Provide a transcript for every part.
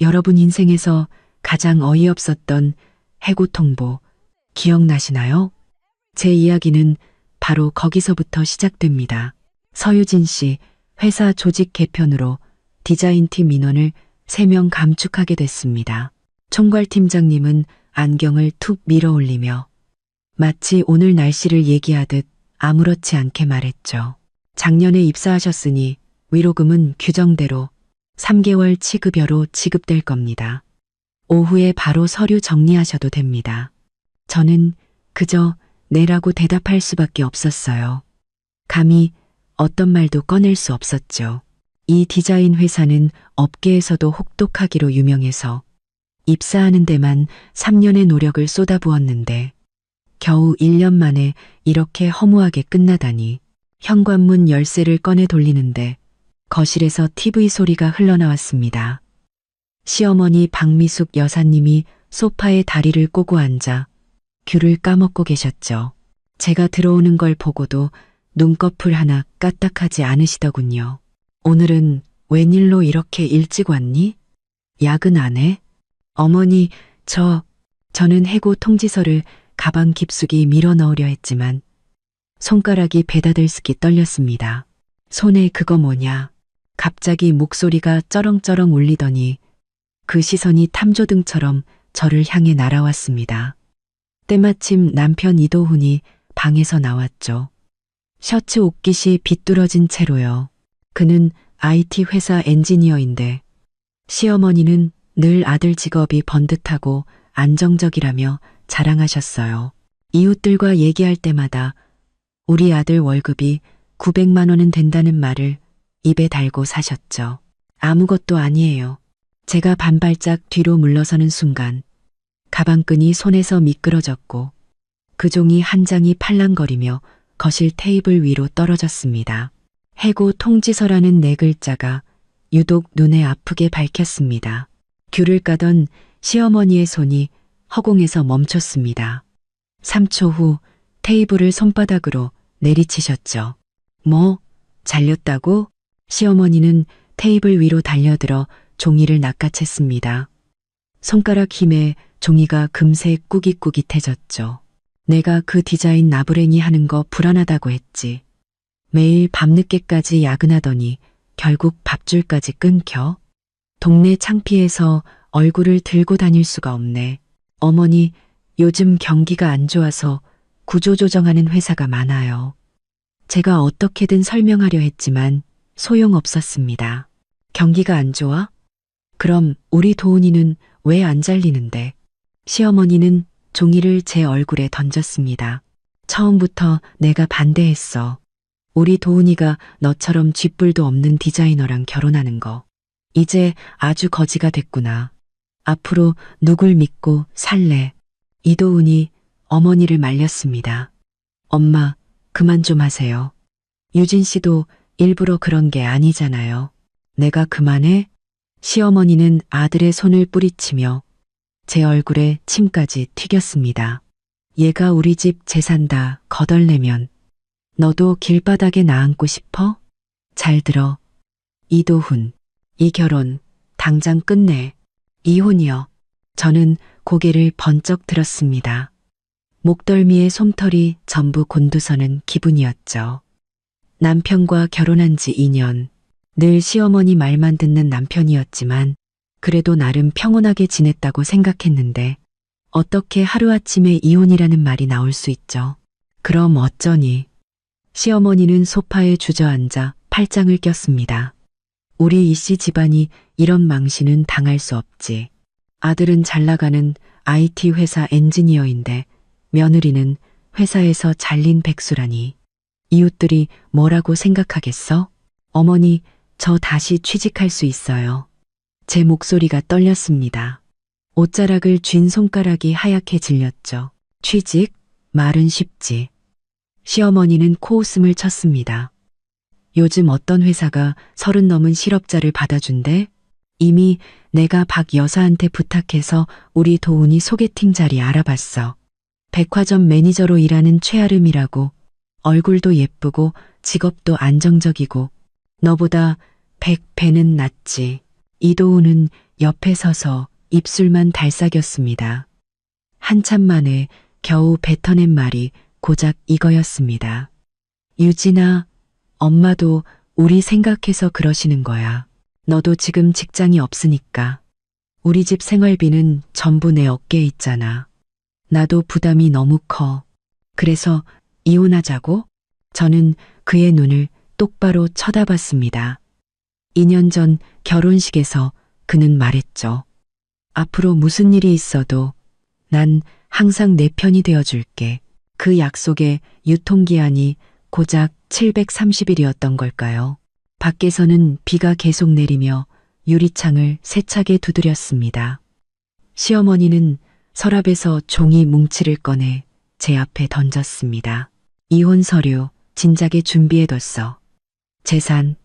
여러분 인생에서 가장 어이없었던 해고 통보 기억나시나요? 제 이야기는 바로 거기서부터 시작됩니다. 서유진 씨, 회사 조직 개편으로 디자인팀 인원을 3명 감축하게 됐습니다. 총괄팀장님은 안경을 툭 밀어 올리며 마치 오늘 날씨를 얘기하듯 아무렇지 않게 말했죠. 작년에 입사하셨으니 위로금은 규정대로 3개월 취급여로 지급될 겁니다. 오후에 바로 서류 정리하셔도 됩니다. 저는 그저 네라고 대답할 수밖에 없었어요. 감히 어떤 말도 꺼낼 수 없었죠. 이 디자인 회사는 업계에서도 혹독하기로 유명해서 입사하는 데만 3년의 노력을 쏟아부었는데 겨우 1년 만에 이렇게 허무하게 끝나다니. 현관문 열쇠를 꺼내 돌리는데 거실에서 TV 소리가 흘러나왔습니다. 시어머니 박미숙 여사님이 소파에 다리를 꼬고 앉아 귤을 까먹고 계셨죠. 제가 들어오는 걸 보고도 눈꺼풀 하나 까딱하지 않으시더군요. 오늘은 웬일로 이렇게 일찍 왔니? 야근 안 해? 어머니, 저는 해고 통지서를 가방 깊숙이 밀어 넣으려 했지만 손가락이 베다들스키 떨렸습니다. 손에 그거 뭐냐? 갑자기 목소리가 쩌렁쩌렁 울리더니 그 시선이 탐조등처럼 저를 향해 날아왔습니다. 때마침 남편 이도훈이 방에서 나왔죠. 셔츠 옷깃이 비뚤어진 채로요. 그는 IT 회사 엔지니어인데 시어머니는 늘 아들 직업이 번듯하고 안정적이라며 자랑하셨어요. 이웃들과 얘기할 때마다 우리 아들 월급이 900만 원은 된다는 말을 입에 달고 사셨죠. 아무것도 아니에요. 제가 반발짝 뒤로 물러서는 순간 가방끈이 손에서 미끄러졌고 그 종이 한 장이 팔랑거리며 거실 테이블 위로 떨어졌습니다. 해고 통지서라는 4글자가 유독 눈에 아프게 밝혔습니다. 귤을 까던 시어머니의 손이 허공에서 멈췄습니다. 3초 후 테이블을 손바닥으로 내리치셨죠. 뭐, 잘렸다고? 시어머니는 테이블 위로 달려들어 종이를 낚아챘습니다. 손가락 힘에 종이가 금세 꾸깃꾸깃해졌죠. 내가 그 디자인 나부랭이 하는 거 불안하다고 했지. 매일 밤늦게까지 야근하더니 결국 밥줄까지 끊겨? 동네 창피해서 얼굴을 들고 다닐 수가 없네. 어머니, 요즘 경기가 안 좋아서 구조조정하는 회사가 많아요. 제가 어떻게든 설명하려 했지만 소용없었습니다. 경기가 안 좋아? 그럼 우리 도훈이는 왜 안 잘리는데? 시어머니는 종이를 제 얼굴에 던졌습니다. 처음부터 내가 반대했어. 우리 도훈이가 너처럼 쥐뿔도 없는 디자이너랑 결혼하는 거. 이제 아주 거지가 됐구나. 앞으로 누굴 믿고 살래? 이도훈이 어머니를 말렸습니다. 엄마, 그만 좀 하세요. 유진 씨도 일부러 그런 게 아니잖아요. 내가 그만해? 시어머니는 아들의 손을 뿌리치며 제 얼굴에 침까지 튀겼습니다. 얘가 우리 집 재산 다 거덜내면 너도 길바닥에 나앉고 싶어? 잘 들어. 이도훈, 이 결혼 당장 끝내. 이혼이요. 저는 고개를 번쩍 들었습니다. 목덜미의 솜털이 전부 곤두서는 기분이었죠. 남편과 결혼한 지 2년, 늘 시어머니 말만 듣는 남편이었지만 그래도 나름 평온하게 지냈다고 생각했는데 어떻게 하루아침에 이혼이라는 말이 나올 수 있죠. 그럼 어쩌니? 시어머니는 소파에 주저앉아 팔짱을 꼈습니다. 우리 이씨 집안이 이런 망신은 당할 수 없지. 아들은 잘 나가는 IT 회사 엔지니어인데 며느리는 회사에서 잘린 백수라니. 이웃들이 뭐라고 생각하겠어? 어머니, 저 다시 취직할 수 있어요. 제 목소리가 떨렸습니다. 옷자락을 쥔 손가락이 하얗게 질렸죠. 취직? 말은 쉽지. 시어머니는 코웃음을 쳤습니다. 요즘 어떤 회사가 30 넘은 실업자를 받아준대? 이미 내가 박 여사한테 부탁해서 우리 도훈이 소개팅 자리 알아봤어. 백화점 매니저로 일하는 최아름이라고. 얼굴도 예쁘고 직업도 안정적이고 너보다 100배는 낫지. 이도우는 옆에 서서 입술만 달싹였습니다. 한참 만에 겨우 뱉어낸 말이 고작 이거였습니다. 유진아, 엄마도 우리 생각해서 그러시는 거야. 너도 지금 직장이 없으니까. 우리 집 생활비는 전부 내 어깨에 있잖아. 나도 부담이 너무 커. 그래서 이혼하자고? 저는 그의 눈을 똑바로 쳐다봤습니다. 2년 전 결혼식에서 그는 말했죠. 앞으로 무슨 일이 있어도 난 항상 내 편이 되어줄게. 그 약속의 유통기한이 고작 730일이었던 걸까요? 밖에서는 비가 계속 내리며 유리창을 세차게 두드렸습니다. 시어머니는 서랍에서 종이 뭉치를 꺼내 제 앞에 던졌습니다. 이혼 서류 진작에 준비해뒀어. 재산.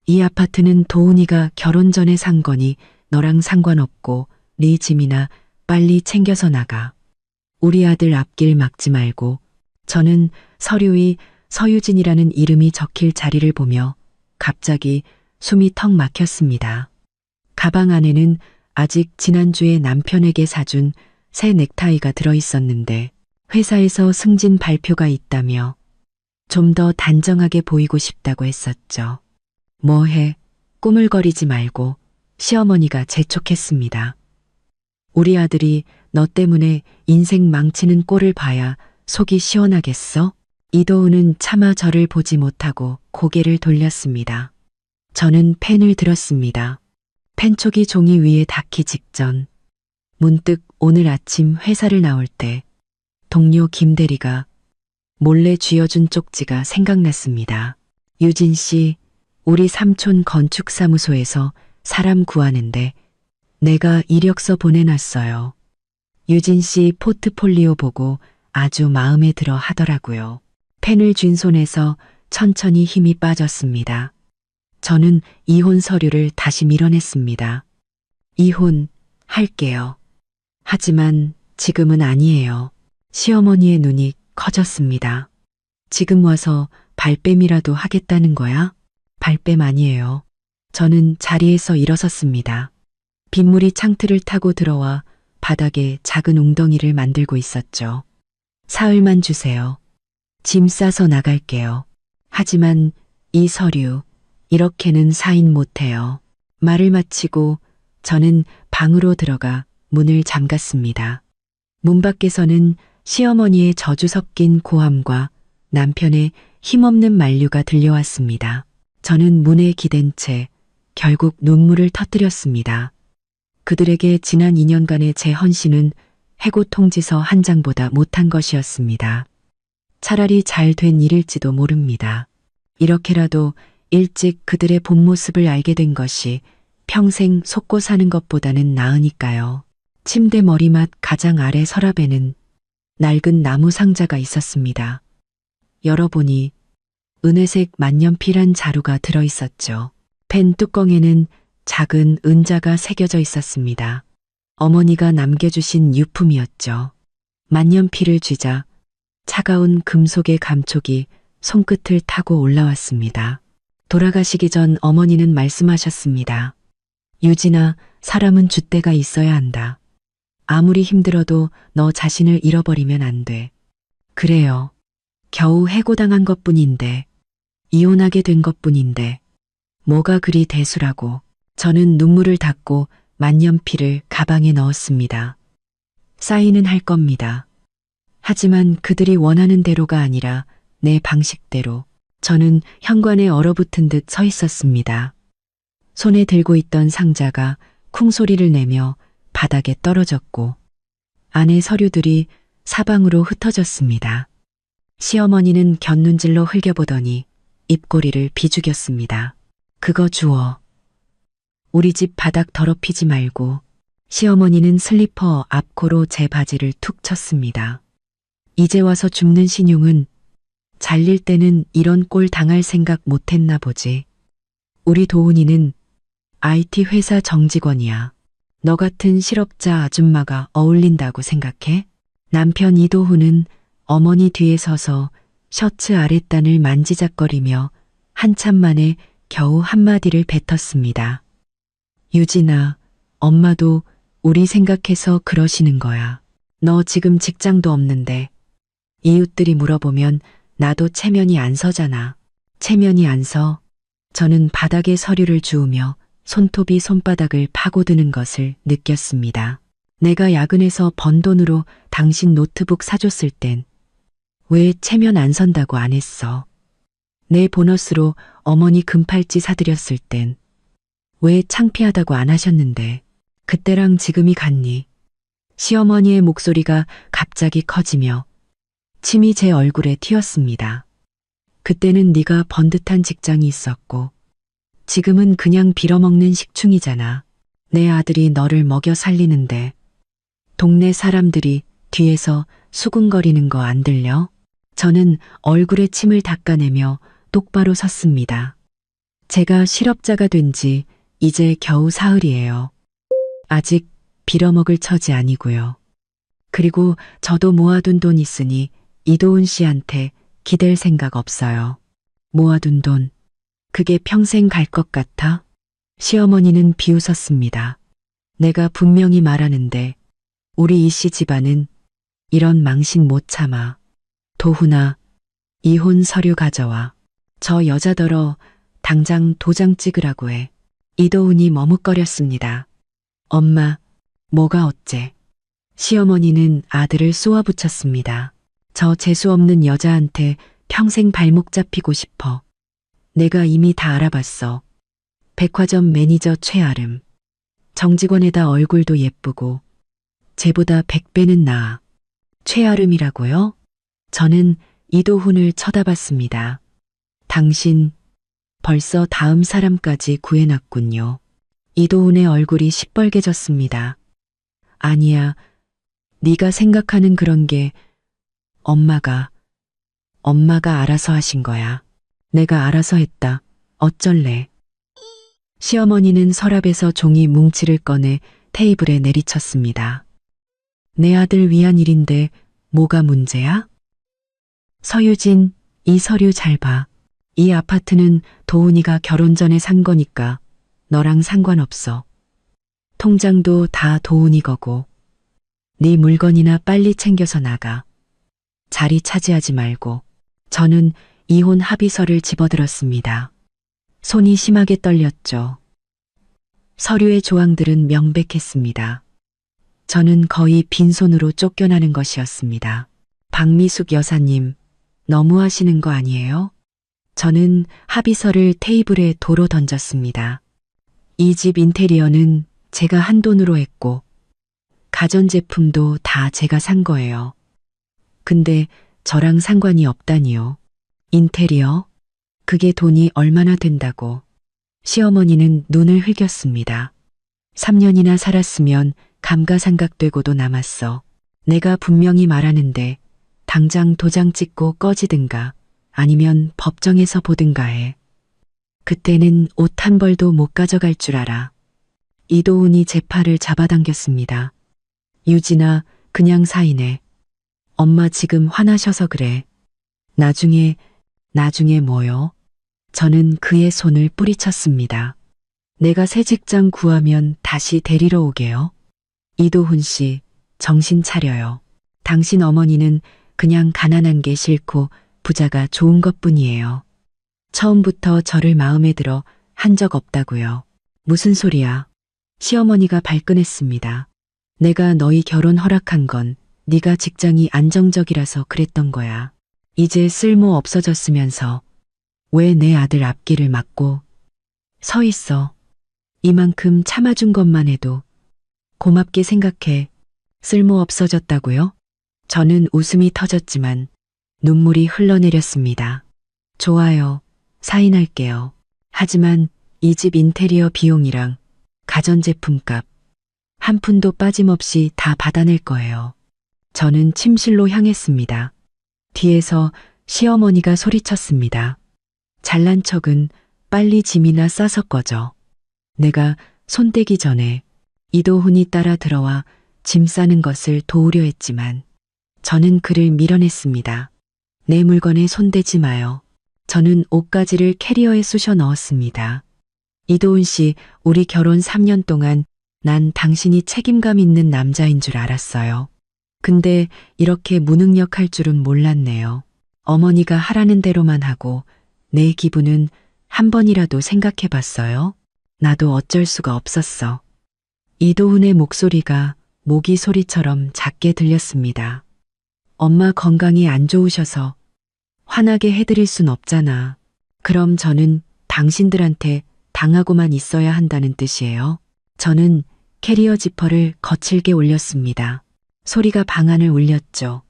이 아파트는 도훈이가 결혼 전에 산 거니 너랑 상관없고 네 짐이나 빨리 챙겨서 나가. 우리 아들 앞길 막지 말고. 저는 서류 위 서유진이라는 이름이 적힐 자리를 보며 갑자기 숨이 턱 막혔습니다. 가방 안에는 아직 지난주에 남편에게 사준 새 넥타이가 들어있었는데 회사에서 승진 발표가 있다며 좀 더 단정하게 보이고 싶다고 했었죠. 뭐해, 꾸물거리지 말고. 시어머니가 재촉했습니다. 우리 아들이 너 때문에 인생 망치는 꼴을 봐야 속이 시원하겠어? 이도우는 차마 저를 보지 못하고 고개를 돌렸습니다. 저는 펜을 들었습니다. 펜촉이 종이 위에 닿기 직전 문득 오늘 아침 회사를 나올 때 동료 김대리가 몰래 쥐어준 쪽지가 생각났습니다. 유진 씨, 우리 삼촌 건축사무소에서 사람 구하는데 내가 이력서 보내놨어요. 유진 씨 포트폴리오 보고 아주 마음에 들어 하더라고요. 펜을 쥔 손에서 천천히 힘이 빠졌습니다. 저는 이혼 서류를 다시 밀어냈습니다. 이혼 할게요. 하지만 지금은 아니에요. 시어머니의 눈이 커졌습니다. 지금 와서 발뺌이라도 하겠다는 거야? 발뺌 아니에요. 저는 자리에서 일어섰습니다. 빗물이 창틀을 타고 들어와 바닥에 작은 웅덩이를 만들고 있었죠. 사흘만 주세요. 짐 싸서 나갈게요. 하지만 이 서류, 이렇게는 사인 못해요. 말을 마치고 저는 방으로 들어가 문을 잠갔습니다. 문 밖에서는 시어머니의 저주 섞인 고함과 남편의 힘없는 만류가 들려왔습니다. 저는 문에 기댄 채 결국 눈물을 터뜨렸습니다. 그들에게 지난 2년간의 제 헌신은 해고 통지서 한 장보다 못한 것이었습니다. 차라리 잘 된 일일지도 모릅니다. 이렇게라도 일찍 그들의 본 모습을 알게 된 것이 평생 속고 사는 것보다는 나으니까요. 침대 머리맡 가장 아래 서랍에는 낡은 나무 상자가 있었습니다. 열어보니 은회색 만년필한 자루가 들어있었죠. 펜 뚜껑에는 작은 은자가 새겨져 있었습니다. 어머니가 남겨주신 유품이었죠. 만년필을 쥐자 차가운 금속의 감촉이 손끝을 타고 올라왔습니다. 돌아가시기 전 어머니는 말씀하셨습니다. 유진아, 사람은 줏대가 있어야 한다. 아무리 힘들어도 너 자신을 잃어버리면 안 돼. 그래요. 겨우 해고당한 것뿐인데, 이혼하게 된 것뿐인데, 뭐가 그리 대수라고. 저는 눈물을 닦고 만년필을 가방에 넣었습니다. 사인은 할 겁니다. 하지만 그들이 원하는 대로가 아니라 내 방식대로. 저는 현관에 얼어붙은 듯 서 있었습니다. 손에 들고 있던 상자가 쿵 소리를 내며 바닥에 떨어졌고 안에 서류들이 사방으로 흩어졌습니다. 시어머니는 곁눈질로 흘겨보더니 입꼬리를 비죽였습니다. 그거 주워. 우리 집 바닥 더럽히지 말고. 시어머니는 슬리퍼 앞코로 제 바지를 툭 쳤습니다. 이제 와서 줍는 신용은 잘릴 때는 이런 꼴 당할 생각 못했나 보지. 우리 도훈이는 IT 회사 정직원이야. 너 같은 실업자 아줌마가 어울린다고 생각해? 남편 이도훈은 어머니 뒤에 서서 셔츠 아랫단을 만지작거리며 한참 만에 겨우 한마디를 뱉었습니다. 유진아, 엄마도 우리 생각해서 그러시는 거야. 너 지금 직장도 없는데 이웃들이 물어보면 나도 체면이 안 서잖아. 체면이 안 서. 저는 바닥에 서류를 주우며 손톱이 손바닥을 파고드는 것을 느꼈습니다. 내가 야근해서 번 돈으로 당신 노트북 사줬을 땐 왜 체면 안 선다고 안 했어? 내 보너스로 어머니 금팔찌 사드렸을 땐 왜 창피하다고 안 하셨는데 그때랑 지금이 같니? 시어머니의 목소리가 갑자기 커지며 침이 제 얼굴에 튀었습니다. 그때는 네가 번듯한 직장이 있었고 지금은 그냥 빌어먹는 식충이잖아. 내 아들이 너를 먹여 살리는데 동네 사람들이 뒤에서 수군거리는 거 안 들려? 저는 얼굴에 침을 닦아내며 똑바로 섰습니다. 제가 실업자가 된 지 이제 겨우 사흘이에요. 아직 빌어먹을 처지 아니고요. 그리고 저도 모아둔 돈 있으니 이도훈 씨한테 기댈 생각 없어요. 모아둔 돈, 그게 평생 갈 것 같아? 시어머니는 비웃었습니다. 내가 분명히 말하는데 우리 이씨 집안은 이런 망신 못 참아. 도훈아, 이혼 서류 가져와. 저 여자더러 당장 도장 찍으라고 해. 이도훈이 머뭇거렸습니다. 엄마, 뭐가 어째? 시어머니는 아들을 쏘아붙였습니다. 저 재수 없는 여자한테 평생 발목 잡히고 싶어. 내가 이미 다 알아봤어. 백화점 매니저 최아름. 정직원에다 얼굴도 예쁘고 쟤보다 100배는 나아. 최아름이라고요? 저는 이도훈을 쳐다봤습니다. 당신 벌써 다음 사람까지 구해놨군요. 이도훈의 얼굴이 시뻘개졌습니다. 아니야, 네가 생각하는 그런 게 엄마가 알아서 하신 거야. 내가 알아서 했다. 어쩔래. 시어머니는 서랍에서 종이 뭉치를 꺼내 테이블에 내리쳤습니다. 내 아들 위한 일인데 뭐가 문제야? 서유진, 이 서류 잘 봐. 이 아파트는 도훈이가 결혼 전에 산 거니까 너랑 상관없어. 통장도 다 도훈이 거고. 네 물건이나 빨리 챙겨서 나가. 자리 차지하지 말고. 저는 이혼 합의서를 집어들었습니다. 손이 심하게 떨렸죠. 서류의 조항들은 명백했습니다. 저는 거의 빈손으로 쫓겨나는 것이었습니다. 박미숙 여사님, 너무하시는 거 아니에요? 저는 합의서를 테이블에 도로 던졌습니다. 이 집 인테리어는 제가 한 돈으로 했고, 가전제품도 다 제가 산 거예요. 근데 저랑 상관이 없다니요. 인테리어? 그게 돈이 얼마나 된다고. 시어머니는 눈을 흘겼습니다. 3년이나 살았으면 감가상각되고도 남았어. 내가 분명히 말하는데 당장 도장 찍고 꺼지든가 아니면 법정에서 보든가 해. 그때는 옷 한 벌도 못 가져갈 줄 알아. 이도훈이 제 팔을 잡아당겼습니다. 유진아, 그냥 사인해. 엄마 지금 화나셔서 그래. 나중에 뭐요? 저는 그의 손을 뿌리쳤습니다. 내가 새 직장 구하면 다시 데리러 오게요. 이도훈 씨, 정신 차려요. 당신 어머니는 그냥 가난한 게 싫고 부자가 좋은 것뿐이에요. 처음부터 저를 마음에 들어 한 적 없다고요. 무슨 소리야? 시어머니가 발끈했습니다. 내가 너희 결혼 허락한 건 네가 직장이 안정적이라서 그랬던 거야. 이제 쓸모 없어졌으면서 왜 내 아들 앞길을 막고 서 있어. 이만큼 참아준 것만 해도 고맙게 생각해. 쓸모 없어졌다고요? 저는 웃음이 터졌지만 눈물이 흘러내렸습니다. 좋아요. 사인할게요. 하지만 이 집 인테리어 비용이랑 가전제품 값 한 푼도 빠짐없이 다 받아낼 거예요. 저는 침실로 향했습니다. 뒤에서 시어머니가 소리쳤습니다. 잘난 척은 빨리 짐이나 싸서 꺼져. 내가 손대기 전에 이도훈이 따라 들어와 짐 싸는 것을 도우려 했지만 저는 그를 밀어냈습니다. 내 물건에 손대지 마요. 저는 옷가지를 캐리어에 쑤셔 넣었습니다. 이도훈 씨, 우리 결혼 3년 동안 난 당신이 책임감 있는 남자인 줄 알았어요. 근데 이렇게 무능력할 줄은 몰랐네요. 어머니가 하라는 대로만 하고 내 기분은 한 번이라도 생각해 봤어요? 나도 어쩔 수가 없었어. 이도훈의 목소리가 모기 소리처럼 작게 들렸습니다. 엄마 건강이 안 좋으셔서 화나게 해드릴 순 없잖아. 그럼 저는 당신들한테 당하고만 있어야 한다는 뜻이에요. 저는 캐리어 지퍼를 거칠게 올렸습니다. 소리가 방안을 울렸죠.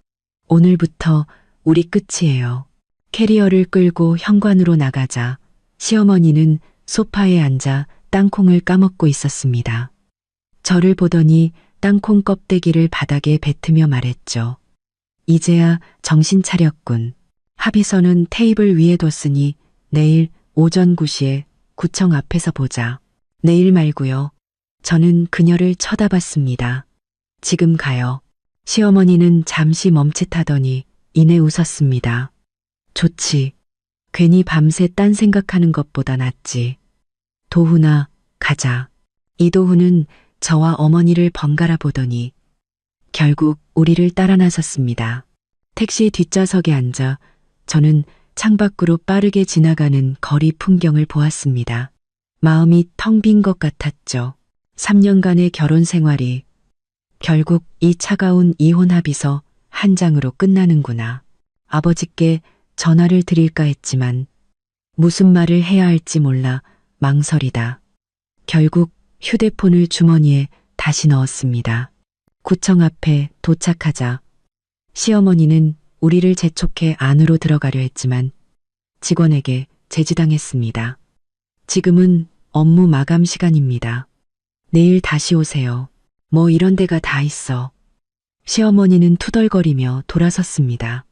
오늘부터 우리 끝이에요. 캐리어를 끌고 현관으로 나가자 시어머니는 소파에 앉아 땅콩을 까먹고 있었습니다. 저를 보더니 땅콩 껍데기를 바닥에 뱉으며 말했죠. 이제야 정신 차렸군. 합의서는 테이블 위에 뒀으니 내일 오전 9시에 구청 앞에서 보자. 내일 말고요. 저는 그녀를 쳐다봤습니다. 지금 가요. 시어머니는 잠시 멈칫하더니 이내 웃었습니다. 좋지. 괜히 밤새 딴 생각하는 것보다 낫지. 도훈아, 가자. 이도훈은 저와 어머니를 번갈아 보더니 결국 우리를 따라 나섰습니다. 택시 뒷좌석에 앉아 저는 창밖으로 빠르게 지나가는 거리 풍경을 보았습니다. 마음이 텅 빈 것 같았죠. 3년간의 결혼 생활이 결국 이 차가운 이혼 합의서 한 장으로 끝나는구나. 아버지께 전화를 드릴까 했지만 무슨 말을 해야 할지 몰라 망설이다. 결국 휴대폰을 주머니에 다시 넣었습니다. 구청 앞에 도착하자 시어머니는 우리를 재촉해 안으로 들어가려 했지만 직원에게 제지당했습니다. 지금은 업무 마감 시간입니다. 내일 다시 오세요. 뭐 이런 데가 다 있어. 시어머니는 투덜거리며 돌아섰습니다.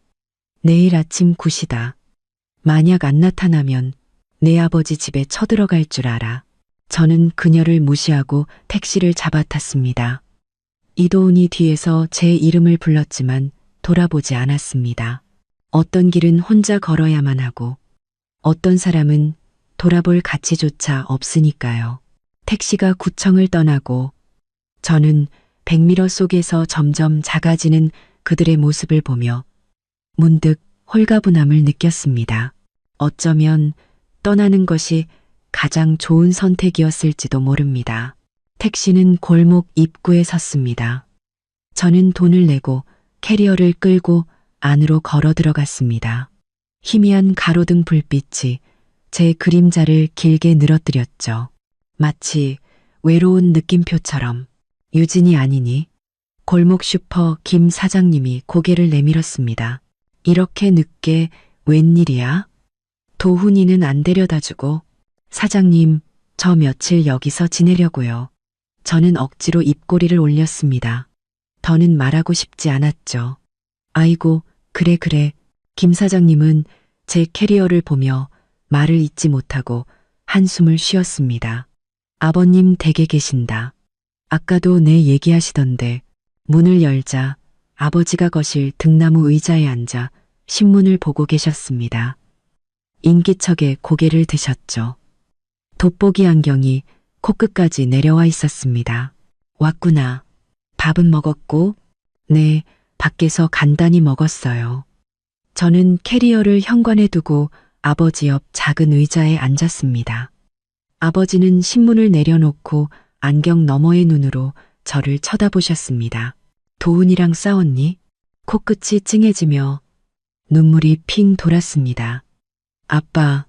내일 아침 9시다. 만약 안 나타나면 내 아버지 집에 쳐들어갈 줄 알아. 저는 그녀를 무시하고 택시를 잡아탔습니다. 이도훈이 뒤에서 제 이름을 불렀지만 돌아보지 않았습니다. 어떤 길은 혼자 걸어야만 하고 어떤 사람은 돌아볼 가치조차 없으니까요. 택시가 구청을 떠나고 저는 백미러 속에서 점점 작아지는 그들의 모습을 보며 문득 홀가분함을 느꼈습니다. 어쩌면 떠나는 것이 가장 좋은 선택이었을지도 모릅니다. 택시는 골목 입구에 섰습니다. 저는 돈을 내고 캐리어를 끌고 안으로 걸어 들어갔습니다. 희미한 가로등 불빛이 제 그림자를 길게 늘어뜨렸죠. 마치 외로운 느낌표처럼. 유진이 아니니? 골목 슈퍼 김 사장님이 고개를 내밀었습니다. 이렇게 늦게 웬일이야? 도훈이는 안 데려다주고. 사장님, 저 며칠 여기서 지내려고요. 저는 억지로 입꼬리를 올렸습니다. 더는 말하고 싶지 않았죠. 아이고, 그래. 김 사장님은 제 캐리어를 보며 말을 잇지 못하고 한숨을 쉬었습니다. 아버님 댁에 계신다. 아까도 내 얘기하시던데. 문을 열자 아버지가 거실 등나무 의자에 앉아 신문을 보고 계셨습니다. 인기척에 고개를 드셨죠. 돋보기 안경이 코끝까지 내려와 있었습니다. 왔구나. 밥은 먹었고? 네, 밖에서 간단히 먹었어요. 저는 캐리어를 현관에 두고 아버지 옆 작은 의자에 앉았습니다. 아버지는 신문을 내려놓고 안경 너머의 눈으로 저를 쳐다보셨습니다. 도훈이랑 싸웠니? 코끝이 찡해지며 눈물이 핑 돌았습니다. 아빠,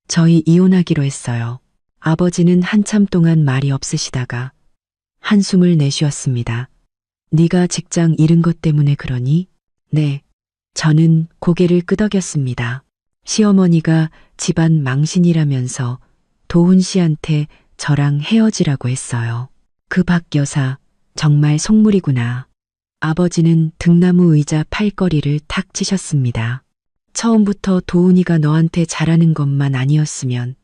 저희 이혼하기로 했어요. 아버지는 한참 동안 말이 없으시다가 한숨을 내쉬었습니다. 네가 직장 잃은 것 때문에 그러니? 네. 저는 고개를 끄덕였습니다. 시어머니가 집안 망신이라면서 도훈 씨한테 저랑 헤어지라고 했어요. 그 박 여사 정말 속물이구나. 아버지는 등나무 의자 팔걸이를 탁 치셨습니다. 처음부터 도훈이가 너한테 잘하는 것만 아니었으면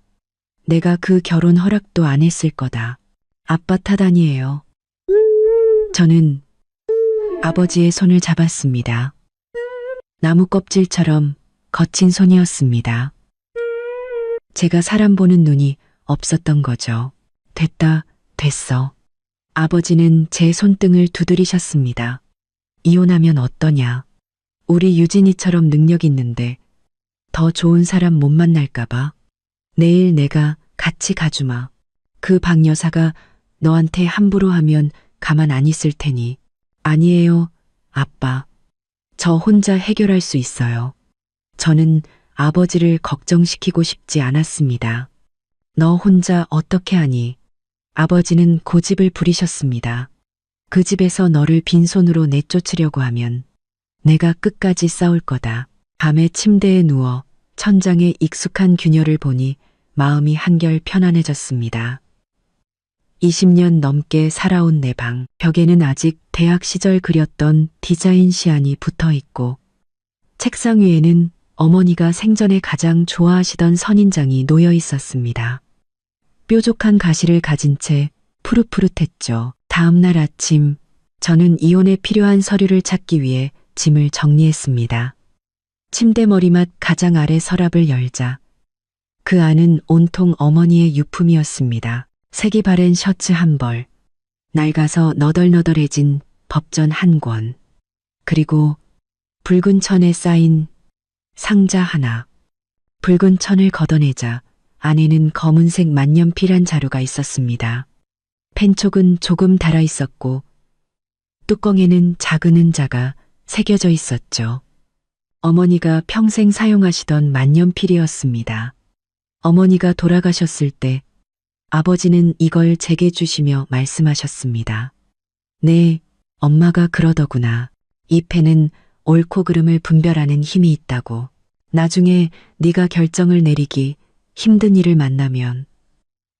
내가 그 결혼 허락도 안 했을 거다. 아빠 탓 아니에요. 저는 아버지의 손을 잡았습니다. 나무 껍질처럼 거친 손이었습니다. 제가 사람 보는 눈이 없었던 거죠. 됐다, 됐어. 아버지는 제 손등을 두드리셨습니다. 이혼하면 어떠냐? 우리 유진이처럼 능력 있는데 더 좋은 사람 못 만날까봐. 내일 내가 같이 가주마. 그 박 여사가 너한테 함부로 하면 가만 안 있을 테니. 아니에요, 아빠. 저 혼자 해결할 수 있어요. 저는 아버지를 걱정시키고 싶지 않았습니다. 너 혼자 어떻게 하니? 아버지는 고집을 부리셨습니다. 그 집에서 너를 빈손으로 내쫓으려고 하면 내가 끝까지 싸울 거다. 밤에 침대에 누워 천장에 익숙한 균열을 보니 마음이 한결 편안해졌습니다. 20년 넘게 살아온 내 방, 벽에는 아직 대학 시절 그렸던 디자인 시안이 붙어 있고, 책상 위에는 어머니가 생전에 가장 좋아하시던 선인장이 놓여 있었습니다. 뾰족한 가시를 가진 채 푸릇푸릇했죠. 다음 날 아침, 저는 이혼에 필요한 서류를 찾기 위해 짐을 정리했습니다. 침대 머리맡 가장 아래 서랍을 열자 그 안은 온통 어머니의 유품이었습니다. 색이 바랜 셔츠 한 벌, 낡아서 너덜너덜해진 법전 한 권, 그리고 붉은 천에 쌓인 상자 하나. 붉은 천을 걷어내자 안에는 검은색 만년필한 자루가 있었습니다. 펜촉은 조금 달아 있었고 뚜껑에는 작은 은자가 새겨져 있었죠. 어머니가 평생 사용하시던 만년필이었습니다. 어머니가 돌아가셨을 때 아버지는 이걸 제게 주시며 말씀하셨습니다. 네, 엄마가 그러더구나. 이 펜은 옳고 그름을 분별하는 힘이 있다고. 나중에 네가 결정을 내리기 힘든 일을 만나면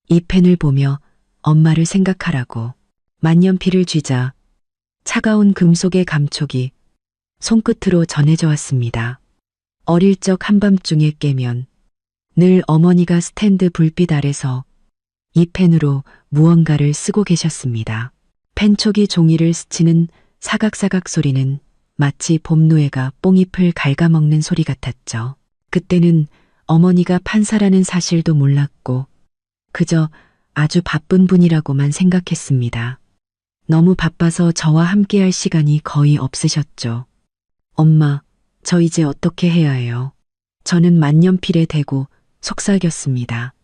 이 펜을 보며 엄마를 생각하라고. 만년필을 쥐자 차가운 금속의 감촉이 손끝으로 전해져 왔습니다. 어릴 적 한밤중에 깨면 늘 어머니가 스탠드 불빛 아래서 이 펜으로 무언가를 쓰고 계셨습니다. 펜촉이 종이를 스치는 사각사각 소리는 마치 봄노예가 뽕잎을 갉아먹는 소리 같았죠. 그때는 어머니가 판사라는 사실도 몰랐고 그저 아주 바쁜 분이라고만 생각했습니다. 너무 바빠서 저와 함께할 시간이 거의 없으셨죠. 엄마, 저 이제 어떻게 해야 해요? 저는 만년필에 대고 속삭였습니다.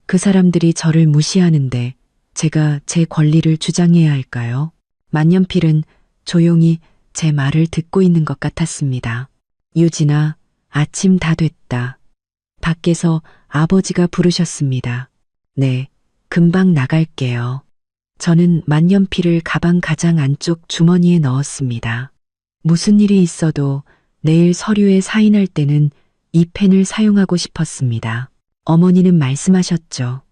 그 사람들이 저를 무시하는데 제가 제 권리를 주장해야 할까요? 만년필은 조용히 제 말을 듣고 있는 것 같았습니다. 유진아, 아침 다 됐다. 밖에서 아버지가 부르셨습니다. 네, 금방 나갈게요. 저는 만년필을 가방 가장 안쪽 주머니에 넣었습니다. 무슨 일이 있어도 내일 서류에 사인할 때는 이 펜을 사용하고 싶었습니다. 어머니는 말씀하셨죠.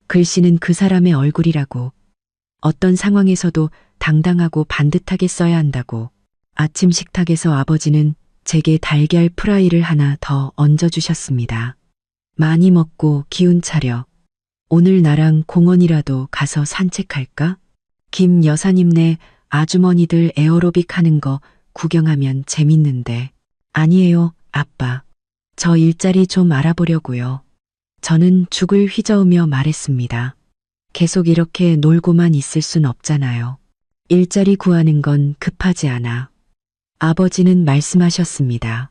글씨는 그 사람의 얼굴이라고. 어떤 상황에서도 당당하고 반듯하게 써야 한다고. 아침 식탁에서 아버지는 제게 달걀 프라이를 하나 더 얹어주셨습니다. 많이 먹고 기운 차려. 오늘 나랑 공원이라도 가서 산책할까? 김 여사님네 아주머니들 에어로빅 하는 거 구경하면 재밌는데. 아니에요, 아빠. 저 일자리 좀 알아보려고요. 저는 죽을 휘저으며 말했습니다. 계속 이렇게 놀고만 있을 순 없잖아요. 일자리 구하는 건 급하지 않아. 아버지는 말씀하셨습니다.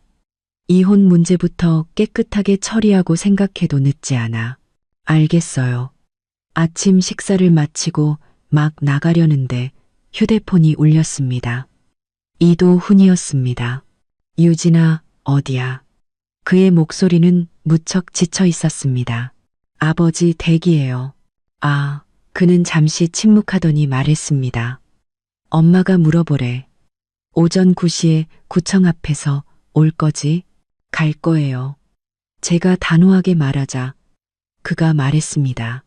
이혼 문제부터 깨끗하게 처리하고 생각해도 늦지 않아. 알겠어요. 아침 식사를 마치고 막 나가려는데 휴대폰이 울렸습니다. 이도훈이었습니다. 유진아, 어디야? 그의 목소리는 무척 지쳐 있었습니다. 아버지 댁이에요. 아, 그는 잠시 침묵하더니 말했습니다. 엄마가 물어보래. 오전 9시에 구청 앞에서 올 거지? 갈 거예요. 제가 단호하게 말하자 그가 말했습니다.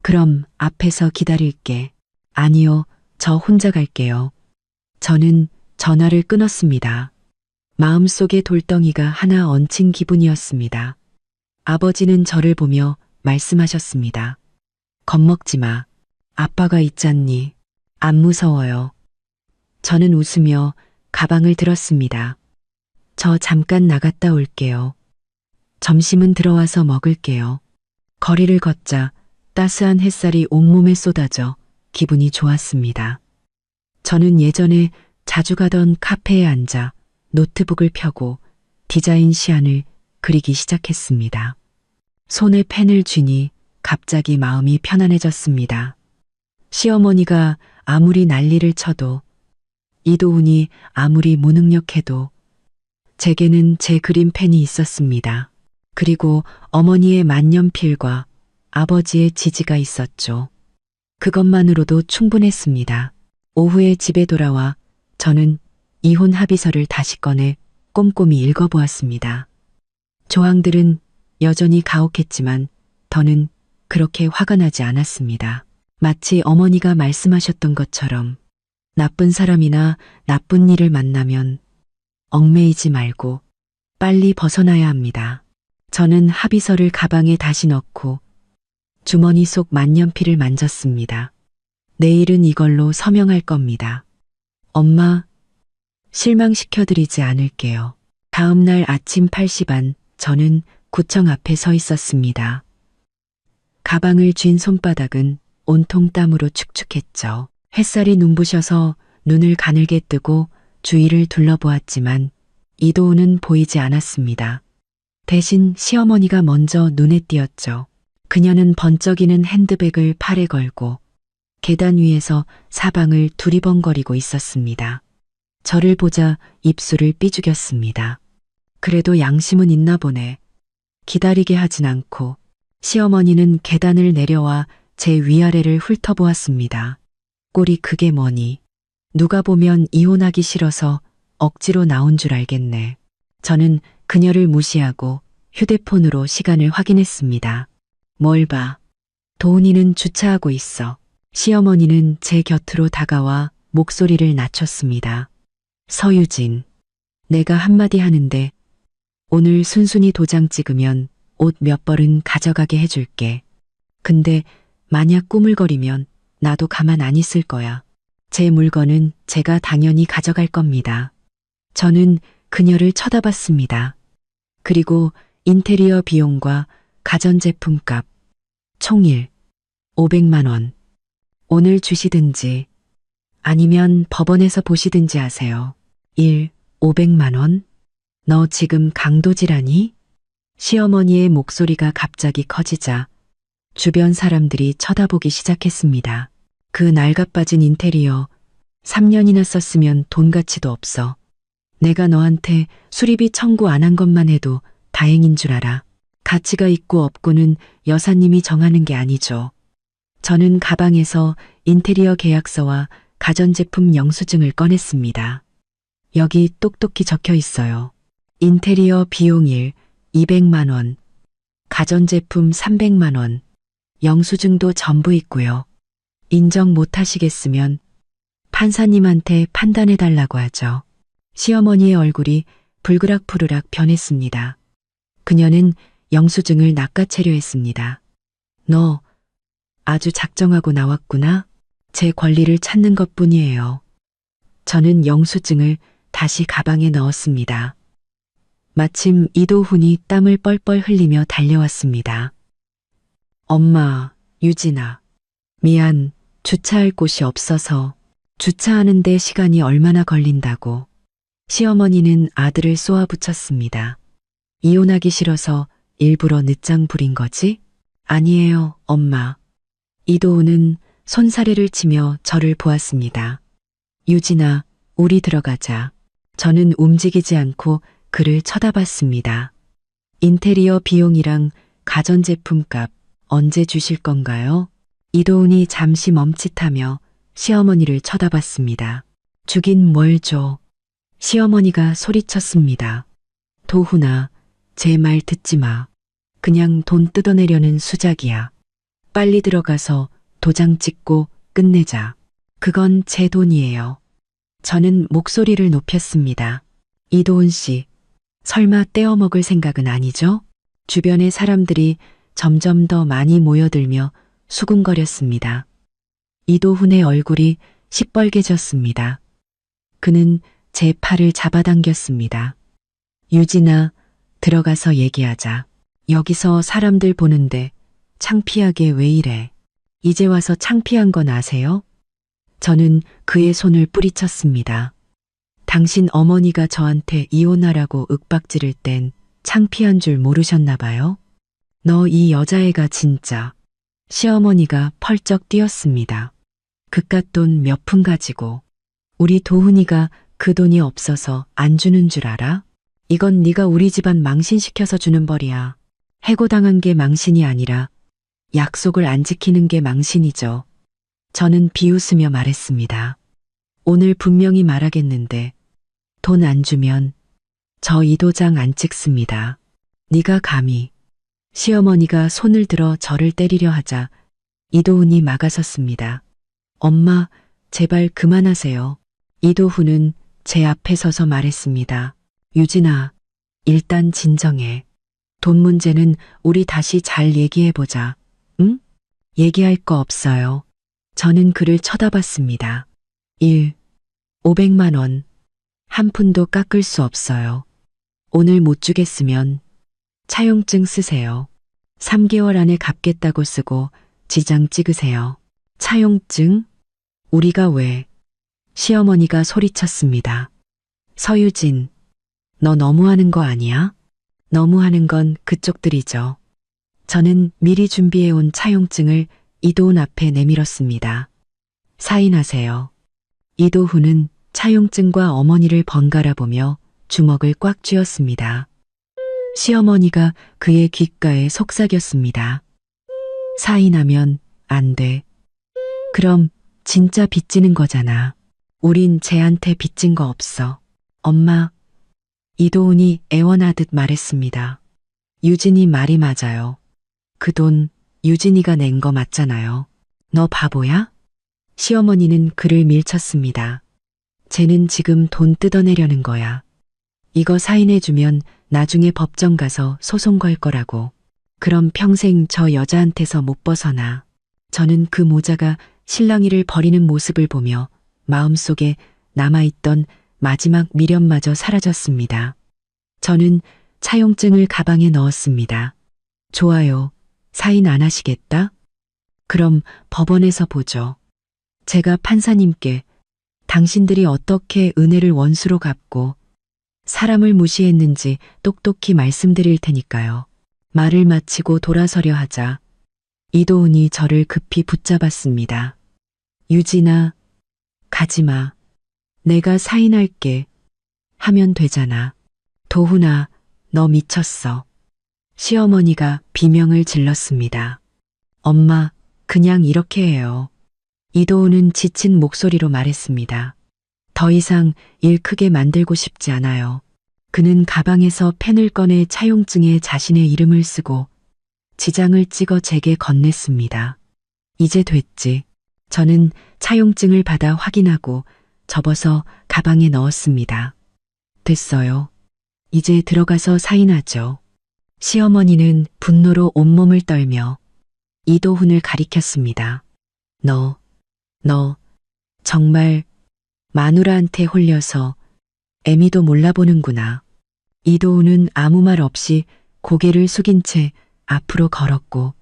그럼 앞에서 기다릴게. 아니요, 저 혼자 갈게요. 저는 전화를 끊었습니다. 마음속에 돌덩이가 하나 얹힌 기분이었습니다. 아버지는 저를 보며 말씀하셨습니다. 겁먹지 마. 아빠가 있잖니. 안 무서워요. 저는 웃으며 가방을 들었습니다. 저 잠깐 나갔다 올게요. 점심은 들어와서 먹을게요. 거리를 걷자 따스한 햇살이 온몸에 쏟아져 기분이 좋았습니다. 저는 예전에 자주 가던 카페에 앉아 노트북을 펴고 디자인 시안을 그리기 시작했습니다. 손에 펜을 쥐니 갑자기 마음이 편안해졌습니다. 시어머니가 아무리 난리를 쳐도 이도훈이 아무리 무능력해도 제게는 제 그림펜이 있었습니다. 그리고 어머니의 만년필과 아버지의 지지가 있었죠. 그것만으로도 충분했습니다. 오후에 집에 돌아와 저는 이혼 합의서를 다시 꺼내 꼼꼼히 읽어보았습니다. 조항들은 여전히 가혹했지만 더는 그렇게 화가 나지 않았습니다. 마치 어머니가 말씀하셨던 것처럼 나쁜 사람이나 나쁜 일을 만나면 얽매이지 말고 빨리 벗어나야 합니다. 저는 합의서를 가방에 다시 넣고 주머니 속 만년필을 만졌습니다. 내일은 이걸로 서명할 겁니다. 엄마, 실망시켜드리지 않을게요. 다음 날 아침 8시 반 저는 구청 앞에 서 있었습니다. 가방을 쥔 손바닥은 온통 땀으로 축축했죠. 햇살이 눈부셔서 눈을 가늘게 뜨고 주위를 둘러보았지만 이도훈은 보이지 않았습니다. 대신 시어머니가 먼저 눈에 띄었죠. 그녀는 번쩍이는 핸드백을 팔에 걸고 계단 위에서 사방을 두리번거리고 있었습니다. 저를 보자 입술을 삐죽였습니다. 그래도 양심은 있나 보네. 기다리게 하진 않고 시어머니는 계단을 내려와 제 위아래를 훑어보았습니다. 꼴이 그게 뭐니? 누가 보면 이혼하기 싫어서 억지로 나온 줄 알겠네. 저는 그녀를 무시하고 휴대폰으로 시간을 확인했습니다. 뭘 봐. 도훈이는 주차하고 있어. 시어머니는 제 곁으로 다가와 목소리를 낮췄습니다. 서유진, 내가 한마디 하는데 오늘 순순히 도장 찍으면 옷 몇 벌은 가져가게 해줄게. 근데 만약 꾸물거리면 나도 가만 안 있을 거야. 제 물건은 제가 당연히 가져갈 겁니다. 저는 그녀를 쳐다봤습니다. 그리고 인테리어 비용과 가전제품 값, 총일 500만 원. 오늘 주시든지 아니면 법원에서 보시든지 하세요. 1. 500만 원? 너 지금 강도질하니? 시어머니의 목소리가 갑자기 커지자 주변 사람들이 쳐다보기 시작했습니다. 그 낡아빠진 인테리어 3년이나 썼으면 돈 가치도 없어. 내가 너한테 수리비 청구 안 한 것만 해도 다행인 줄 알아. 가치가 있고 없고는 여사님이 정하는 게 아니죠. 저는 가방에서 인테리어 계약서와 가전제품 영수증을 꺼냈습니다. 여기 똑똑히 적혀 있어요. 인테리어 비용일 200만 원, 가전제품 300만 원, 영수증도 전부 있고요. 인정 못 하시겠으면 판사님한테 판단해 달라고 하죠. 시어머니의 얼굴이 불그락푸르락 변했습니다. 그녀는 영수증을 낚아채려 했습니다. 너 아주 작정하고 나왔구나. 제 권리를 찾는 것뿐이에요. 저는 영수증을 다시 가방에 넣었습니다. 마침 이도훈이 땀을 뻘뻘 흘리며 달려왔습니다. 엄마, 유진아. 미안, 주차할 곳이 없어서. 주차하는데 시간이 얼마나 걸린다고. 시어머니는 아들을 쏘아붙였습니다. 이혼하기 싫어서 일부러 늦장 부린 거지? 아니에요, 엄마. 이도훈은 손사래를 치며 저를 보았습니다. 유진아, 우리 들어가자. 저는 움직이지 않고 그를 쳐다봤습니다. 인테리어 비용이랑 가전제품 값 언제 주실 건가요? 이도훈이 잠시 멈칫하며 시어머니를 쳐다봤습니다. 주긴 뭘 줘. 시어머니가 소리쳤습니다. 도훈아, 제 말 듣지 마. 그냥 돈 뜯어내려는 수작이야. 빨리 들어가서 도장 찍고 끝내자. 그건 제 돈이에요. 저는 목소리를 높였습니다. 이도훈 씨, 설마 떼어먹을 생각은 아니죠? 주변의 사람들이 점점 더 많이 모여들며 수군거렸습니다. 이도훈의 얼굴이 시뻘개졌습니다. 그는 제 팔을 잡아당겼습니다. 유진아, 들어가서 얘기하자. 여기서 사람들 보는데 창피하게 왜 이래? 이제 와서 창피한 건 아세요? 저는 그의 손을 뿌리쳤습니다. 당신 어머니가 저한테 이혼하라고 윽박지를 땐 창피한 줄 모르셨나 봐요? 너 이 여자애가 진짜. 시어머니가 펄쩍 뛰었습니다. 그깟 돈 몇 푼 가지고 우리 도훈이가 그 돈이 없어서 안 주는 줄 알아? 이건 네가 우리 집안 망신시켜서 주는 벌이야. 해고당한 게 망신이 아니라 약속을 안 지키는 게 망신이죠. 저는 비웃으며 말했습니다. 오늘 분명히 말하겠는데 돈 안 주면 저 이도장 안 찍습니다. 네가 감히. 시어머니가 손을 들어 저를 때리려 하자 이도훈이 막아섰습니다. 엄마, 제발 그만하세요. 이도훈은 제 앞에 서서 말했습니다. 유진아, 일단 진정해. 돈 문제는 우리 다시 잘 얘기해보자. 응? 얘기할 거 없어요. 저는 그를 쳐다봤습니다. 500만 원. 한 푼도 깎을 수 없어요. 오늘 못 주겠으면 차용증 쓰세요. 3개월 안에 갚겠다고 쓰고 지장 찍으세요. 차용증? 우리가 왜? 시어머니가 소리쳤습니다. 서유진, 너 너무하는 거 아니야? 너무하는 건 그쪽들이죠. 저는 미리 준비해온 차용증을 이도훈 앞에 내밀었습니다. 사인하세요. 이도훈은 차용증과 어머니를 번갈아 보며 주먹을 꽉 쥐었습니다. 시어머니가 그의 귓가에 속삭였습니다. 사인하면 안 돼. 그럼 진짜 빚지는 거잖아. 우린 쟤한테 빚진 거 없어. 엄마, 이도훈이 애원하듯 말했습니다. 유진이 말이 맞아요. 그 돈 유진이가 낸 거 맞잖아요. 너 바보야? 시어머니는 그를 밀쳤습니다. 쟤는 지금 돈 뜯어내려는 거야. 이거 사인해주면 나중에 법정 가서 소송 걸 거라고. 그럼 평생 저 여자한테서 못 벗어나. 저는 그 모자가 실랑이를 버리는 모습을 보며 마음속에 남아있던 마지막 미련마저 사라졌습니다. 저는 차용증을 가방에 넣었습니다. 좋아요. 사인 안 하시겠다? 그럼 법원에서 보죠. 제가 판사님께 당신들이 어떻게 은혜를 원수로 갚고 사람을 무시했는지 똑똑히 말씀드릴 테니까요. 말을 마치고 돌아서려 하자 이도훈이 저를 급히 붙잡았습니다. 유진아, 가지마. 내가 사인할게. 하면 되잖아. 도훈아, 너 미쳤어. 시어머니가 비명을 질렀습니다. 엄마, 그냥 이렇게 해요. 이도훈은 지친 목소리로 말했습니다. 더 이상 일 크게 만들고 싶지 않아요. 그는 가방에서 펜을 꺼내 차용증에 자신의 이름을 쓰고 지장을 찍어 제게 건넸습니다. 이제 됐지. 저는 차용증을 받아 확인하고 접어서 가방에 넣었습니다. 됐어요. 이제 들어가서 사인하죠. 시어머니는 분노로 온몸을 떨며 이도훈을 가리켰습니다. 너 정말 마누라한테 홀려서 애미도 몰라보는구나. 이도훈은 아무 말 없이 고개를 숙인 채 앞으로 걸었고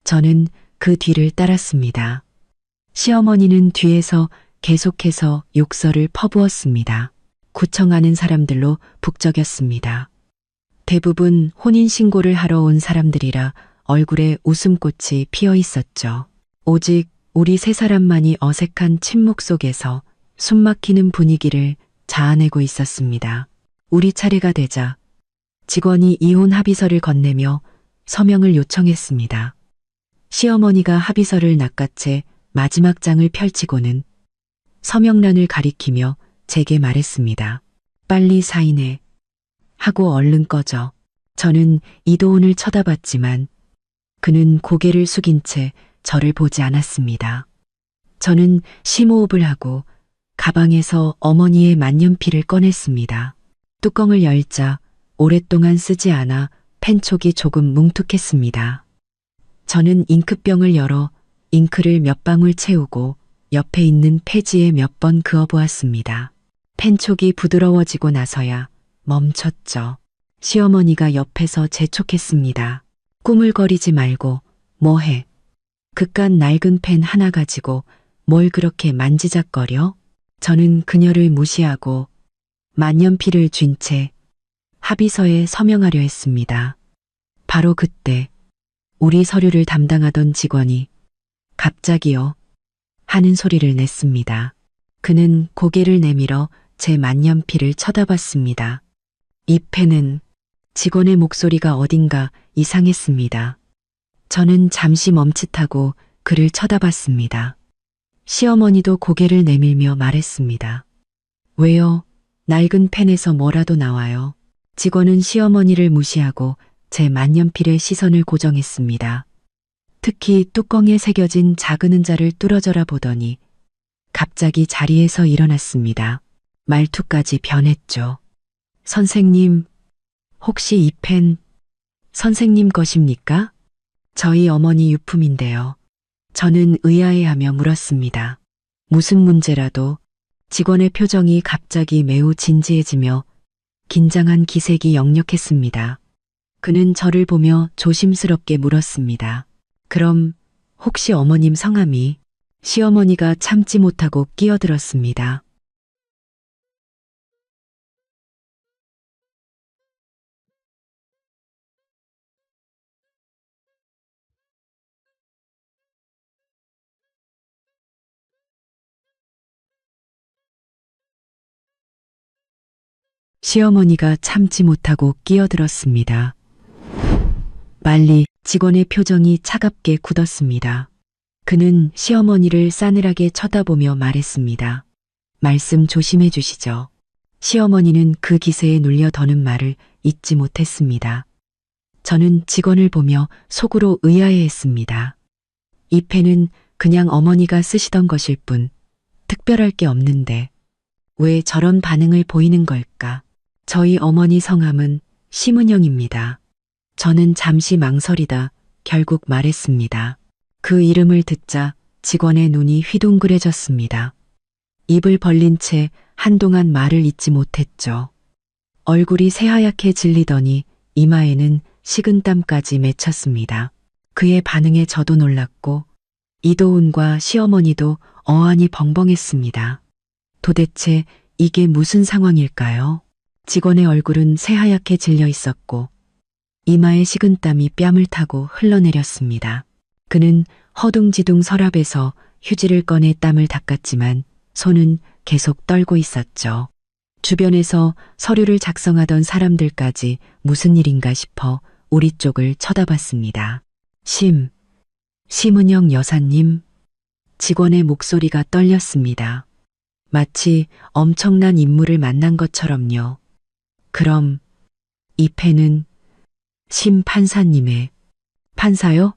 저는 그 뒤를 따랐습니다. 시어머니는 뒤에서 계속해서 욕설을 퍼부었습니다. 구청하는 사람들로 북적였습니다. 대부분 혼인신고를 하러 온 사람들이라 얼굴에 웃음꽃이 피어 있었죠. 오직 우리 세 사람만이 어색한 침묵 속에서 숨막히는 분위기를 자아내고 있었습니다. 우리 차례가 되자 직원이 이혼 합의서를 건네며 서명을 요청했습니다. 시어머니가 합의서를 낚아채 마지막 장을 펼치고는 서명란을 가리키며 제게 말했습니다. 빨리 사인해. 하고 얼른 꺼져. 저는 이도훈을 쳐다봤지만 그는 고개를 숙인 채 저를 보지 않았습니다. 저는 심호흡을 하고 가방에서 어머니의 만년필을 꺼냈습니다. 뚜껑을 열자 오랫동안 쓰지 않아 펜촉이 조금 뭉툭했습니다. 저는 잉크병을 열어 잉크를 몇 방울 채우고 옆에 있는 페지에 몇 번 그어보았습니다. 펜촉이 부드러워지고 나서야 멈췄죠. 시어머니가 옆에서 재촉했습니다. 꾸물거리지 말고 뭐해? 그깟 낡은 펜 하나 가지고 뭘 그렇게 만지작거려? 저는 그녀를 무시하고 만년필을 쥔 채 합의서에 서명하려 했습니다. 바로 그때 우리 서류를 담당하던 직원이 갑자기요 하는 소리를 냈습니다. 그는 고개를 내밀어 제 만년필을 쳐다봤습니다. 이 펜은 직원의 목소리가 어딘가 이상했습니다. 저는 잠시 멈칫하고 그를 쳐다봤습니다. 시어머니도 고개를 내밀며 말했습니다. 왜요? 낡은 펜에서 뭐라도 나와요. 직원은 시어머니를 무시하고 제 만년필에 시선을 고정했습니다. 특히 뚜껑에 새겨진 작은 은자를 뚫어져라 보더니 갑자기 자리에서 일어났습니다. 말투까지 변했죠. 선생님, 혹시 이 펜 선생님 것입니까? 저희 어머니 유품인데요. 저는 의아해하며 물었습니다. 무슨 문제라도. 직원의 표정이 갑자기 매우 진지해지며 긴장한 기색이 역력했습니다. 그는 저를 보며 조심스럽게 물었습니다. 그럼 혹시 어머님 성함이? 시어머니가 참지 못하고 끼어들었습니다. 시어머니가 참지 못하고 끼어들었습니다. 빨리 직원의 표정이 차갑게 굳었습니다. 그는 시어머니를 싸늘하게 쳐다보며 말했습니다. 말씀 조심해 주시죠. 시어머니는 그 기세에 눌려 더는 말을 잇지 못했습니다. 저는 직원을 보며 속으로 의아해했습니다. 이 펜은 그냥 어머니가 쓰시던 것일 뿐 특별할 게 없는데 왜 저런 반응을 보이는 걸까? 저희 어머니 성함은 심은영입니다. 저는 잠시 망설이다 결국 말했습니다. 그 이름을 듣자 직원의 눈이 휘둥그레졌습니다. 입을 벌린 채 한동안 말을 잇지 못했죠. 얼굴이 새하얗게 질리더니 이마에는 식은땀까지 맺혔습니다. 그의 반응에 저도 놀랐고 이도훈과 시어머니도 어안이 벙벙했습니다. 도대체 이게 무슨 상황일까요? 직원의 얼굴은 새하얗게 질려 있었고 이마에 식은땀이 뺨을 타고 흘러내렸습니다. 그는 허둥지둥 서랍에서 휴지를 꺼내 땀을 닦았지만 손은 계속 떨고 있었죠. 주변에서 서류를 작성하던 사람들까지 무슨 일인가 싶어 우리 쪽을 쳐다봤습니다. 심은영 여사님. 직원의 목소리가 떨렸습니다. 마치 엄청난 인물을 만난 것처럼요. 그럼 이 펜은 심 판사님의. 판사요?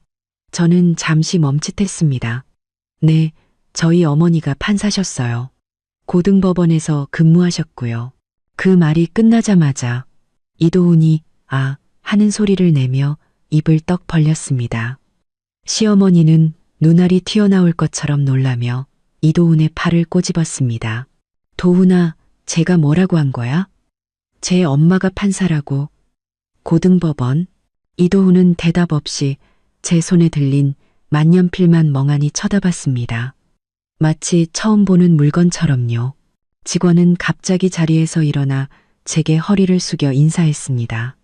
저는 잠시 멈칫했습니다. 네, 저희 어머니가 판사셨어요. 고등법원에서 근무하셨고요. 그 말이 끝나자마자 이도훈이 아 하는 소리를 내며 입을 떡 벌렸습니다. 시어머니는 눈알이 튀어나올 것처럼 놀라며 이도훈의 팔을 꼬집었습니다. 도훈아, 제가 뭐라고 한 거야? 제 엄마가 판사라고. 고등법원. 이도훈은 대답 없이 제 손에 들린 만년필만 멍하니 쳐다봤습니다. 마치 처음 보는 물건처럼요. 직원은 갑자기 자리에서 일어나 제게 허리를 숙여 인사했습니다.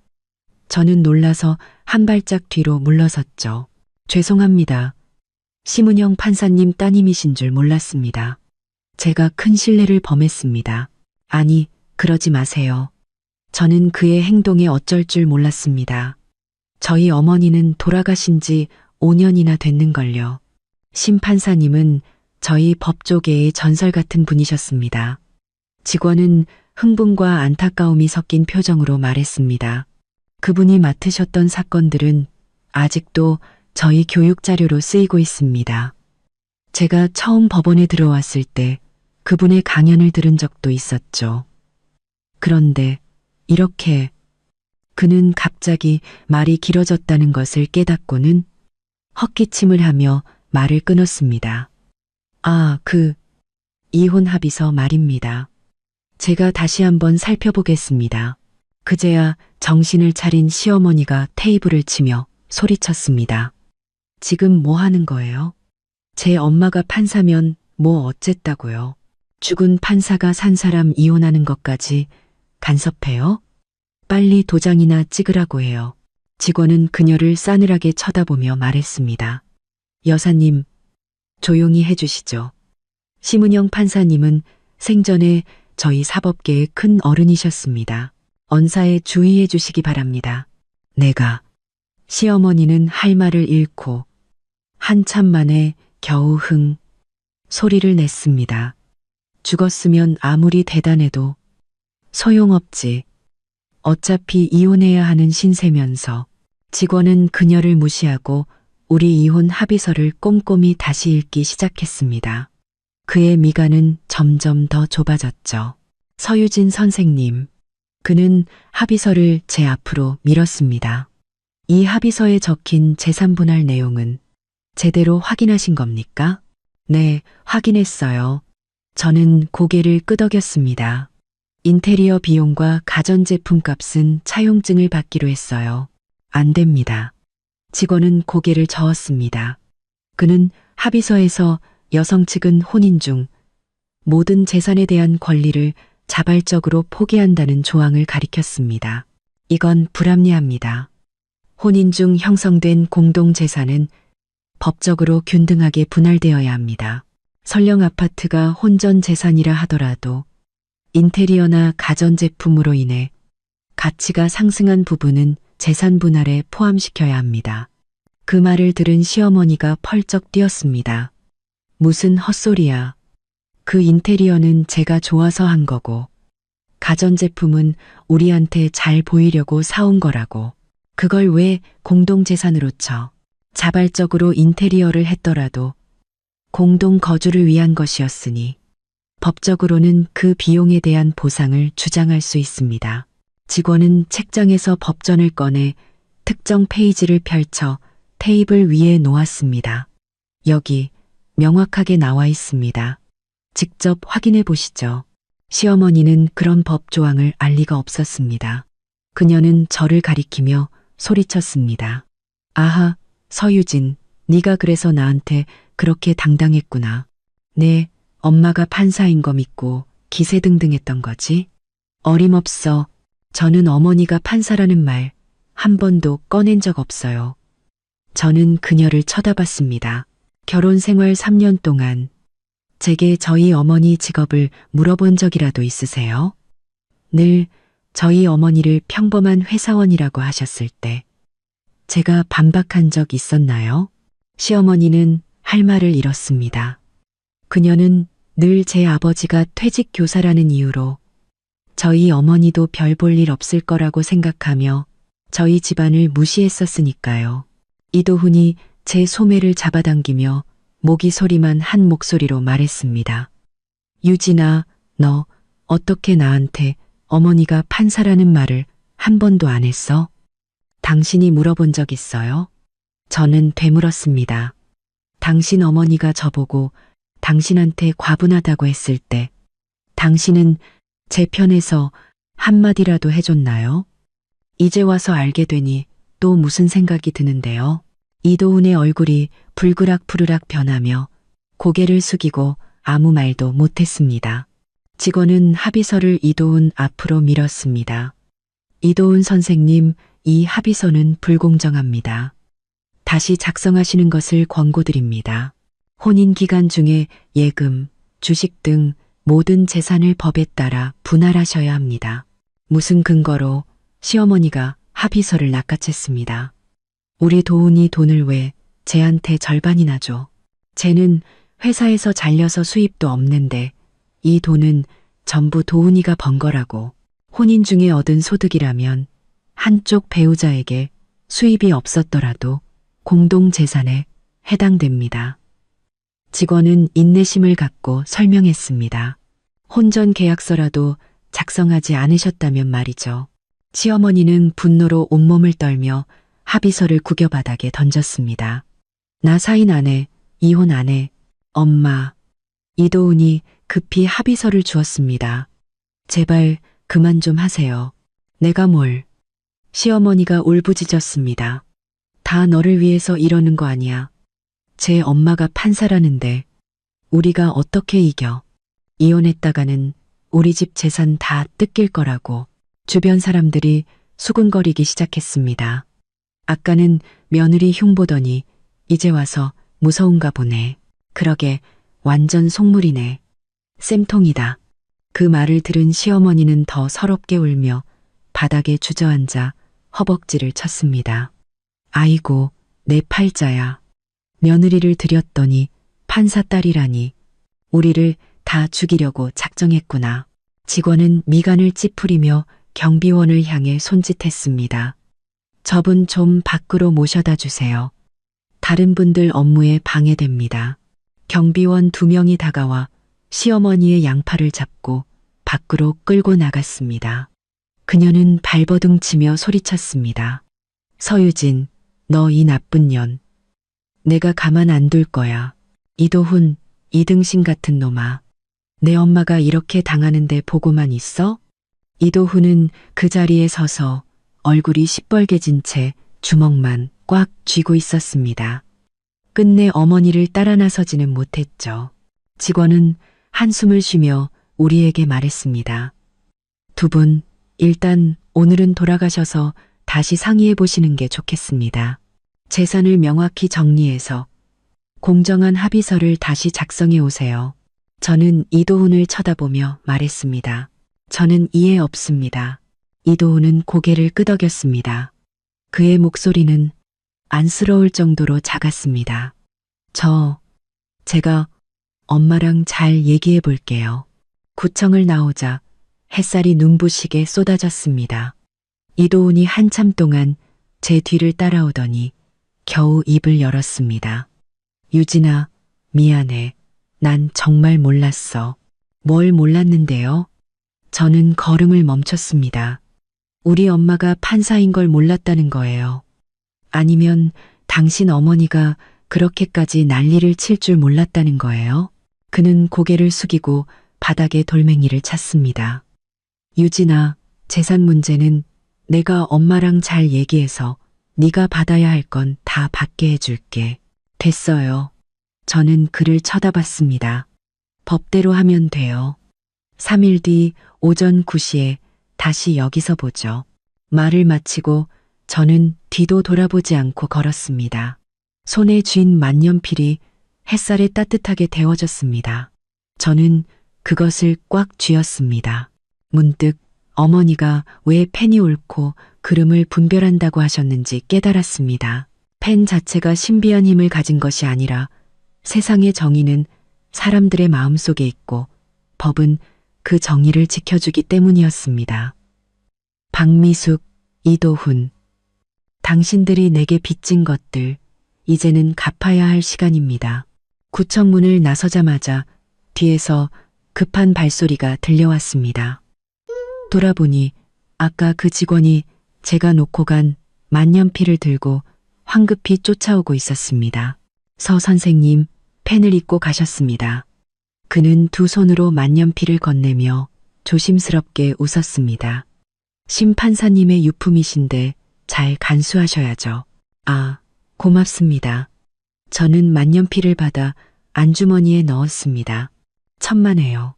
저는 놀라서 한 발짝 뒤로 물러섰죠. 죄송합니다. 심은영 판사님 따님이신 줄 몰랐습니다. 제가 큰 실례를 범했습니다. 아니, 그러지 마세요. 저는 그의 행동에 어쩔 줄 몰랐습니다. 저희 어머니는 돌아가신 지 5년이나 됐는걸요. 심 판사님은 저희 법조계의 전설 같은 분이셨습니다. 직원은 흥분과 안타까움이 섞인 표정으로 말했습니다. 그분이 맡으셨던 사건들은 아직도 저희 교육 자료로 쓰이고 있습니다. 제가 처음 법원에 들어왔을 때 그분의 강연을 들은 적도 있었죠. 그런데 이렇게 그는 갑자기 말이 길어졌다는 것을 깨닫고는 헛기침을 하며 말을 끊었습니다. 아, 이혼 합의서 말입니다. 제가 다시 한번 살펴보겠습니다. 그제야 정신을 차린 시어머니가 테이블을 치며 소리쳤습니다. 지금 뭐 하는 거예요? 제 엄마가 판사면 뭐 어쨌다고요? 죽은 판사가 산 사람 이혼하는 것까지 간섭해요? 빨리 도장이나 찍으라고 해요. 직원은 그녀를 싸늘하게 쳐다보며 말했습니다. 여사님, 조용히 해주시죠. 심은영 판사님은 생전에 저희 사법계의 큰 어른이셨습니다. 언사에 주의해 주시기 바랍니다. 내가 시어머니는 할 말을 잃고 한참 만에 겨우 소리를 냈습니다. 죽었으면 아무리 대단해도 소용없지. 어차피 이혼해야 하는 신세면서. 직원은 그녀를 무시하고 우리 이혼 합의서를 꼼꼼히 다시 읽기 시작했습니다. 그의 미간은 점점 더 좁아졌죠. 서유진 선생님. 그는 합의서를 제 앞으로 밀었습니다. 이 합의서에 적힌 재산 분할 내용은 제대로 확인하신 겁니까? 네, 확인했어요. 저는 고개를 끄덕였습니다. 인테리어 비용과 가전제품 값은 차용증을 받기로 했어요. 안 됩니다. 직원은 고개를 저었습니다. 그는 합의서에서 여성 측은 혼인 중 모든 재산에 대한 권리를 자발적으로 포기한다는 조항을 가리켰습니다. 이건 불합리합니다. 혼인 중 형성된 공동재산은 법적으로 균등하게 분할되어야 합니다. 설령 아파트가 혼전 재산이라 하더라도 인테리어나 가전제품으로 인해 가치가 상승한 부분은 재산 분할에 포함시켜야 합니다. 그 말을 들은 시어머니가 펄쩍 뛰었습니다. 무슨 헛소리야. 그 인테리어는 제가 좋아서 한 거고, 가전제품은 우리한테 잘 보이려고 사온 거라고. 그걸 왜 공동재산으로 쳐? 자발적으로 인테리어를 했더라도 공동 거주를 위한 것이었으니 법적으로는 그 비용에 대한 보상을 주장할 수 있습니다. 직원은 책장에서 법전을 꺼내 특정 페이지를 펼쳐 테이블 위에 놓았습니다. 여기 명확하게 나와 있습니다. 직접 확인해 보시죠. 시어머니는 그런 법 조항을 알 리가 없었습니다. 그녀는 저를 가리키며 소리쳤습니다. 아하, 서유진, 네가 그래서 나한테 그렇게 당당했구나. 네, 엄마가 판사인 거 믿고 기세등등했던 거지? 어림없어. 저는 어머니가 판사라는 말 한 번도 꺼낸 적 없어요. 저는 그녀를 쳐다봤습니다. 결혼 생활 3년 동안 제게 저희 어머니 직업을 물어본 적이라도 있으세요? 늘 저희 어머니를 평범한 회사원이라고 하셨을 때 제가 반박한 적 있었나요? 시어머니는 할 말을 잃었습니다. 그녀는 늘 제 아버지가 퇴직 교사라는 이유로 저희 어머니도 별 볼 일 없을 거라고 생각하며 저희 집안을 무시했었으니까요. 이도훈이 제 소매를 잡아당기며 모기 소리만 한 목소리로 말했습니다. 유진아, 너 어떻게 나한테 어머니가 판사라는 말을 한 번도 안 했어? 당신이 물어본 적 있어요? 저는 되물었습니다. 당신 어머니가 저보고 당신한테 과분하다고 했을 때 당신은 제 편에서 한마디라도 해줬나요? 이제 와서 알게 되니 또 무슨 생각이 드는데요. 이도훈의 얼굴이 불그락푸르락 변하며 고개를 숙이고 아무 말도 못했습니다. 직원은 합의서를 이도훈 앞으로 밀었습니다. 이도훈 선생님, 이 합의서는 불공정합니다. 다시 작성하시는 것을 권고드립니다. 혼인 기간 중에 예금, 주식 등 모든 재산을 법에 따라 분할하셔야 합니다. 무슨 근거로 시어머니가 합의서를 낚아챘습니다. 우리 도훈이 돈을 왜 쟤한테 절반이나 줘? 쟤는 회사에서 잘려서 수입도 없는데 이 돈은 전부 도훈이가 번 거라고. 혼인 중에 얻은 소득이라면 한쪽 배우자에게 수입이 없었더라도 공동재산에 해당됩니다. 직원은 인내심을 갖고 설명했습니다. 혼전 계약서라도 작성하지 않으셨다면 말이죠. 시어머니는 분노로 온몸을 떨며 합의서를 구겨바닥에 던졌습니다. 나 사인 안 해, 이혼 안 해, 엄마. 이도훈이 급히 합의서를 주었습니다. 제발 그만 좀 하세요. 내가 뭘. 시어머니가 울부짖었습니다. 다 너를 위해서 이러는 거 아니야. 제 엄마가 판사라는데 우리가 어떻게 이겨. 이혼했다가는 우리 집 재산 다 뜯길 거라고 주변 사람들이 수군거리기 시작했습니다. 아까는 며느리 흉보더니 이제 와서 무서운가 보네. 그러게 완전 속물이네. 쌤통이다. 그 말을 들은 시어머니는 더 서럽게 울며 바닥에 주저앉아 허벅지를 쳤습니다. 아이고, 내 팔자야. 며느리를 들였더니 판사 딸이라니. 우리를 다 죽이려고 작정했구나. 직원은 미간을 찌푸리며 경비원을 향해 손짓했습니다. 저분 좀 밖으로 모셔다 주세요. 다른 분들 업무에 방해됩니다. 경비원 2명이 다가와 시어머니의 양팔을 잡고 밖으로 끌고 나갔습니다. 그녀는 발버둥 치며 소리쳤습니다. 서유진, 너 이 나쁜 년. 내가 가만 안 둘 거야. 이도훈, 이등신 같은 놈아. 내 엄마가 이렇게 당하는데 보고만 있어? 이도훈은 그 자리에 서서 얼굴이 시뻘개진 채 주먹만 꽉 쥐고 있었습니다. 끝내 어머니를 따라 나서지는 못했죠. 직원은 한숨을 쉬며 우리에게 말했습니다. 두 분, 일단 오늘은 돌아가셔서 다시 상의해 보시는 게 좋겠습니다. 재산을 명확히 정리해서 공정한 합의서를 다시 작성해 오세요. 저는 이도훈을 쳐다보며 말했습니다. 저는 이해 없습니다. 이도훈은 고개를 끄덕였습니다. 그의 목소리는 안쓰러울 정도로 작았습니다. 제가 엄마랑 잘 얘기해 볼게요. 구청을 나오자 햇살이 눈부시게 쏟아졌습니다. 이도훈이 한참 동안 제 뒤를 따라오더니 겨우 입을 열었습니다. 유진아, 미안해. 난 정말 몰랐어. 뭘 몰랐는데요? 저는 걸음을 멈췄습니다. 우리 엄마가 판사인 걸 몰랐다는 거예요. 아니면 당신 어머니가 그렇게까지 난리를 칠 줄 몰랐다는 거예요? 그는 고개를 숙이고 바닥에 돌멩이를 찼습니다. 유진아, 재산 문제는 내가 엄마랑 잘 얘기해서 네가 받아야 할 건 다 받게 해줄게. 됐어요. 저는 그를 쳐다봤습니다. 법대로 하면 돼요. 3일 뒤 오전 9시에 다시 여기서 보죠. 말을 마치고 저는 뒤도 돌아보지 않고 걸었습니다. 손에 쥔 만년필이 햇살에 따뜻하게 데워졌습니다. 저는 그것을 꽉 쥐었습니다. 문득 어머니가 왜 펜이 옳고 그름을 분별한다고 하셨는지 깨달았습니다. 펜 자체가 신비한 힘을 가진 것이 아니라 세상의 정의는 사람들의 마음속에 있고 법은 그 정의를 지켜주기 때문이었습니다. 박미숙, 이도훈. 당신들이 내게 빚진 것들, 이제는 갚아야 할 시간입니다. 구청 문을 나서자마자 뒤에서 급한 발소리가 들려왔습니다. 돌아보니 아까 그 직원이 제가 놓고 간 만년필을 들고 황급히 쫓아오고 있었습니다. 서 선생님, 펜을 잊고 가셨습니다. 그는 두 손으로 만년필을 건네며 조심스럽게 웃었습니다. 심판사님의 유품이신데 잘 간수하셔야죠. 아, 고맙습니다. 저는 만년필을 받아 안주머니에 넣었습니다. 천만에요.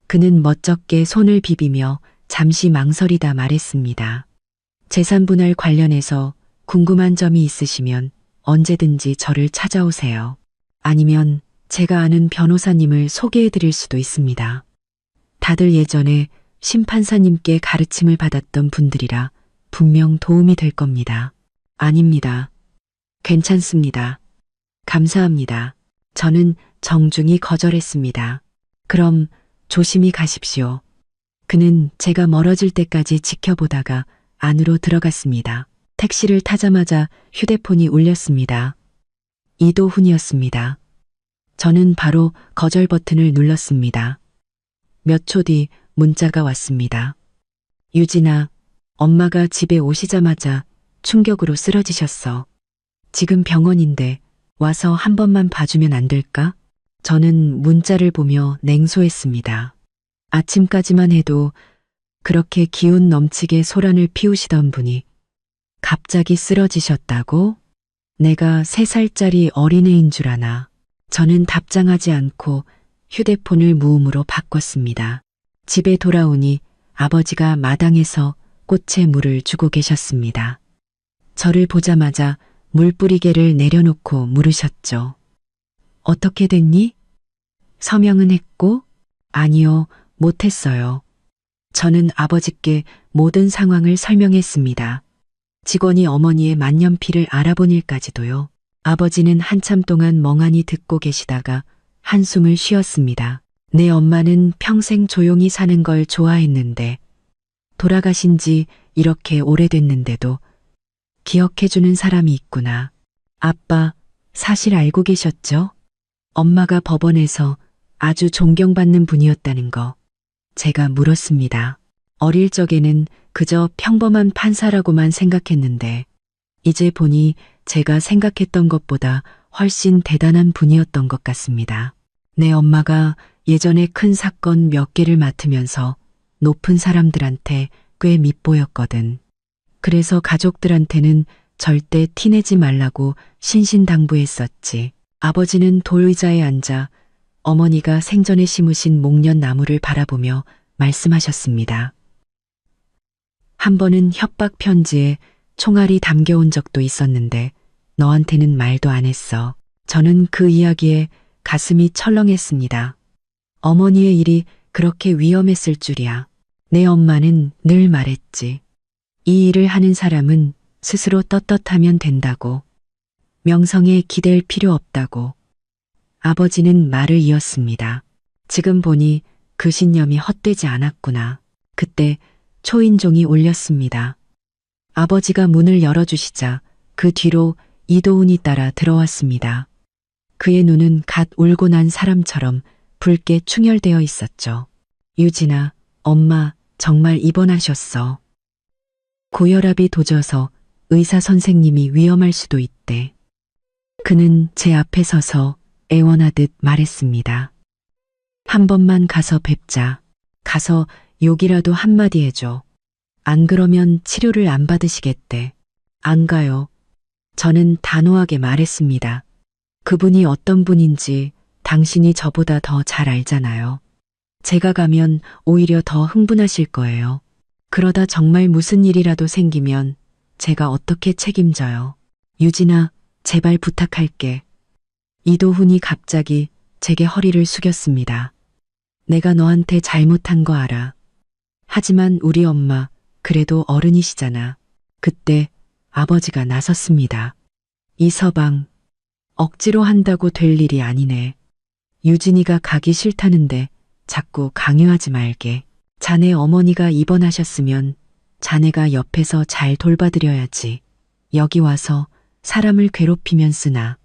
그는 멋쩍게 손을 비비며 잠시 망설이다 말했습니다. 재산 분할 관련해서 궁금한 점이 있으시면 언제든지 저를 찾아오세요. 아니면 제가 아는 변호사님을 소개해 드릴 수도 있습니다. 다들 예전에 심판사님께 가르침을 받았던 분들이라 분명 도움이 될 겁니다. 아닙니다. 괜찮습니다. 감사합니다. 저는 정중히 거절했습니다. 그럼 조심히 가십시오. 그는 제가 멀어질 때까지 지켜보다가 안으로 들어갔습니다. 택시를 타자마자 휴대폰이 울렸습니다. 이도훈이었습니다. 저는 바로 거절 버튼을 눌렀습니다. 몇 초 뒤 문자가 왔습니다. 유진아, 엄마가 집에 오시자마자 충격으로 쓰러지셨어. 지금 병원인데 와서 한 번만 봐주면 안 될까? 저는 문자를 보며 냉소했습니다. 아침까지만 해도 그렇게 기운 넘치게 소란을 피우시던 분이 갑자기 쓰러지셨다고? 내가 3살짜리 어린애인 줄 아나. 저는 답장하지 않고 휴대폰을 무음으로 바꿨습니다. 집에 돌아오니 아버지가 마당에서 꽃에 물을 주고 계셨습니다. 저를 보자마자 물뿌리개를 내려놓고 물으셨죠. 어떻게 됐니? 서명은 했고? 아니요, 못했어요. 저는 아버지께 모든 상황을 설명했습니다. 직원이 어머니의 만년필을 알아본 일까지도요. 아버지는 한참 동안 멍하니 듣고 계시다가 한숨을 쉬었습니다. 내 엄마는 평생 조용히 사는 걸 좋아했는데 돌아가신 지 이렇게 오래됐는데도 기억해주는 사람이 있구나. 아빠, 사실 알고 계셨죠? 엄마가 법원에서 아주 존경받는 분이었다는 거. 제가 물었습니다. 어릴 적에는 그저 평범한 판사라고만 생각했는데 이제 보니 제가 생각했던 것보다 훨씬 대단한 분이었던 것 같습니다. 내 엄마가 예전에 큰 사건 몇 개를 맡으면서 높은 사람들한테 꽤 밉보였거든. 그래서 가족들한테는 절대 티내지 말라고 신신당부했었지. 아버지는 돌의자에 앉아 어머니가 생전에 심으신 목련나무를 바라보며 말씀하셨습니다. 한 번은 협박 편지에 총알이 담겨온 적도 있었는데 너한테는 말도 안 했어. 저는 그 이야기에 가슴이 철렁했습니다. 어머니의 일이 그렇게 위험했을 줄이야. 내 엄마는 늘 말했지. 이 일을 하는 사람은 스스로 떳떳하면 된다고. 명성에 기댈 필요 없다고. 아버지는 말을 이었습니다. 지금 보니 그 신념이 헛되지 않았구나. 그때 초인종이 울렸습니다. 아버지가 문을 열어주시자 그 뒤로 이도훈이 따라 들어왔습니다. 그의 눈은 갓 울고 난 사람처럼 붉게 충혈되어 있었죠. 유진아, 엄마 정말 입원하셨어. 고혈압이 도져서 의사 선생님이 위험할 수도 있대. 그는 제 앞에 서서 애원하듯 말했습니다. 한 번만 가서 뵙자. 가서 욕이라도 한마디 해줘. 안 그러면 치료를 안 받으시겠대. 안 가요. 저는 단호하게 말했습니다. 그분이 어떤 분인지 당신이 저보다 더 잘 알잖아요. 제가 가면 오히려 더 흥분하실 거예요. 그러다 정말 무슨 일이라도 생기면 제가 어떻게 책임져요. 유진아, 제발 부탁할게. 이도훈이 갑자기 제게 허리를 숙였습니다. 내가 너한테 잘못한 거 알아. 하지만 우리 엄마 그래도 어른이시잖아. 그때 아버지가 나섰습니다. 이서방, 억지로 한다고 될 일이 아니네. 유진이가 가기 싫다는데 자꾸 강요하지 말게. 자네 어머니가 입원하셨으면 자네가 옆에서 잘 돌봐드려야지. 여기 와서 사람을 괴롭히면 쓰나.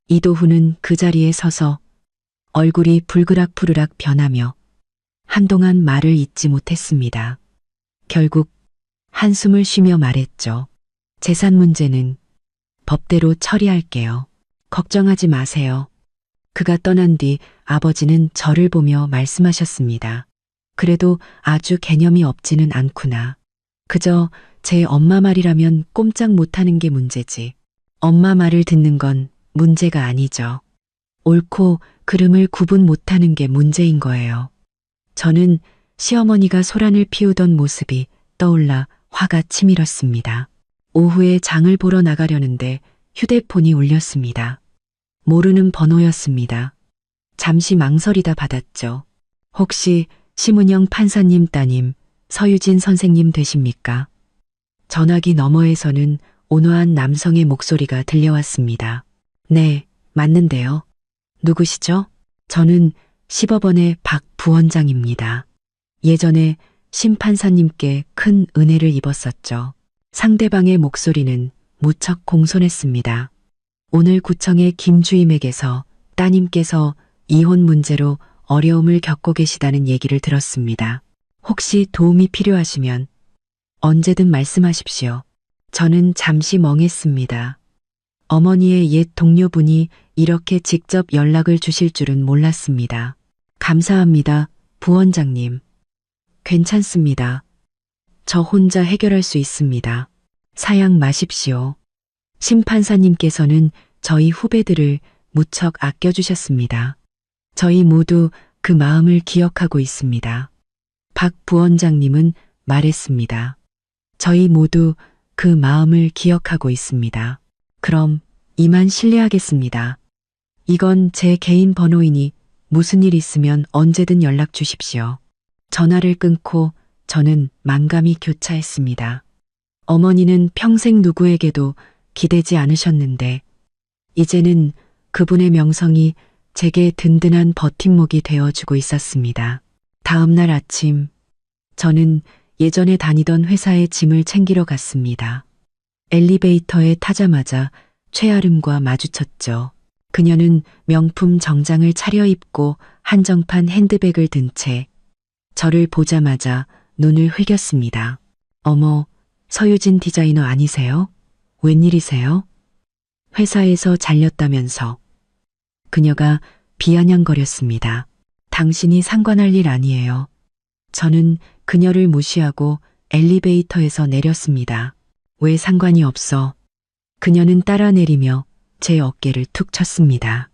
이도훈은 그 자리에 서서 얼굴이 불그락푸르락 변하며 한동안 말을 잇지 못했습니다. 결국 한숨을 쉬며 말했죠. 재산 문제는 법대로 처리할게요. 걱정하지 마세요. 그가 떠난 뒤 아버지는 저를 보며 말씀하셨습니다. 그래도 아주 개념이 없지는 않구나. 그저 제 엄마 말이라면 꼼짝 못하는 게 문제지. 엄마 말을 듣는 건 문제가 아니죠. 옳고 그름을 구분 못하는 게 문제인 거예요. 저는 시어머니가 소란을 피우던 모습이 떠올라 화가 치밀었습니다. 오후에 장을 보러 나가려는데 휴대폰이 울렸습니다. 모르는 번호였습니다. 잠시 망설이다 받았죠. 혹시 심은영 판사님 따님 서유진 선생님 되십니까? 전화기 너머에서는 온화한 남성의 목소리가 들려왔습니다. 네, 맞는데요. 누구시죠? 저는 10억원의 박 부원장입니다. 예전에 심 판사님께 큰 은혜를 입었었죠. 상대방의 목소리는 무척 공손했습니다. 오늘 구청의 김주임에게서 따님께서 이혼 문제로 어려움을 겪고 계시다는 얘기를 들었습니다. 혹시 도움이 필요하시면 언제든 말씀하십시오. 저는 잠시 멍했습니다. 어머니의 옛 동료분이 이렇게 직접 연락을 주실 줄은 몰랐습니다. 감사합니다, 부원장님. 괜찮습니다. 저 혼자 해결할 수 있습니다. 사양 마십시오. 심판사님께서는 저희 후배들을 무척 아껴주셨습니다. 저희 모두 그 마음을 기억하고 있습니다. 박 부원장님은 말했습니다. 저희 모두 그 마음을 기억하고 있습니다. 그럼 이만 실례하겠습니다. 이건 제 개인 번호이니 무슨 일 있으면 언제든 연락 주십시오. 전화를 끊고 저는 만감이 교차했습니다. 어머니는 평생 누구에게도 기대지 않으셨는데 이제는 그분의 명성이 제게 든든한 버팀목이 되어주고 있었습니다. 다음 날 아침 저는 예전에 다니던 회사에 짐을 챙기러 갔습니다. 엘리베이터에 타자마자 최아름과 마주쳤죠. 그녀는 명품 정장을 차려입고 한정판 핸드백을 든 채 저를 보자마자 눈을 흘겼습니다. 어머, 서유진 디자이너 아니세요? 웬일이세요? 회사에서 잘렸다면서. 그녀가 비아냥거렸습니다. 당신이 상관할 일 아니에요. 저는 그녀를 무시하고 엘리베이터에서 내렸습니다. 왜 상관이 없어? 그녀는 따라 내리며 제 어깨를 툭 쳤습니다.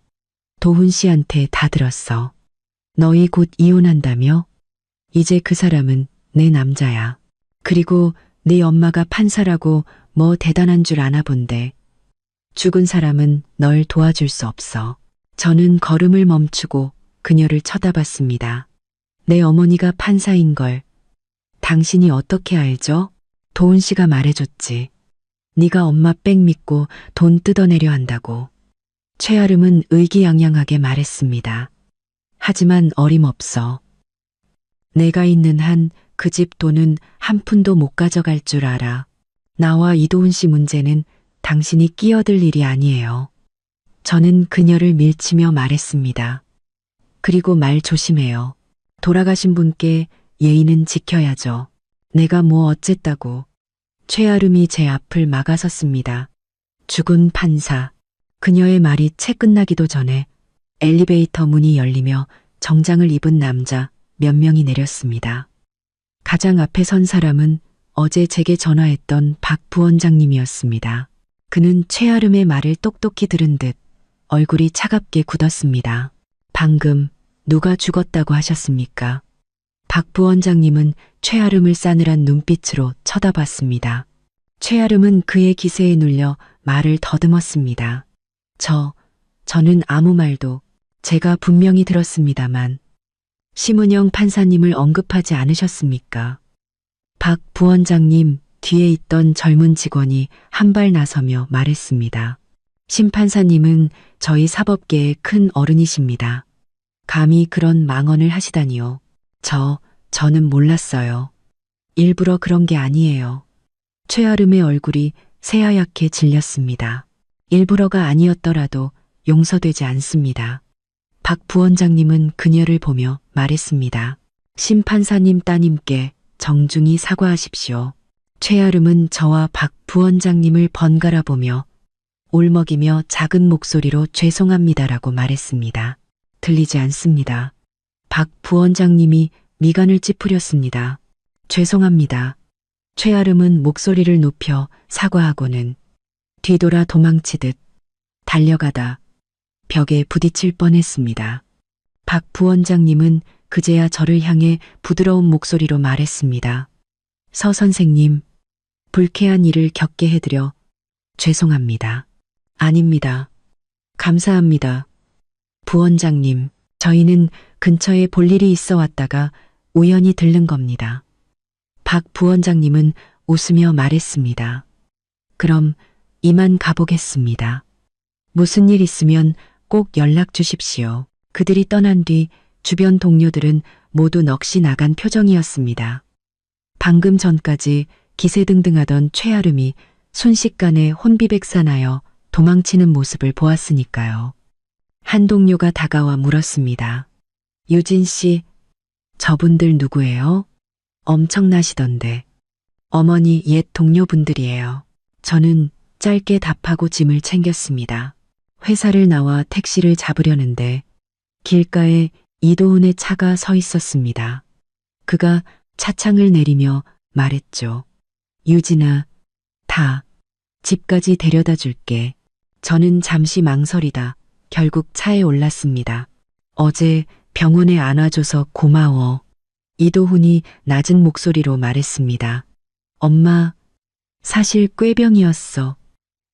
도훈 씨한테 다 들었어. 너희 곧 이혼한다며? 이제 그 사람은 내 남자야. 그리고 네 엄마가 판사라고 뭐 대단한 줄 아나 본데. 죽은 사람은 널 도와줄 수 없어. 저는 걸음을 멈추고 그녀를 쳐다봤습니다. 내 어머니가 판사인 걸 당신이 어떻게 알죠? 도훈 씨가 말해줬지. 네가 엄마 백 믿고 돈 뜯어내려 한다고. 최아름은 의기양양하게 말했습니다. 하지만 어림없어. 내가 있는 한 그 집 돈은 한 푼도 못 가져갈 줄 알아. 나와 이도훈 씨 문제는 당신이 끼어들 일이 아니에요. 저는 그녀를 밀치며 말했습니다. 그리고 말 조심해요. 돌아가신 분께 예의는 지켜야죠. 내가 뭐 어쨌다고. 최아름이 제 앞을 막아섰습니다. 죽은 판사. 그녀의 말이 채 끝나기도 전에 엘리베이터 문이 열리며 정장을 입은 남자 몇 명이 내렸습니다. 가장 앞에 선 사람은 어제 제게 전화했던 박 부원장님이었습니다. 그는 최아름의 말을 똑똑히 들은 듯 얼굴이 차갑게 굳었습니다. 방금 누가 죽었다고 하셨습니까? 박 부원장님은 최아름을 싸늘한 눈빛으로 쳐다봤습니다. 최아름은 그의 기세에 눌려 말을 더듬었습니다. 저는 아무 말도 제가 분명히 들었습니다만 심은영 판사님을 언급하지 않으셨습니까? 박 부원장님 뒤에 있던 젊은 직원이 한 발 나서며 말했습니다. 심 판사님은 저희 사법계의 큰 어른이십니다. 감히 그런 망언을 하시다니요. 저는 몰랐어요. 일부러 그런 게 아니에요. 최아름의 얼굴이 새하얗게 질렸습니다. 일부러가 아니었더라도 용서되지 않습니다. 박 부원장님은 그녀를 보며 말했습니다. 심판사님 따님께 정중히 사과하십시오. 최아름은 저와 박 부원장님을 번갈아 보며 울먹이며 작은 목소리로 죄송합니다라고 말했습니다. 들리지 않습니다. 박 부원장님이 미간을 찌푸렸습니다. 죄송합니다. 최아름은 목소리를 높여 사과하고는 뒤돌아 도망치듯 달려가다 벽에 부딪힐 뻔했습니다. 박 부원장님은 그제야 저를 향해 부드러운 목소리로 말했습니다. 서 선생님, 불쾌한 일을 겪게 해드려 죄송합니다. 아닙니다. 감사합니다. 부원장님, 저희는 근처에 볼 일이 있어 왔다가 우연히 들른 겁니다. 박 부원장님은 웃으며 말했습니다. 그럼 이만 가보겠습니다. 무슨 일 있으면 꼭 연락 주십시오. 그들이 떠난 뒤 주변 동료들은 모두 넋이 나간 표정이었습니다. 방금 전까지 기세등등하던 최아름이 순식간에 혼비백산하여 도망치는 모습을 보았으니까요. 한 동료가 다가와 물었습니다. 유진 씨, 저분들 누구예요? 엄청나시던데. 어머니 옛 동료분들이에요. 저는 짧게 답하고 짐을 챙겼습니다. 회사를 나와 택시를 잡으려는데 길가에 이도훈의 차가 서 있었습니다. 그가 차창을 내리며 말했죠. 유진아, 다 집까지 데려다 줄게. 저는 잠시 망설이다 결국 차에 올랐습니다. 어제 병원에 안아줘서 고마워. 이도훈이 낮은 목소리로 말했습니다. 엄마, 사실 꾀병이었어.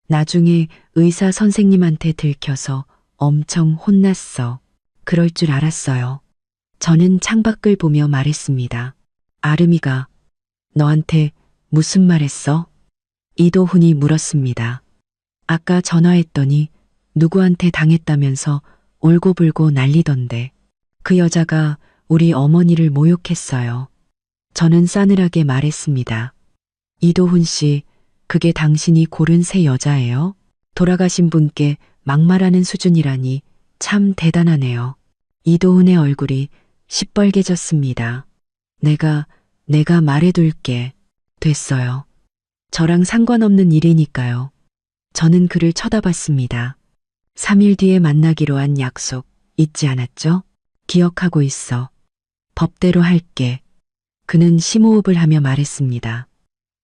나중에 의사 선생님한테 들켜서 엄청 혼났어. 그럴 줄 알았어요. 저는 창밖을 보며 말했습니다. 아름이가 너한테 무슨 말 했어? 이도훈이 물었습니다. 아까 전화했더니 누구한테 당했다면서 울고불고 난리던데. 그 여자가 우리 어머니를 모욕했어요. 저는 싸늘하게 말했습니다. 이도훈 씨, 그게 당신이 고른 새 여자예요? 돌아가신 분께 막말하는 수준이라니 참 대단하네요. 이도훈의 얼굴이 시뻘개졌습니다. 내가 말해둘게. 됐어요. 저랑 상관없는 일이니까요. 저는 그를 쳐다봤습니다. 3일 뒤에 만나기로 한 약속 잊지 않았죠? 기억하고 있어. 법대로 할게. 그는 심호흡을 하며 말했습니다.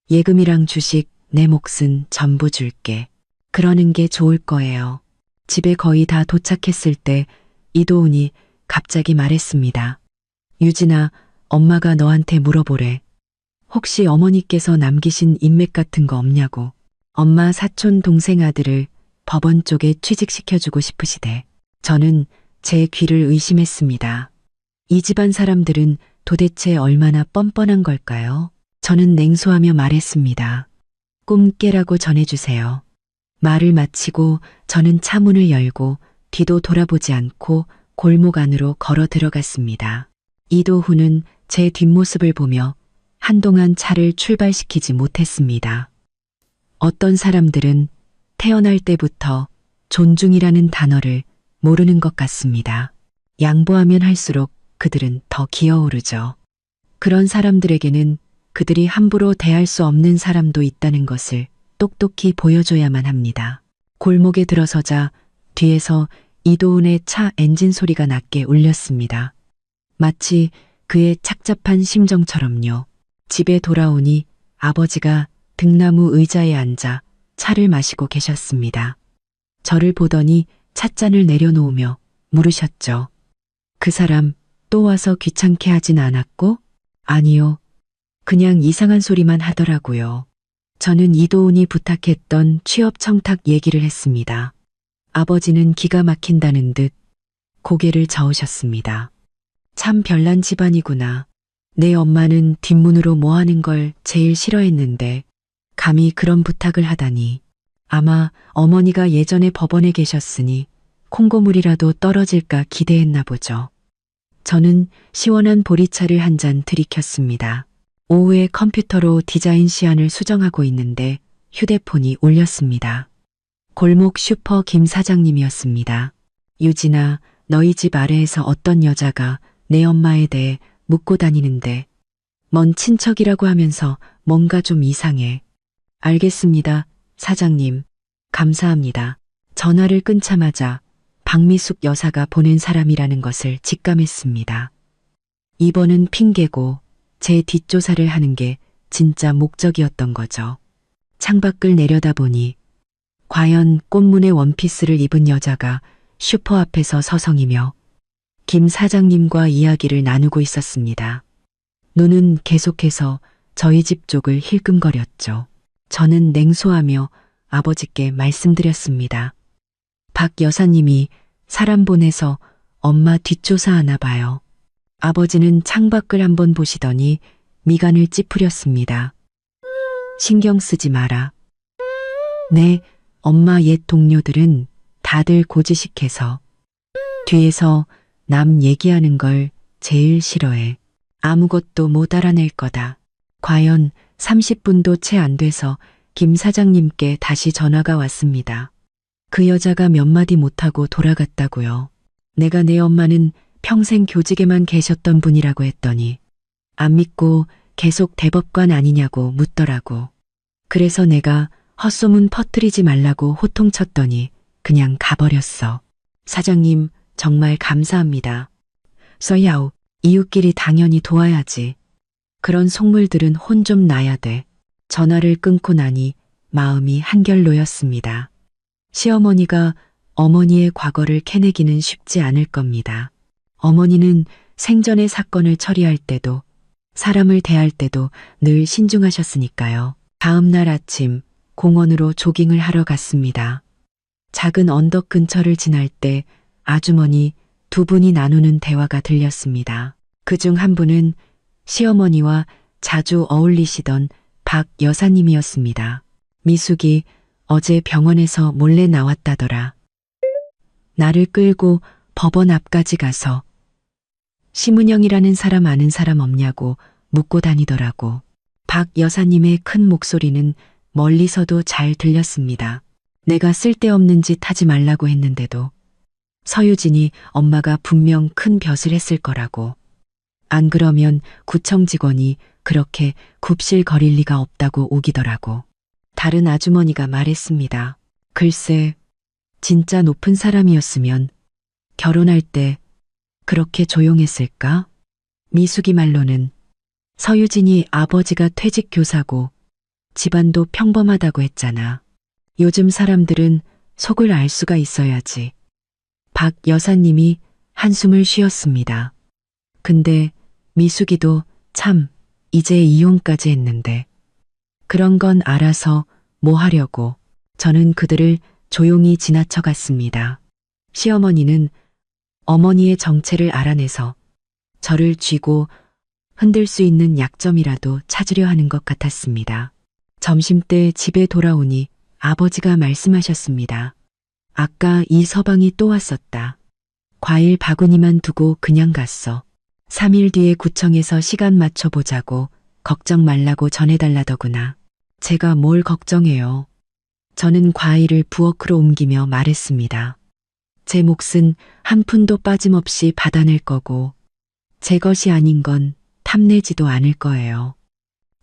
예금이랑 주식, 내 몫은 전부 줄게. 그러는 게 좋을 거예요. 집에 거의 다 도착했을 때 이도훈이 갑자기 말했습니다. 유진아, 엄마가 너한테 물어보래. 혹시 어머니께서 남기신 인맥 같은 거 없냐고. 엄마 사촌 동생 아들을 법원 쪽에 취직시켜주고 싶으시대. 저는 제 귀를 의심했습니다. 이 집안 사람들은 도대체 얼마나 뻔뻔한 걸까요? 저는 냉소하며 말했습니다. 꿈 깨라고 전해주세요. 말을 마치고 저는 차문을 열고 뒤도 돌아보지 않고 골목 안으로 걸어 들어갔습니다. 이도훈은 제 뒷모습을 보며 한동안 차를 출발시키지 못했습니다. 어떤 사람들은 태어날 때부터 존중이라는 단어를 모르는 것 같습니다. 양보하면 할수록 그들은 더 기어오르죠. 그런 사람들에게는 그들이 함부로 대할 수 없는 사람도 있다는 것을 똑똑히 보여줘야만 합니다. 골목에 들어서자 뒤에서 이도훈의 차 엔진 소리가 낮게 울렸습니다. 마치 그의 착잡한 심정처럼요. 집에 돌아오니 아버지가 등나무 의자에 앉아 차를 마시고 계셨습니다. 저를 보더니 찻잔을 내려놓으며 물으셨죠. 그 사람 또 와서 귀찮게 하진 않았고? 아니요. 그냥 이상한 소리만 하더라고요. 저는 이도훈이 부탁했던 취업 청탁 얘기를 했습니다. 아버지는 기가 막힌다는 듯 고개를 저으셨습니다. 참 별난 집안이구나. 내 엄마는 뒷문으로 뭐 하는 걸 제일 싫어했는데 감히 그런 부탁을 하다니. 아마 어머니가 예전에 법원에 계셨으니 콩고물이라도 떨어질까 기대했나 보죠. 저는 시원한 보리차를 한 잔 들이켰습니다. 오후에 컴퓨터로 디자인 시안을 수정하고 있는데 휴대폰이 울렸습니다. 골목 슈퍼 김 사장님이었습니다. 유진아, 너희 집 아래에서 어떤 여자가 내 엄마에 대해 묻고 다니는데 먼 친척이라고 하면서 뭔가 좀 이상해. 알겠습니다, 사장님. 감사합니다. 전화를 끊자마자 박미숙 여사가 보낸 사람이라는 것을 직감했습니다. 이번은 핑계고 제 뒷조사를 하는 게 진짜 목적이었던 거죠. 창밖을 내려다보니 과연 꽃무늬 원피스를 입은 여자가 슈퍼 앞에서 서성이며 김 사장님과 이야기를 나누고 있었습니다. 눈은 계속해서 저희 집 쪽을 힐끔거렸죠. 저는 냉소하며 아버지께 말씀드렸습니다. 박 여사님이 사람 보내서 엄마 뒷조사하나 봐요. 아버지는 창밖을 한번 보시더니 미간을 찌푸렸습니다. 신경 쓰지 마라. 네, 엄마 옛 동료들은 다들 고지식해서 뒤에서 남 얘기하는 걸 제일 싫어해. 아무것도 못 알아낼 거다. 과연 30분도 채 안 돼서 김 사장님께 다시 전화가 왔습니다. 그 여자가 몇 마디 못하고 돌아갔다고요. 내가 내 엄마는 평생 교직에만 계셨던 분이라고 했더니 안 믿고 계속 대법관 아니냐고 묻더라고. 그래서 내가 헛소문 퍼뜨리지 말라고 호통쳤더니 그냥 가버렸어. 사장님 정말 감사합니다. 써야오. 이웃끼리 당연히 도와야지. 그런 속물들은 혼 좀 나야 돼. 전화를 끊고 나니 마음이 한결 놓였습니다. 시어머니가 어머니의 과거를 캐내기는 쉽지 않을 겁니다. 어머니는 생전의 사건을 처리할 때도 사람을 대할 때도 늘 신중하셨으니까요. 다음 날 아침 공원으로 조깅을 하러 갔습니다. 작은 언덕 근처를 지날 때 아주머니 두 분이 나누는 대화가 들렸습니다. 그중 한 분은 시어머니와 자주 어울리시던 박 여사님이었습니다. 미숙이 어제 병원에서 몰래 나왔다더라. 나를 끌고 법원 앞까지 가서 심은영이라는 사람 아는 사람 없냐고 묻고 다니더라고. 박 여사님의 큰 목소리는 멀리서도 잘 들렸습니다. 내가 쓸데없는 짓 하지 말라고 했는데도 서유진이 엄마가 분명 큰 벼슬 했을 거라고. 안 그러면 구청 직원이 그렇게 굽실거릴 리가 없다고 우기더라고. 다른 아주머니가 말했습니다. 글쎄, 진짜 높은 사람이었으면 결혼할 때 그렇게 조용했을까? 미숙이 말로는 서유진이 아버지가 퇴직 교사고 집안도 평범하다고 했잖아. 요즘 사람들은 속을 알 수가 있어야지. 박 여사님이 한숨을 쉬었습니다. 근데 미숙이도 참 이제 이혼까지 했는데 그런 건 알아서 뭐 하려고. 저는 그들을 조용히 지나쳐 갔습니다. 시어머니는 어머니의 정체를 알아내서 저를 쥐고 흔들 수 있는 약점이라도 찾으려 하는 것 같았습니다. 점심때 집에 돌아오니 아버지가 말씀하셨습니다. 아까 이 서방이 또 왔었다. 과일 바구니만 두고 그냥 갔어. 3일 뒤에 구청에서 시간 맞춰보자고 걱정 말라고 전해달라더구나. 제가 뭘 걱정해요. 저는 과일을 부엌으로 옮기며 말했습니다. 제 몫은 한 푼도 빠짐없이 받아낼 거고 제 것이 아닌 건 탐내지도 않을 거예요.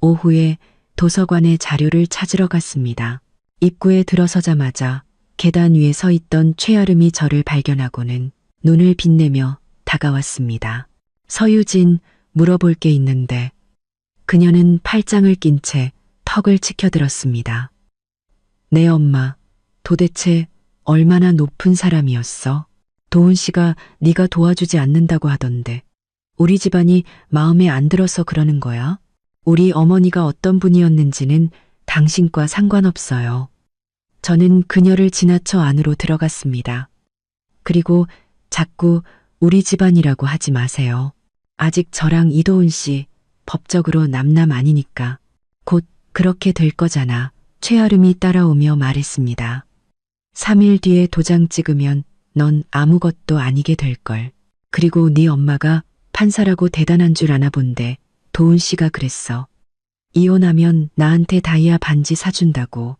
오후에 도서관에 자료를 찾으러 갔습니다. 입구에 들어서자마자 계단 위에 서 있던 최아름이 저를 발견하고는 눈을 빛내며 다가왔습니다. 서유진, 물어볼 게 있는데. 그녀는 팔짱을 낀 채 턱을 치켜들었습니다. 내 엄마, 도대체 얼마나 높은 사람이었어? 도훈 씨가 네가 도와주지 않는다고 하던데. 우리 집안이 마음에 안 들어서 그러는 거야? 우리 어머니가 어떤 분이었는지는 당신과 상관없어요. 저는 그녀를 지나쳐 안으로 들어갔습니다. 그리고 자꾸 우리 집안이라고 하지 마세요. 아직 저랑 이도훈 씨 법적으로 남남 아니니까 곧 그렇게 될 거잖아. 최아름이 따라오며 말했습니다. 3일 뒤에 도장 찍으면 넌 아무것도 아니게 될걸. 그리고 네 엄마가 판사라고 대단한 줄 아나 본데 도훈 씨가 그랬어. 이혼하면 나한테 다이아 반지 사준다고.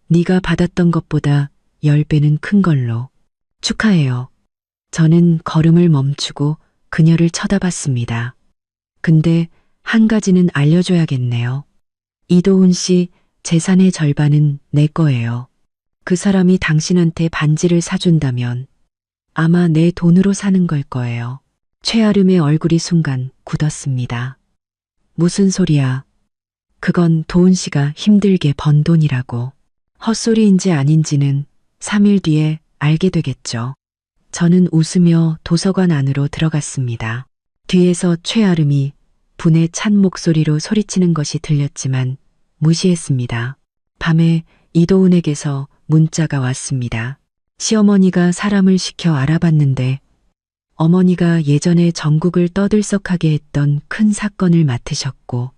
네가 받았던 것보다 10배는 큰 걸로. 축하해요. 저는 걸음을 멈추고 그녀를 쳐다봤습니다. 근데 한 가지는 알려줘야겠네요. 이도훈 씨 재산의 절반은 내 거예요. 그 사람이 당신한테 반지를 사준다면 아마 내 돈으로 사는 걸 거예요. 최아름의 얼굴이 순간 굳었습니다. 무슨 소리야. 그건 도훈 씨가 힘들게 번 돈이라고. 헛소리인지 아닌지는 3일 뒤에 알게 되겠죠. 저는 웃으며 도서관 안으로 들어갔습니다. 뒤에서 최아름이 분에 찬 목소리로 소리치는 것이 들렸지만 무시했습니다. 밤에 이도훈에게서 문자가 왔습니다. 시어머니가 사람을 시켜 알아봤는데 어머니가 예전에 전국을 떠들썩하게 했던 큰 사건을 맡으셨고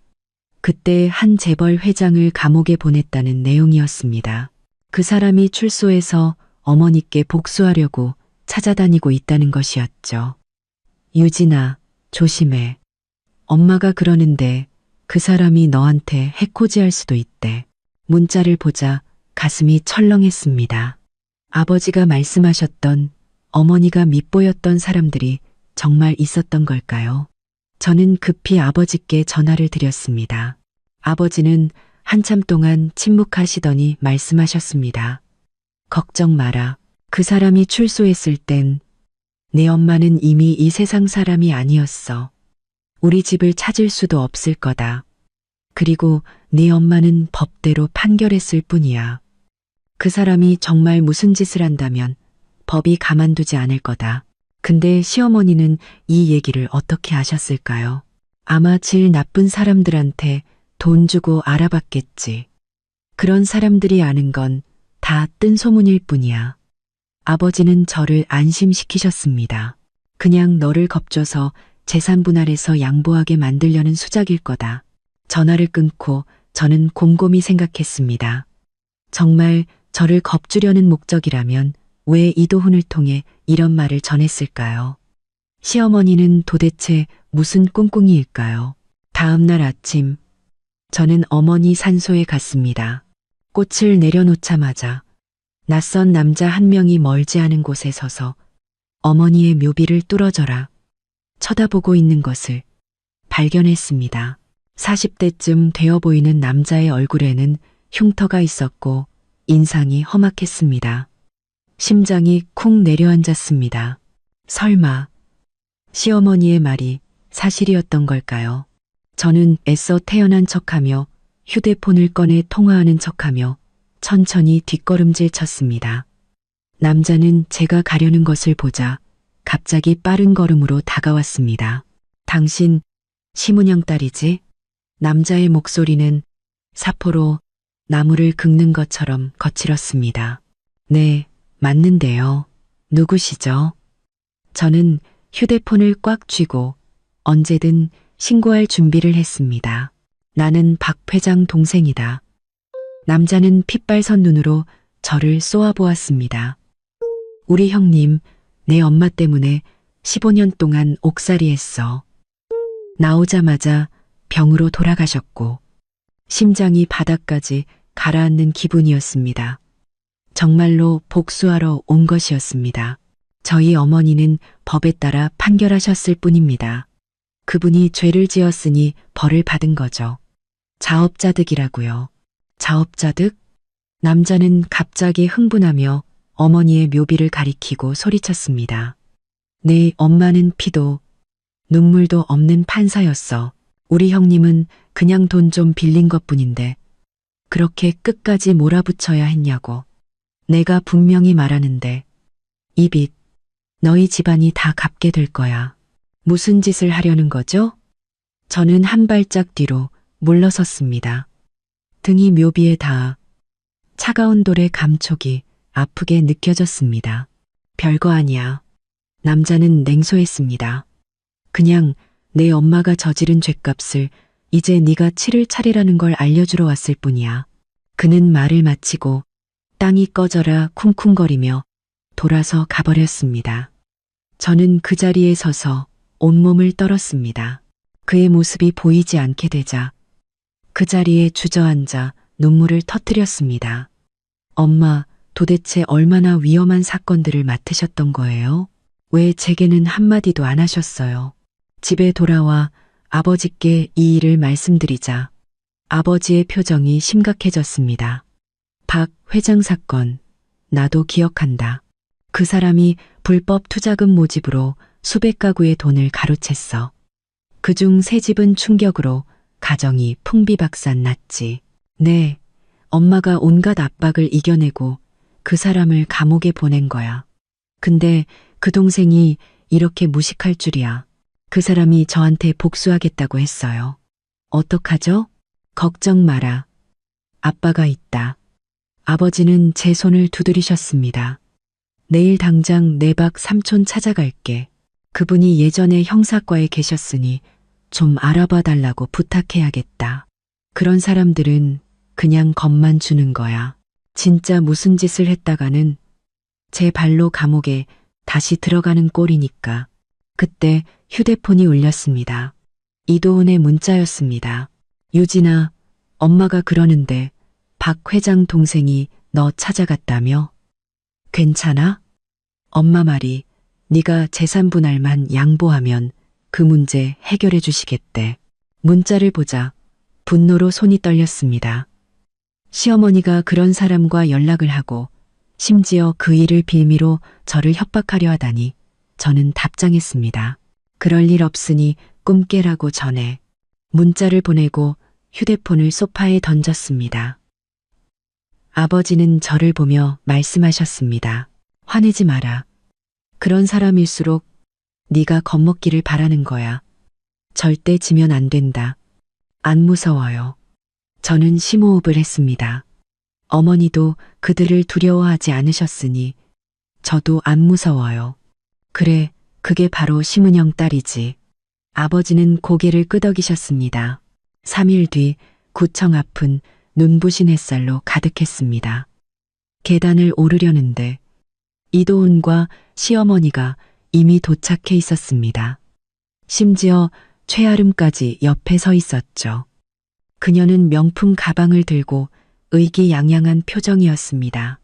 그때 한 재벌 회장을 감옥에 보냈다는 내용이었습니다. 그 사람이 출소해서 어머니께 복수하려고 찾아다니고 있다는 것이었죠. 유진아, 조심해. 엄마가 그러는데 그 사람이 너한테 해코지할 수도 있대. 문자를 보자 가슴이 철렁했습니다. 아버지가 말씀하셨던 어머니가 밉보였던 사람들이 정말 있었던 걸까요? 저는 급히 아버지께 전화를 드렸습니다. 아버지는 한참 동안 침묵하시더니 말씀하셨습니다. 걱정 마라. 그 사람이 출소했을 땐 내 엄마는 이미 이 세상 사람이 아니었어. 우리 집을 찾을 수도 없을 거다. 그리고 네 엄마는 법대로 판결했을 뿐이야. 그 사람이 정말 무슨 짓을 한다면 법이 가만두지 않을 거다. 근데 시어머니는 이 얘기를 어떻게 아셨을까요? 아마 질 나쁜 사람들한테 돈 주고 알아봤겠지. 그런 사람들이 아는 건 다 뜬 소문일 뿐이야. 아버지는 저를 안심시키셨습니다. 그냥 너를 겁줘서 재산 분할해서 양보하게 만들려는 수작일 거다. 전화를 끊고 저는 곰곰이 생각했습니다. 정말 저를 겁주려는 목적이라면 왜 이도훈을 통해 이런 말을 전했을까요? 시어머니는 도대체 무슨 꿍꿍이일까요? 다음 날 아침, 저는 어머니 산소에 갔습니다. 꽃을 내려놓자마자 낯선 남자 한 명이 멀지 않은 곳에 서서 어머니의 묘비를 뚫어져라 쳐다보고 있는 것을 발견했습니다. 40대쯤 되어 보이는 남자의 얼굴에는 흉터가 있었고 인상이 험악했습니다. 심장이 쿵 내려앉았습니다. 설마 시어머니의 말이 사실이었던 걸까요? 저는 애써 태연한 척하며 휴대폰을 꺼내 통화하는 척하며 천천히 뒷걸음질 쳤습니다. 남자는 제가 가려는 것을 보자 갑자기 빠른 걸음으로 다가왔습니다. 당신 심은영 딸이지? 남자의 목소리는 사포로 나무를 긁는 것처럼 거칠었습니다. 네, 맞는데요. 누구시죠? 저는 휴대폰을 꽉 쥐고 언제든 신고할 준비를 했습니다. 나는 박 회장 동생이다. 남자는 핏발선 눈으로 저를 쏘아보았습니다. 우리 형님, 내 엄마 때문에 15년 동안 옥살이 했어. 나오자마자 병으로 돌아가셨고 심장이 바닥까지 가라앉는 기분이었습니다. 정말로 복수하러 온 것이었습니다. 저희 어머니는 법에 따라 판결하셨을 뿐입니다. 그분이 죄를 지었으니 벌을 받은 거죠. 자업자득이라고요. 자업자득? 남자는 갑자기 흥분하며 어머니의 묘비를 가리키고 소리쳤습니다. 내 엄마는 피도 눈물도 없는 판사였어. 우리 형님은 그냥 돈 좀 빌린 것뿐인데 그렇게 끝까지 몰아붙여야 했냐고. 내가 분명히 말하는데 이 빚 너희 집안이 다 갚게 될 거야. 무슨 짓을 하려는 거죠? 저는 한 발짝 뒤로 물러섰습니다. 등이 묘비에 닿아 차가운 돌의 감촉이 아프게 느껴졌습니다. 별거 아니야. 남자는 냉소했습니다. 그냥 내 엄마가 저지른 죗값을 이제 네가 치를 차례라는 걸 알려주러 왔을 뿐이야. 그는 말을 마치고 땅이 꺼져라 쿵쿵거리며 돌아서 가버렸습니다. 저는 그 자리에 서서 온몸을 떨었습니다. 그의 모습이 보이지 않게 되자 그 자리에 주저앉아 눈물을 터뜨렸습니다. 엄마, 도대체 얼마나 위험한 사건들을 맡으셨던 거예요? 왜 제게는 한마디도 안 하셨어요? 집에 돌아와 아버지께 이 일을 말씀드리자 아버지의 표정이 심각해졌습니다. 박 회장 사건, 나도 기억한다. 그 사람이 불법 투자금 모집으로 수백 가구의 돈을 가로챘어. 그중 세 집은 충격으로 가정이 풍비박산 났지. 네, 엄마가 온갖 압박을 이겨내고 그 사람을 감옥에 보낸 거야. 근데 그 동생이 이렇게 무식할 줄이야. 그 사람이 저한테 복수하겠다고 했어요. 어떡하죠? 걱정 마라. 아빠가 있다. 아버지는 제 손을 두드리셨습니다. 내일 당장 내 박 삼촌 찾아갈게. 그분이 예전에 형사과에 계셨으니 좀 알아봐 달라고 부탁해야겠다. 그런 사람들은 그냥 겁만 주는 거야. 진짜 무슨 짓을 했다가는 제 발로 감옥에 다시 들어가는 꼴이니까. 그때 휴대폰이 울렸습니다. 이도훈의 문자였습니다. 유진아, 엄마가 그러는데 박 회장 동생이 너 찾아갔다며? 괜찮아? 엄마 말이 네가 재산 분할만 양보하면 그 문제 해결해 주시겠대. 문자를 보자 분노로 손이 떨렸습니다. 시어머니가 그런 사람과 연락을 하고 심지어 그 일을 빌미로 저를 협박하려 하다니 저는 답장했습니다. 그럴 일 없으니 꿈 깨라고 전해. 문자를 보내고 휴대폰을 소파에 던졌습니다. 아버지는 저를 보며 말씀하셨습니다. 화내지 마라. 그런 사람일수록 네가 겁먹기를 바라는 거야. 절대 지면 안 된다. 안 무서워요. 저는 심호흡을 했습니다. 어머니도 그들을 두려워하지 않으셨으니 저도 안 무서워요. 그래, 그게 바로 심은영 딸이지. 아버지는 고개를 끄덕이셨습니다. 3일 뒤 구청 앞은 눈부신 햇살로 가득했습니다. 계단을 오르려는데 이도훈과 시어머니가 이미 도착해 있었습니다. 심지어 최아름까지 옆에 서 있었죠. 그녀는 명품 가방을 들고 의기양양한 표정이었습니다.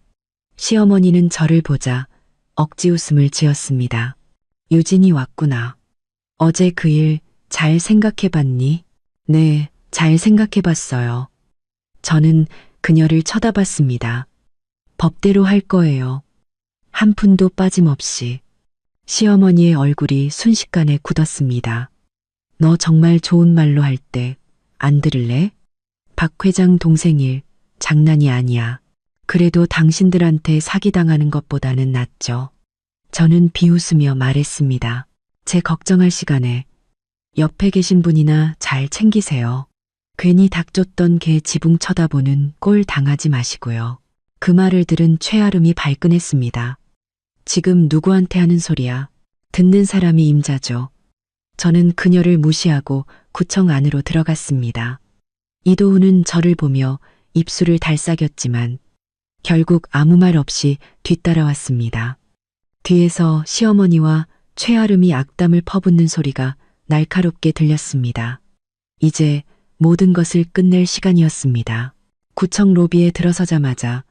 시어머니는 저를 보자 억지 웃음을 지었습니다. 유진이 왔구나. 어제 그 일 잘 생각해봤니? 네, 잘 생각해봤어요. 저는 그녀를 쳐다봤습니다. 법대로 할 거예요. 한 푼도 빠짐없이. 시어머니의 얼굴이 순식간에 굳었습니다. 너 정말 좋은 말로 할 때 안 들을래? 박 회장 동생 일 장난이 아니야. 그래도 당신들한테 사기당하는 것보다는 낫죠. 저는 비웃으며 말했습니다. 제 걱정할 시간에 옆에 계신 분이나 잘 챙기세요. 괜히 닥쳤던 개 지붕 쳐다보는 꼴 당하지 마시고요. 그 말을 들은 최아름이 발끈했습니다. 지금 누구한테 하는 소리야? 듣는 사람이 임자죠. 저는 그녀를 무시하고 구청 안으로 들어갔습니다. 이도훈은 저를 보며 입술을 달싹였지만 결국 아무 말 없이 뒤따라왔습니다. 뒤에서 시어머니와 최아름이 악담을 퍼붓는 소리가 날카롭게 들렸습니다. 이제 모든 것을 끝낼 시간이었습니다. 구청 로비에 들어서자마자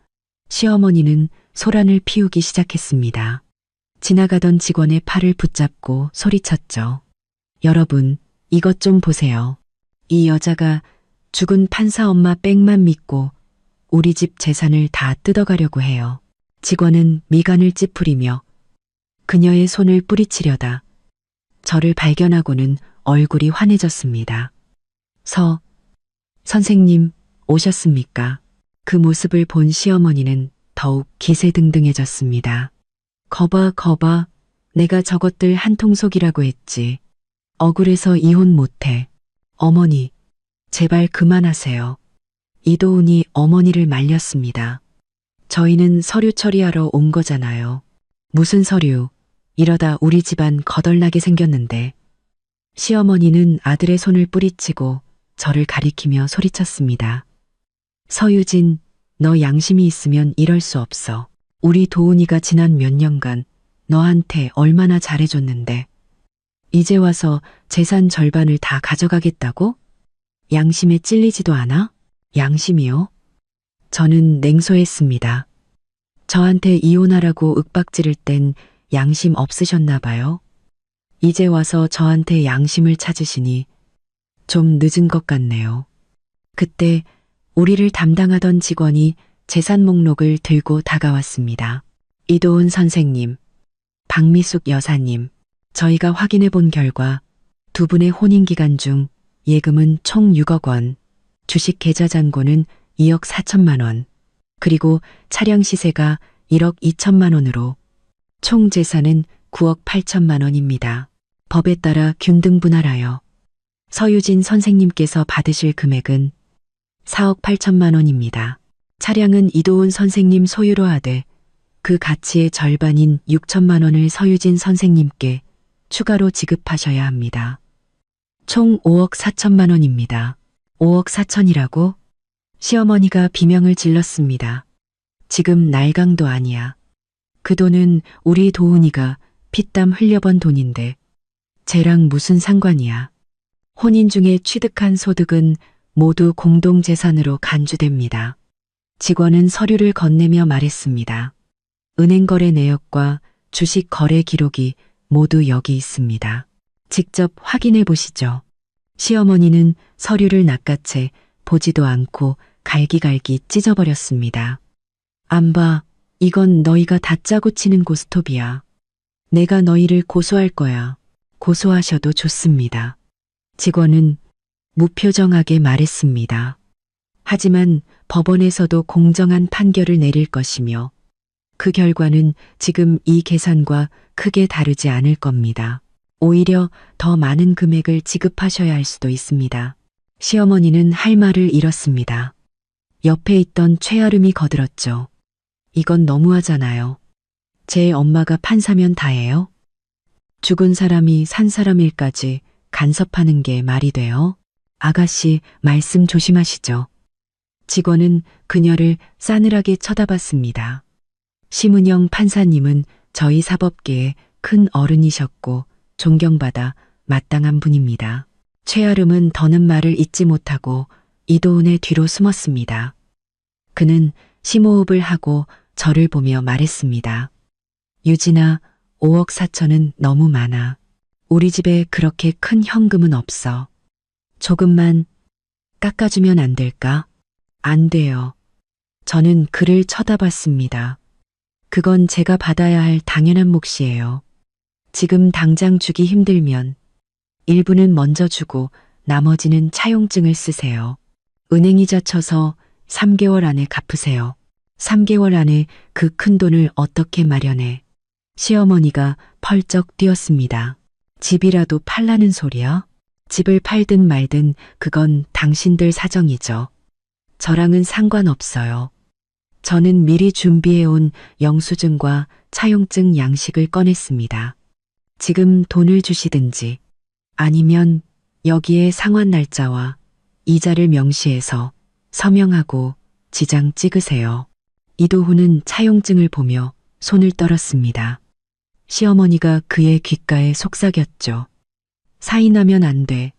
시어머니는 소란을 피우기 시작했습니다. 지나가던 직원의 팔을 붙잡고 소리쳤죠. 여러분, 이것 좀 보세요. 이 여자가 죽은 판사 엄마 빽만 믿고 우리 집 재산을 다 뜯어가려고 해요. 직원은 미간을 찌푸리며 그녀의 손을 뿌리치려다 저를 발견하고는 얼굴이 환해졌습니다. 선생님, 오셨습니까? 그 모습을 본 시어머니는 더욱 기세등등해졌습니다. 거봐, 내가 저것들 한통속이라고 했지. 억울해서 이혼 못해. 어머니, 제발 그만하세요. 이도훈이 어머니를 말렸습니다. 저희는 서류 처리하러 온 거잖아요. 무슨 서류? 이러다 우리 집안 거덜나게 생겼는데. 시어머니는 아들의 손을 뿌리치고 저를 가리키며 소리쳤습니다. 서유진, 너 양심이 있으면 이럴 수 없어. 우리 도훈이가 지난 몇 년간 너한테 얼마나 잘해줬는데. 이제 와서 재산 절반을 다 가져가겠다고? 양심에 찔리지도 않아? 양심이요? 저는 냉소했습니다. 저한테 이혼하라고 윽박지를 땐 양심 없으셨나 봐요. 이제 와서 저한테 양심을 찾으시니 좀 늦은 것 같네요. 그때 우리를 담당하던 직원이 재산 목록을 들고 다가왔습니다. 이도훈 선생님, 박미숙 여사님, 저희가 확인해 본 결과 두 분의 혼인 기간 중 예금은 총 6억 원, 주식 계좌 잔고는 2억 4천만 원, 그리고 차량 시세가 1억 2천만 원으로 총 재산은 9억 8천만 원입니다. 법에 따라 균등분할하여 서유진 선생님께서 받으실 금액은 4억 8천만 원입니다. 차량은 이도훈 선생님 소유로 하되 그 가치의 절반인 6천만 원을 서유진 선생님께 추가로 지급하셔야 합니다. 총 5억 4천만 원입니다. 5억 4천이라고? 시어머니가 비명을 질렀습니다. 지금 날강도 아니야. 그 돈은 우리 도훈이가 피땀 흘려번 돈인데 쟤랑 무슨 상관이야. 혼인 중에 취득한 소득은 모두 공동재산으로 간주됩니다. 직원은 서류를 건네며 말했습니다. 은행 거래 내역과 주식 거래 기록이 모두 여기 있습니다. 직접 확인해 보시죠. 시어머니는 서류를 낚아채 보지도 않고 갈기갈기 찢어버렸습니다. 안 봐. 이건 너희가 다 짜고 치는 고스톱이야. 내가 너희를 고소할 거야. 고소하셔도 좋습니다. 직원은 무표정하게 말했습니다. 하지만 법원에서도 공정한 판결을 내릴 것이며 그 결과는 지금 이 계산과 크게 다르지 않을 겁니다. 오히려 더 많은 금액을 지급하셔야 할 수도 있습니다. 시어머니는 할 말을 잃었습니다. 옆에 있던 최아름이 거들었죠. 이건 너무하잖아요. 제 엄마가 판사면 다예요? 죽은 사람이 산 사람 일까지 간섭하는 게 말이 돼요? 아가씨, 말씀 조심하시죠. 직원은 그녀를 싸늘하게 쳐다봤습니다. 심은영 판사님은 저희 사법계의 큰 어른이셨고 존경받아 마땅한 분입니다. 최아름은 더는 말을 잇지 못하고 이도훈의 뒤로 숨었습니다. 그는 심호흡을 하고 저를 보며 말했습니다. 유진아, 5억 4천은 너무 많아. 우리 집에 그렇게 큰 현금은 없어. 조금만 깎아주면 안 될까? 안 돼요. 저는 그를 쳐다봤습니다. 그건 제가 받아야 할 당연한 몫이에요. 지금 당장 주기 힘들면 일부는 먼저 주고 나머지는 차용증을 쓰세요. 은행이자 쳐서 3개월 안에 갚으세요. 3개월 안에 그 큰 돈을 어떻게 마련해? 시어머니가 펄쩍 뛰었습니다. 집이라도 팔라는 소리야? 집을 팔든 말든 그건 당신들 사정이죠. 저랑은 상관없어요. 저는 미리 준비해온 영수증과 차용증 양식을 꺼냈습니다. 지금 돈을 주시든지 아니면 여기에 상환 날짜와 이자를 명시해서 서명하고 지장 찍으세요. 이도훈은 차용증을 보며 손을 떨었습니다. 시어머니가 그의 귓가에 속삭였죠. 사인하면 안 돼.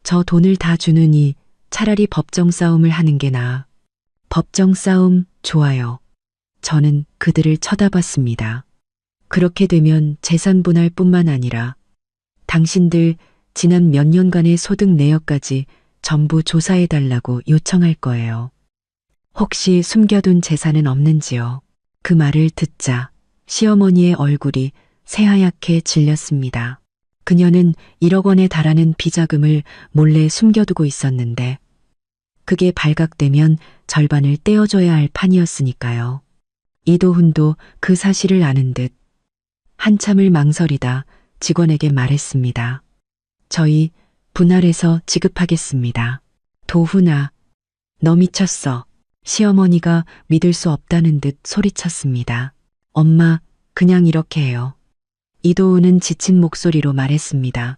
저 돈을 다 주느니 차라리 법정 싸움을 하는 게 나아. 법정 싸움 좋아요. 저는 그들을 쳐다봤습니다. 그렇게 되면 재산 분할 뿐만 아니라 당신들 지난 몇 년간의 소득 내역까지 전부 조사해달라고 요청할 거예요. 혹시 숨겨둔 재산은 없는지요? 그 말을 듣자 시어머니의 얼굴이 새하얗게 질렸습니다. 그녀는 1억 원에 달하는 비자금을 몰래 숨겨두고 있었는데 그게 발각되면 절반을 떼어줘야 할 판이었으니까요. 이도훈도 그 사실을 아는 듯 한참을 망설이다 직원에게 말했습니다. 저희 분할해서 지급하겠습니다. 도훈아, 너 미쳤어. 시어머니가 믿을 수 없다는 듯 소리쳤습니다. 엄마, 그냥 이렇게 해요. 이도훈은 지친 목소리로 말했습니다.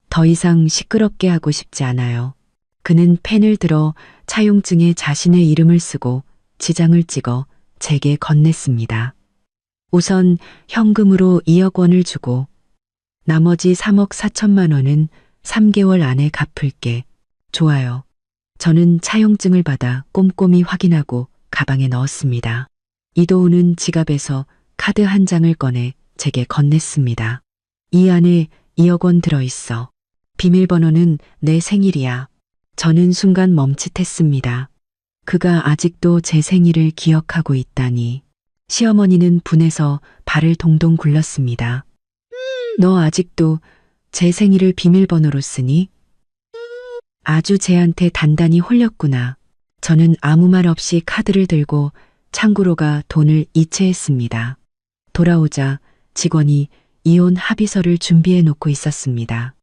더 이상 시끄럽게 하고 싶지 않아요. 그는 펜을 들어 차용증에 자신의 이름을 쓰고 지장을 찍어 제게 건넸습니다. 우선 현금으로 2억 원을 주고 나머지 3억 4천만 원은 3개월 안에 갚을게. 좋아요. 저는 차용증을 받아 꼼꼼히 확인하고 가방에 넣었습니다. 이도훈은 지갑에서 카드 한 장을 꺼내 제게 건넸습니다. 이 안에 2억 원 들어있어. 비밀번호는 내 생일이야. 저는 순간 멈칫했습니다. 그가 아직도 제 생일을 기억하고 있다니. 시어머니는 분해서 발을 동동 굴렀습니다. 너 아직도 제 생일을 비밀번호로 쓰니? 아주 쟤한테 단단히 홀렸구나. 저는 아무 말 없이 카드를 들고 창구로 가 돈을 이체했습니다. 돌아오자 직원이 이혼 합의서를 준비해 놓고 있었습니다.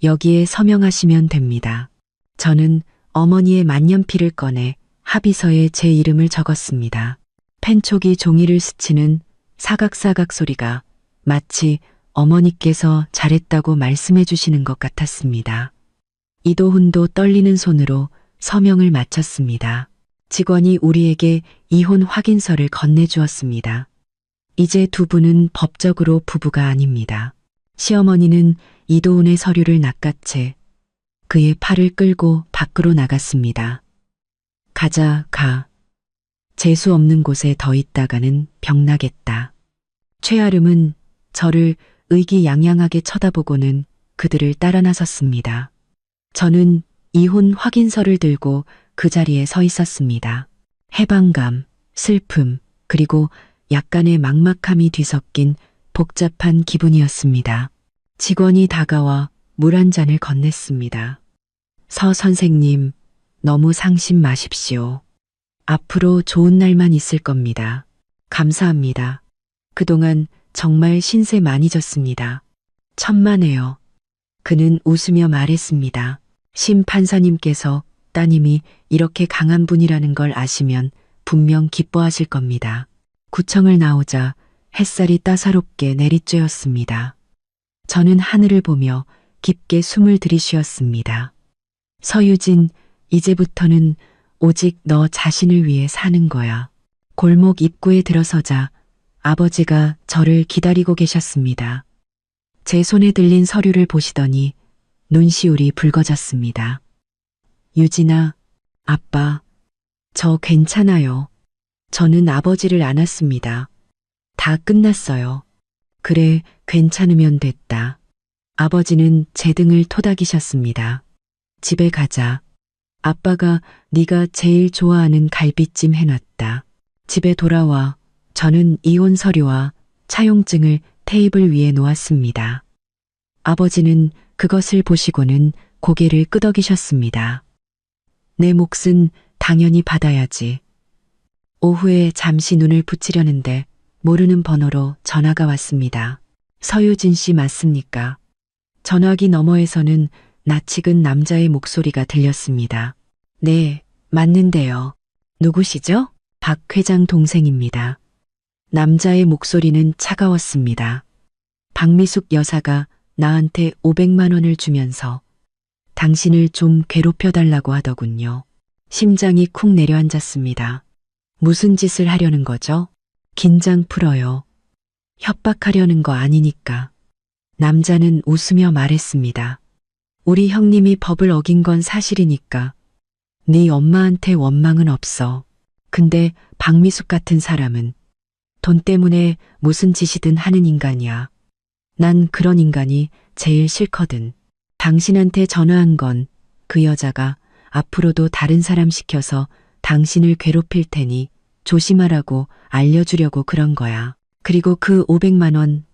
여기에 서명하시면 됩니다. 저는 어머니의 만년필을 꺼내 합의서에 제 이름을 적었습니다. 펜촉이 종이를 스치는 사각사각 소리가 마치 어머니께서 잘했다고 말씀해 주시는 것 같았습니다. 이도훈도 떨리는 손으로 서명을 마쳤습니다. 직원이 우리에게 이혼 확인서를 건네주었습니다. 이제 두 분은 법적으로 부부가 아닙니다. 시어머니는 이도훈의 서류를 낚아채 그의 팔을 끌고 밖으로 나갔습니다. 가자, 가. 재수 없는 곳에 더 있다가는 병나겠다. 최아름은 저를 의기양양하게 쳐다보고는 그들을 따라 나섰습니다. 저는 이혼 확인서를 들고 그 자리에 서 있었습니다. 해방감, 슬픔, 그리고 약간의 막막함이 뒤섞인 복잡한 기분이었습니다. 직원이 다가와 물 한 잔을 건넸습니다. 서 선생님, 너무 상심 마십시오. 앞으로 좋은 날만 있을 겁니다. 감사합니다. 그동안 정말 신세 많이 졌습니다. 천만에요. 그는 웃으며 말했습니다. 심 판사님께서 따님이 이렇게 강한 분이라는 걸 아시면 분명 기뻐하실 겁니다. 구청을 나오자 햇살이 따사롭게 내리쬐었습니다. 저는 하늘을 보며 깊게 숨을 들이쉬었습니다. 서유진, 이제부터는 오직 너 자신을 위해 사는 거야. 골목 입구에 들어서자 아버지가 저를 기다리고 계셨습니다. 제 손에 들린 서류를 보시더니 눈시울이 붉어졌습니다. 유진아, 아빠, 저 괜찮아요. 저는 아버지를 안았습니다. 다 끝났어요. 그래, 괜찮으면 됐다. 아버지는 제 등을 토닥이셨습니다. 집에 가자. 아빠가 네가 제일 좋아하는 갈비찜 해놨다. 집에 돌아와 저는 이혼 서류와 차용증을 테이블 위에 놓았습니다. 아버지는 그것을 보시고는 고개를 끄덕이셨습니다. 내 몫은 당연히 받아야지. 오후에 잠시 눈을 붙이려는데 모르는 번호로 전화가 왔습니다. 서유진 씨 맞습니까? 전화기 너머에서는 낯익은 남자의 목소리가 들렸습니다. 네, 맞는데요. 누구시죠? 박 회장 동생입니다. 남자의 목소리는 차가웠습니다. 박미숙 여사가 나한테 500만 원을 주면서 당신을 좀 괴롭혀달라고 하더군요. 심장이 쿵 내려앉았습니다. 무슨 짓을 하려는 거죠? 긴장 풀어요. 협박하려는 거 아니니까. 남자는 웃으며 말했습니다. 우리 형님이 법을 어긴 건 사실이니까. 네 엄마한테 원망은 없어. 근데 박미숙 같은 사람은 돈 때문에 무슨 짓이든 하는 인간이야. 난 그런 인간이 제일 싫거든. 당신한테 전화한 건 그 여자가 앞으로도 다른 사람 시켜서 당신을 괴롭힐 테니 조심하라고 알려주려고 그런 거야. 그리고 그 500만 원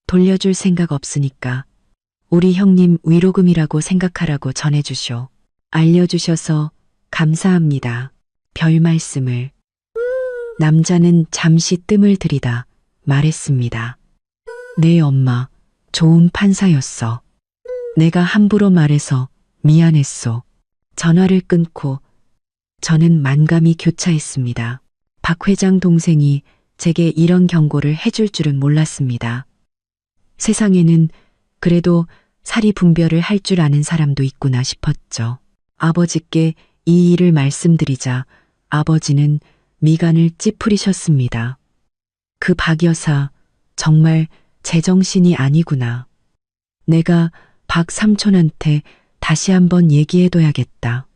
돌려줄 생각 없으니까 우리 형님 위로금이라고 생각하라고 전해주쇼. 알려주셔서 감사합니다. 별 말씀을. 남자는 잠시 뜸을 들이다 말했습니다. 내 엄마 좋은 판사였어. 내가 함부로 말해서 미안했소. 전화를 끊고 저는 만감이 교차했습니다. 박 회장 동생이 제게 이런 경고를 해줄 줄은 몰랐습니다. 세상에는 그래도 사리 분별을 할 줄 아는 사람도 있구나 싶었죠. 아버지께 이 일을 말씀드리자 아버지는 미간을 찌푸리셨습니다. 그 박 여사 정말 제정신이 아니구나. 내가 박 삼촌한테 다시 한번 얘기해둬야겠다.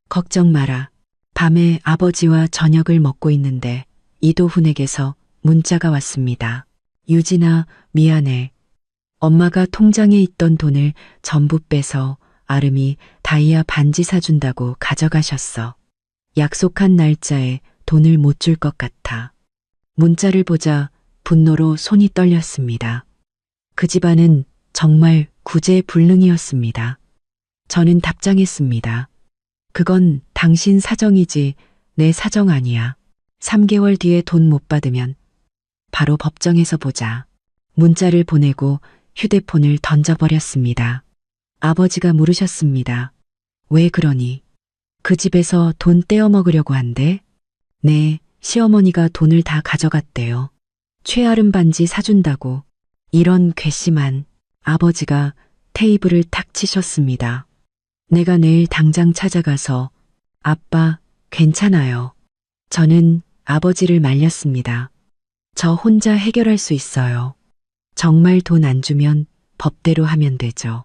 걱정 마라. 밤에 아버지와 저녁을 먹고 있는데 이도훈에게서 문자가 왔습니다. 유진아, 미안해. 엄마가 통장에 있던 돈을 전부 빼서 아름이 다이아 반지 사준다고 가져가셨어. 약속한 날짜에 돈을 못 줄 것 같아. 문자를 보자 분노로 손이 떨렸습니다. 그 집안은 정말 구제불능이었습니다. 저는 답장했습니다. 그건 당신 사정이지 내 사정 아니야. 3개월 뒤에 돈 못 받으면 바로 법정에서 보자. 문자를 보내고 휴대폰을 던져버렸습니다. 아버지가 물으셨습니다. 왜 그러니? 그 집에서 돈 떼어 먹으려고 한대? 네, 시어머니가 돈을 다 가져갔대요. 최아름 반지 사준다고. 이런 괘씸한. 아버지가 테이블을 탁 치셨습니다. 내가 내일 당장 찾아가서 아빠, 괜찮아요. 저는 아버지를 말렸습니다. 저 혼자 해결할 수 있어요. 정말 돈 안 주면 법대로 하면 되죠.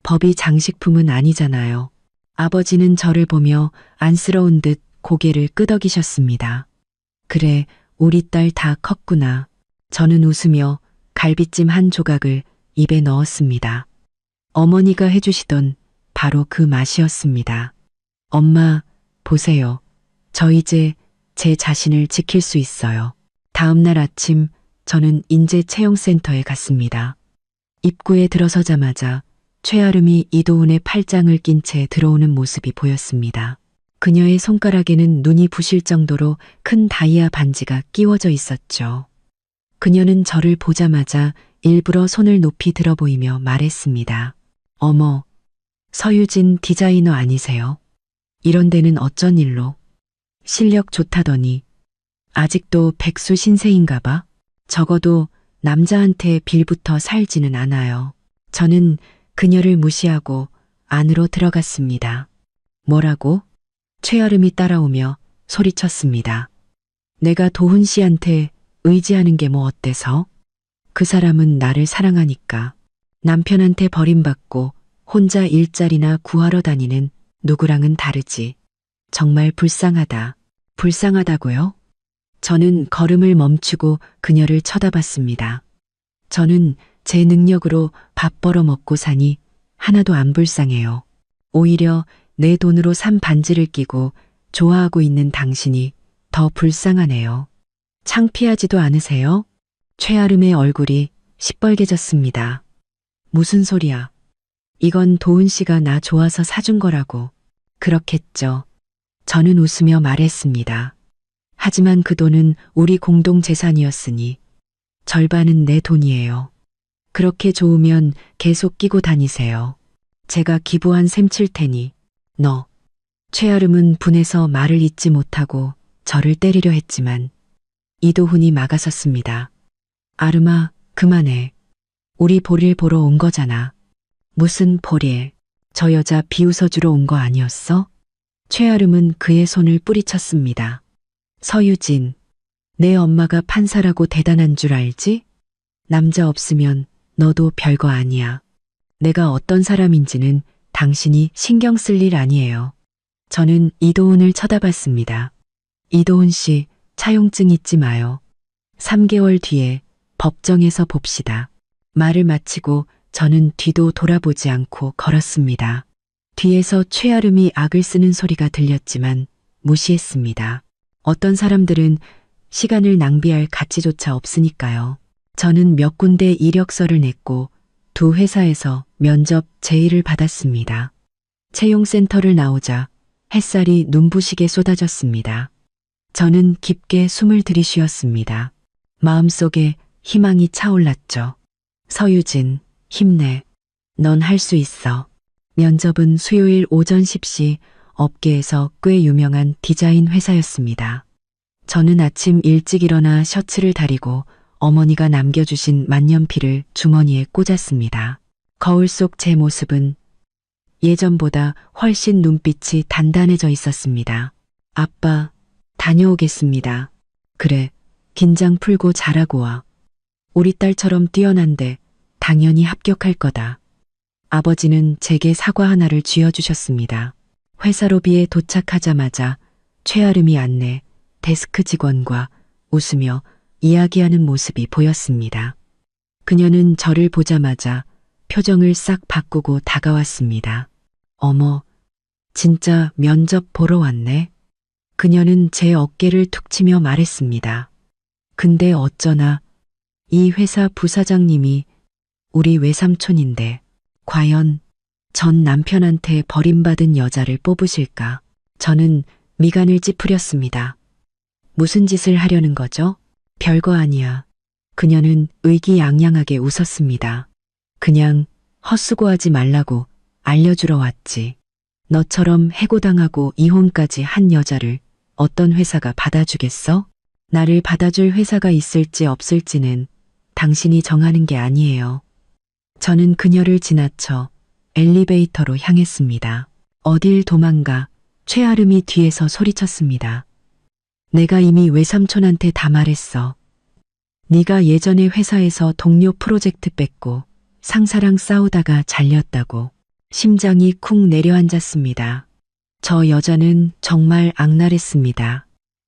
법이 장식품은 아니잖아요. 아버지는 저를 보며 안쓰러운 듯 고개를 끄덕이셨습니다. 그래, 우리 딸 다 컸구나. 저는 웃으며 갈비찜 한 조각을 입에 넣었습니다. 어머니가 해주시던 바로 그 맛이었습니다. 엄마, 보세요. 저 이제 제 자신을 지킬 수 있어요. 다음 날 아침 저는 인재채용센터에 갔습니다. 입구에 들어서자마자 최아름이 이도훈의 팔짱을 낀 채 들어오는 모습이 보였습니다. 그녀의 손가락에는 눈이 부실 정도로 큰 다이아 반지가 끼워져 있었죠. 그녀는 저를 보자마자 일부러 손을 높이 들어 보이며 말했습니다. 어머, 서유진 디자이너 아니세요? 이런 데는 어쩐 일로? 실력 좋다더니 아직도 백수 신세인가 봐? 적어도 남자한테 빌부터 살지는 않아요. 저는 그녀를 무시하고 안으로 들어갔습니다. 뭐라고? 최아름이 따라오며 소리쳤습니다. 내가 도훈 씨한테 의지하는 게 뭐 어때서? 그 사람은 나를 사랑하니까. 남편한테 버림받고 혼자 일자리나 구하러 다니는 누구랑은 다르지. 정말 불쌍하다. 불쌍하다고요? 저는 걸음을 멈추고 그녀를 쳐다봤습니다. 저는 제 능력으로 밥 벌어 먹고 사니 하나도 안 불쌍해요. 오히려 내 돈으로 산 반지를 끼고 좋아하고 있는 당신이 더 불쌍하네요. 창피하지도 않으세요? 최아름의 얼굴이 시뻘개졌습니다. 무슨 소리야? 이건 도훈 씨가 나 좋아서 사준 거라고. 그렇겠죠. 저는 웃으며 말했습니다. 하지만 그 돈은 우리 공동 재산이었으니 절반은 내 돈이에요. 그렇게 좋으면 계속 끼고 다니세요. 제가 기부한 셈 칠 테니 너. 최아름은 분해서 말을 잇지 못하고 저를 때리려 했지만 이도훈이 막아섰습니다. 아름아, 그만해. 우리 볼일 보러 온 거잖아. 무슨 볼일? 저 여자 비웃어주러 온 거 아니었어? 최아름은 그의 손을 뿌리쳤습니다. 서유진, 내 엄마가 판사라고 대단한 줄 알지? 남자 없으면 너도 별거 아니야. 내가 어떤 사람인지는 당신이 신경 쓸 일 아니에요. 저는 이도훈을 쳐다봤습니다. 이도훈 씨, 차용증 잊지 마요. 3개월 뒤에 법정에서 봅시다. 말을 마치고 저는 뒤도 돌아보지 않고 걸었습니다. 뒤에서 최아름이 악을 쓰는 소리가 들렸지만 무시했습니다. 어떤 사람들은 시간을 낭비할 가치조차 없으니까요. 저는 몇 군데 이력서를 냈고 2회사에서 면접 제의를 받았습니다. 채용센터를 나오자 햇살이 눈부시게 쏟아졌습니다. 저는 깊게 숨을 들이쉬었습니다. 마음속에 희망이 차올랐죠. 서유진, 힘내. 넌 할 수 있어. 면접은 수요일 오전 10시 업계에서 꽤 유명한 디자인 회사였습니다. 저는 아침 일찍 일어나 셔츠를 다리고 어머니가 남겨주신 만년필을 주머니에 꽂았습니다. 거울 속 제 모습은 예전보다 훨씬 눈빛이 단단해져 있었습니다. 아빠, 다녀오겠습니다. 그래, 긴장 풀고 잘하고 와. 우리 딸처럼 뛰어난데 당연히 합격할 거다. 아버지는 제게 사과 하나를 쥐어주셨습니다. 회사 로비에 도착하자마자 최아름이 안내 데스크 직원과 웃으며 이야기하는 모습이 보였습니다. 그녀는 저를 보자마자 표정을 싹 바꾸고 다가왔습니다. 어머, 진짜 면접 보러 왔네. 그녀는 제 어깨를 툭 치며 말했습니다. 근데 어쩌나 이 회사 부사장님이 우리 외삼촌인데 과연 전 남편한테 버림받은 여자를 뽑으실까? 저는 미간을 찌푸렸습니다. 무슨 짓을 하려는 거죠? 별거 아니야. 그녀는 의기양양하게 웃었습니다. 그냥 헛수고하지 말라고 알려주러 왔지. 너처럼 해고당하고 이혼까지 한 여자를 어떤 회사가 받아주겠어? 나를 받아줄 회사가 있을지 없을지는 당신이 정하는 게 아니에요. 저는 그녀를 지나쳐 엘리베이터로 향했습니다. 어딜 도망가. 최아름이 뒤에서 소리쳤습니다. 내가 이미 외삼촌한테 다 말했어. 네가 예전에 회사에서 동료 프로젝트 뺏고 상사랑 싸우다가 잘렸다고. 심장이 쿵 내려앉았습니다. 저 여자는 정말 악랄했습니다.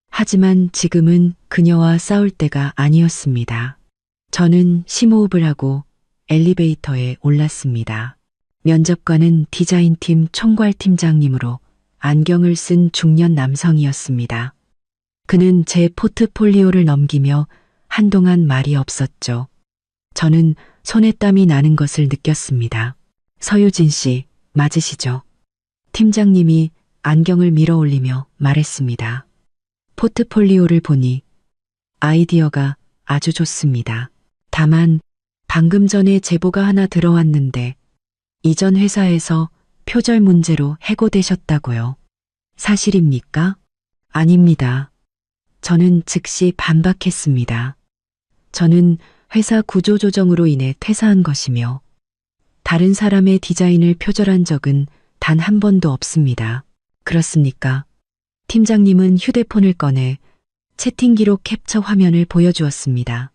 하지만 지금은 그녀와 싸울 때가 아니었습니다. 저는 심호흡을 하고 엘리베이터에 올랐습니다. 면접관은 디자인팀 총괄팀장님으로 안경을 쓴 중년 남성이었습니다. 그는 제 포트폴리오를 넘기며 한동안 말이 없었죠. 저는 손에 땀이 나는 것을 느꼈습니다. 서유진 씨, 맞으시죠? 팀장님이 안경을 밀어 올리며 말했습니다. 포트폴리오를 보니 아이디어가 아주 좋습니다. 다만 방금 전에 제보가 하나 들어왔는데 이전 회사에서 표절 문제로 해고되셨다고요. 사실입니까? 아닙니다. 저는 즉시 반박했습니다. 저는 회사 구조조정으로 인해 퇴사한 것이며 다른 사람의 디자인을 표절한 적은 단 한 번도 없습니다. 그렇습니까? 팀장님은 휴대폰을 꺼내 채팅 기록 캡처 화면을 보여주었습니다.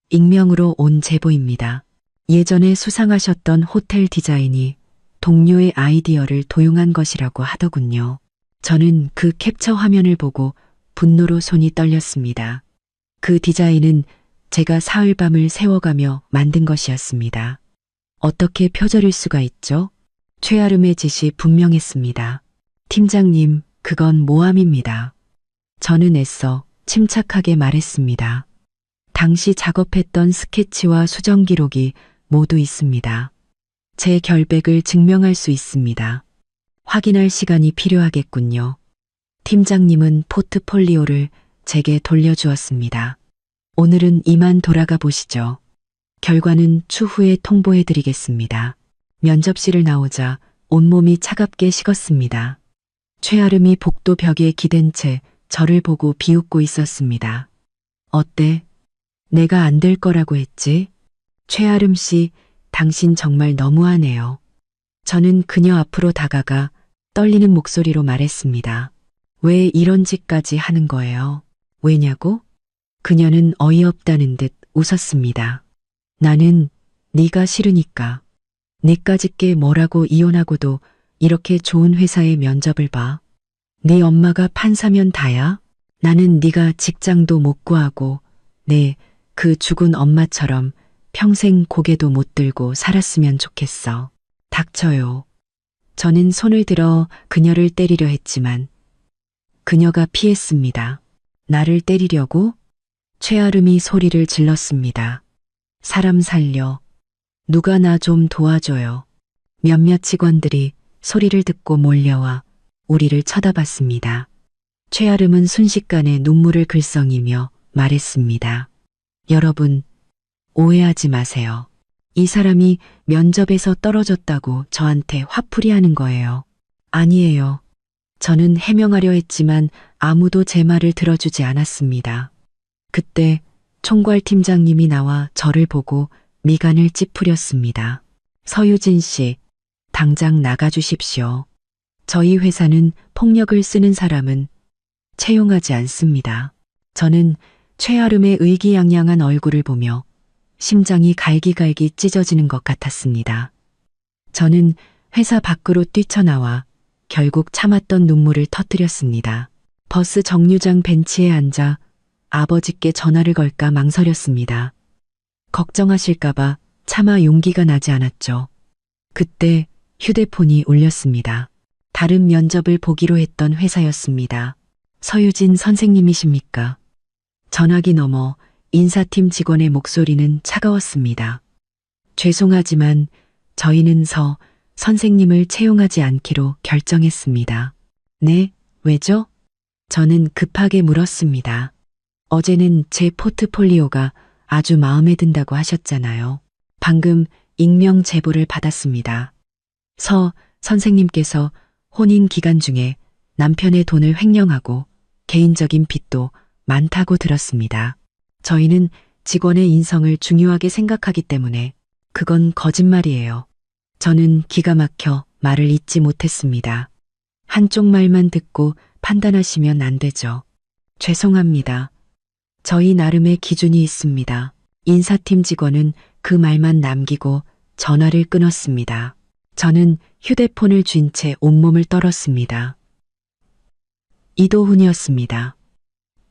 익명으로 온 제보입니다. 예전에 수상하셨던 호텔 디자인이 동료의 아이디어를 도용한 것이라고 하더군요. 저는 그 캡처 화면을 보고 분노로 손이 떨렸습니다. 그 디자인은 제가 사흘 밤을 새워가며 만든 것이었습니다. 어떻게 표절일 수가 있죠? 최아름의 짓이 분명했습니다. 팀장님, 그건 모함입니다. 저는 애써 침착하게 말했습니다. 당시 작업했던 스케치와 수정 기록이 모두 있습니다. 제 결백을 증명할 수 있습니다. 확인할 시간이 필요하겠군요. 팀장님은 포트폴리오를 제게 돌려주었습니다. 오늘은 이만 돌아가 보시죠. 결과는 추후에 통보해 드리겠습니다. 면접실을 나오자 온몸이 차갑게 식었습니다. 최아름이 복도 벽에 기댄 채 저를 보고 비웃고 있었습니다. 어때? 내가 안 될 거라고 했지? 최아름 씨, 당신 정말 너무하네요. 저는 그녀 앞으로 다가가 떨리는 목소리로 말했습니다. 왜 이런 짓까지 하는 거예요? 왜냐고? 그녀는 어이없다는 듯 웃었습니다. 나는 네가 싫으니까. 네까짓 게 뭐라고 이혼하고도 이렇게 좋은 회사에 면접을 봐. 네 엄마가 판사면 다야? 나는 네가 직장도 못 구하고 그 죽은 엄마처럼 평생 고개도 못 들고 살았으면 좋겠어. 닥쳐요. 저는 손을 들어 그녀를 때리려 했지만 그녀가 피했습니다. 나를 때리려고? 최아름이 소리를 질렀습니다. 사람 살려. 누가 나 좀 도와줘요. 몇몇 직원들이 소리를 듣고 몰려와 우리를 쳐다봤습니다. 최아름은 순식간에 눈물을 글썽이며 말했습니다. 여러분, 오해하지 마세요. 이 사람이 면접에서 떨어졌다고 저한테 화풀이 하는 거예요. 아니에요. 저는 해명하려 했지만 아무도 제 말을 들어주지 않았습니다. 그때 총괄 팀장님이 나와 저를 보고 미간을 찌푸렸습니다. 서유진 씨, 당장 나가주십시오. 저희 회사는 폭력을 쓰는 사람은 채용하지 않습니다. 저는 최아름의 의기양양한 얼굴을 보며 심장이 갈기갈기 찢어지는 것 같았습니다. 저는 회사 밖으로 뛰쳐나와 결국 참았던 눈물을 터뜨렸습니다. 버스 정류장 벤치에 앉아 아버지께 전화를 걸까 망설였습니다. 걱정하실까봐 차마 용기가 나지 않았죠. 그때 휴대폰이 울렸습니다. 다른 면접을 보기로 했던 회사였습니다. 서유진 선생님이십니까? 전화기 너머 인사팀 직원의 목소리는 차가웠습니다. 죄송하지만 저희는 선생님을 채용하지 않기로 결정했습니다. 네, 왜죠? 저는 급하게 물었습니다. 어제는 제 포트폴리오가 아주 마음에 든다고 하셨잖아요. 방금 익명 제보를 받았습니다. 선생님께서 혼인 기간 중에 남편의 돈을 횡령하고 개인적인 빚도 많다고 들었습니다. 저희는 직원의 인성을 중요하게 생각하기 때문에 그건 거짓말이에요. 저는 기가 막혀 말을 잇지 못했습니다. 한쪽 말만 듣고 판단하시면 안 되죠. 죄송합니다. 저희 나름의 기준이 있습니다. 인사팀 직원은 그 말만 남기고 전화를 끊었습니다. 저는 휴대폰을 쥔 채 온몸을 떨었습니다. 이도훈이었습니다.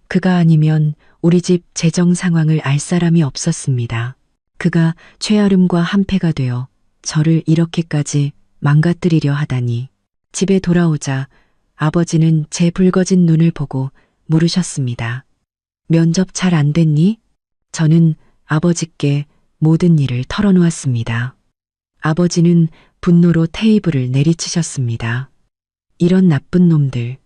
그가 아니면 우리 집 재정 상황을 알 사람이 없었습니다. 그가 최아름과 한패가 되어 저를 이렇게까지 망가뜨리려 하다니. 집에 돌아오자 아버지는 제 붉어진 눈을 보고 물으셨습니다. 면접 잘 안 됐니? 저는 아버지께 모든 일을 털어놓았습니다. 아버지는 분노로 테이블을 내리치셨습니다. 이런 나쁜 놈들.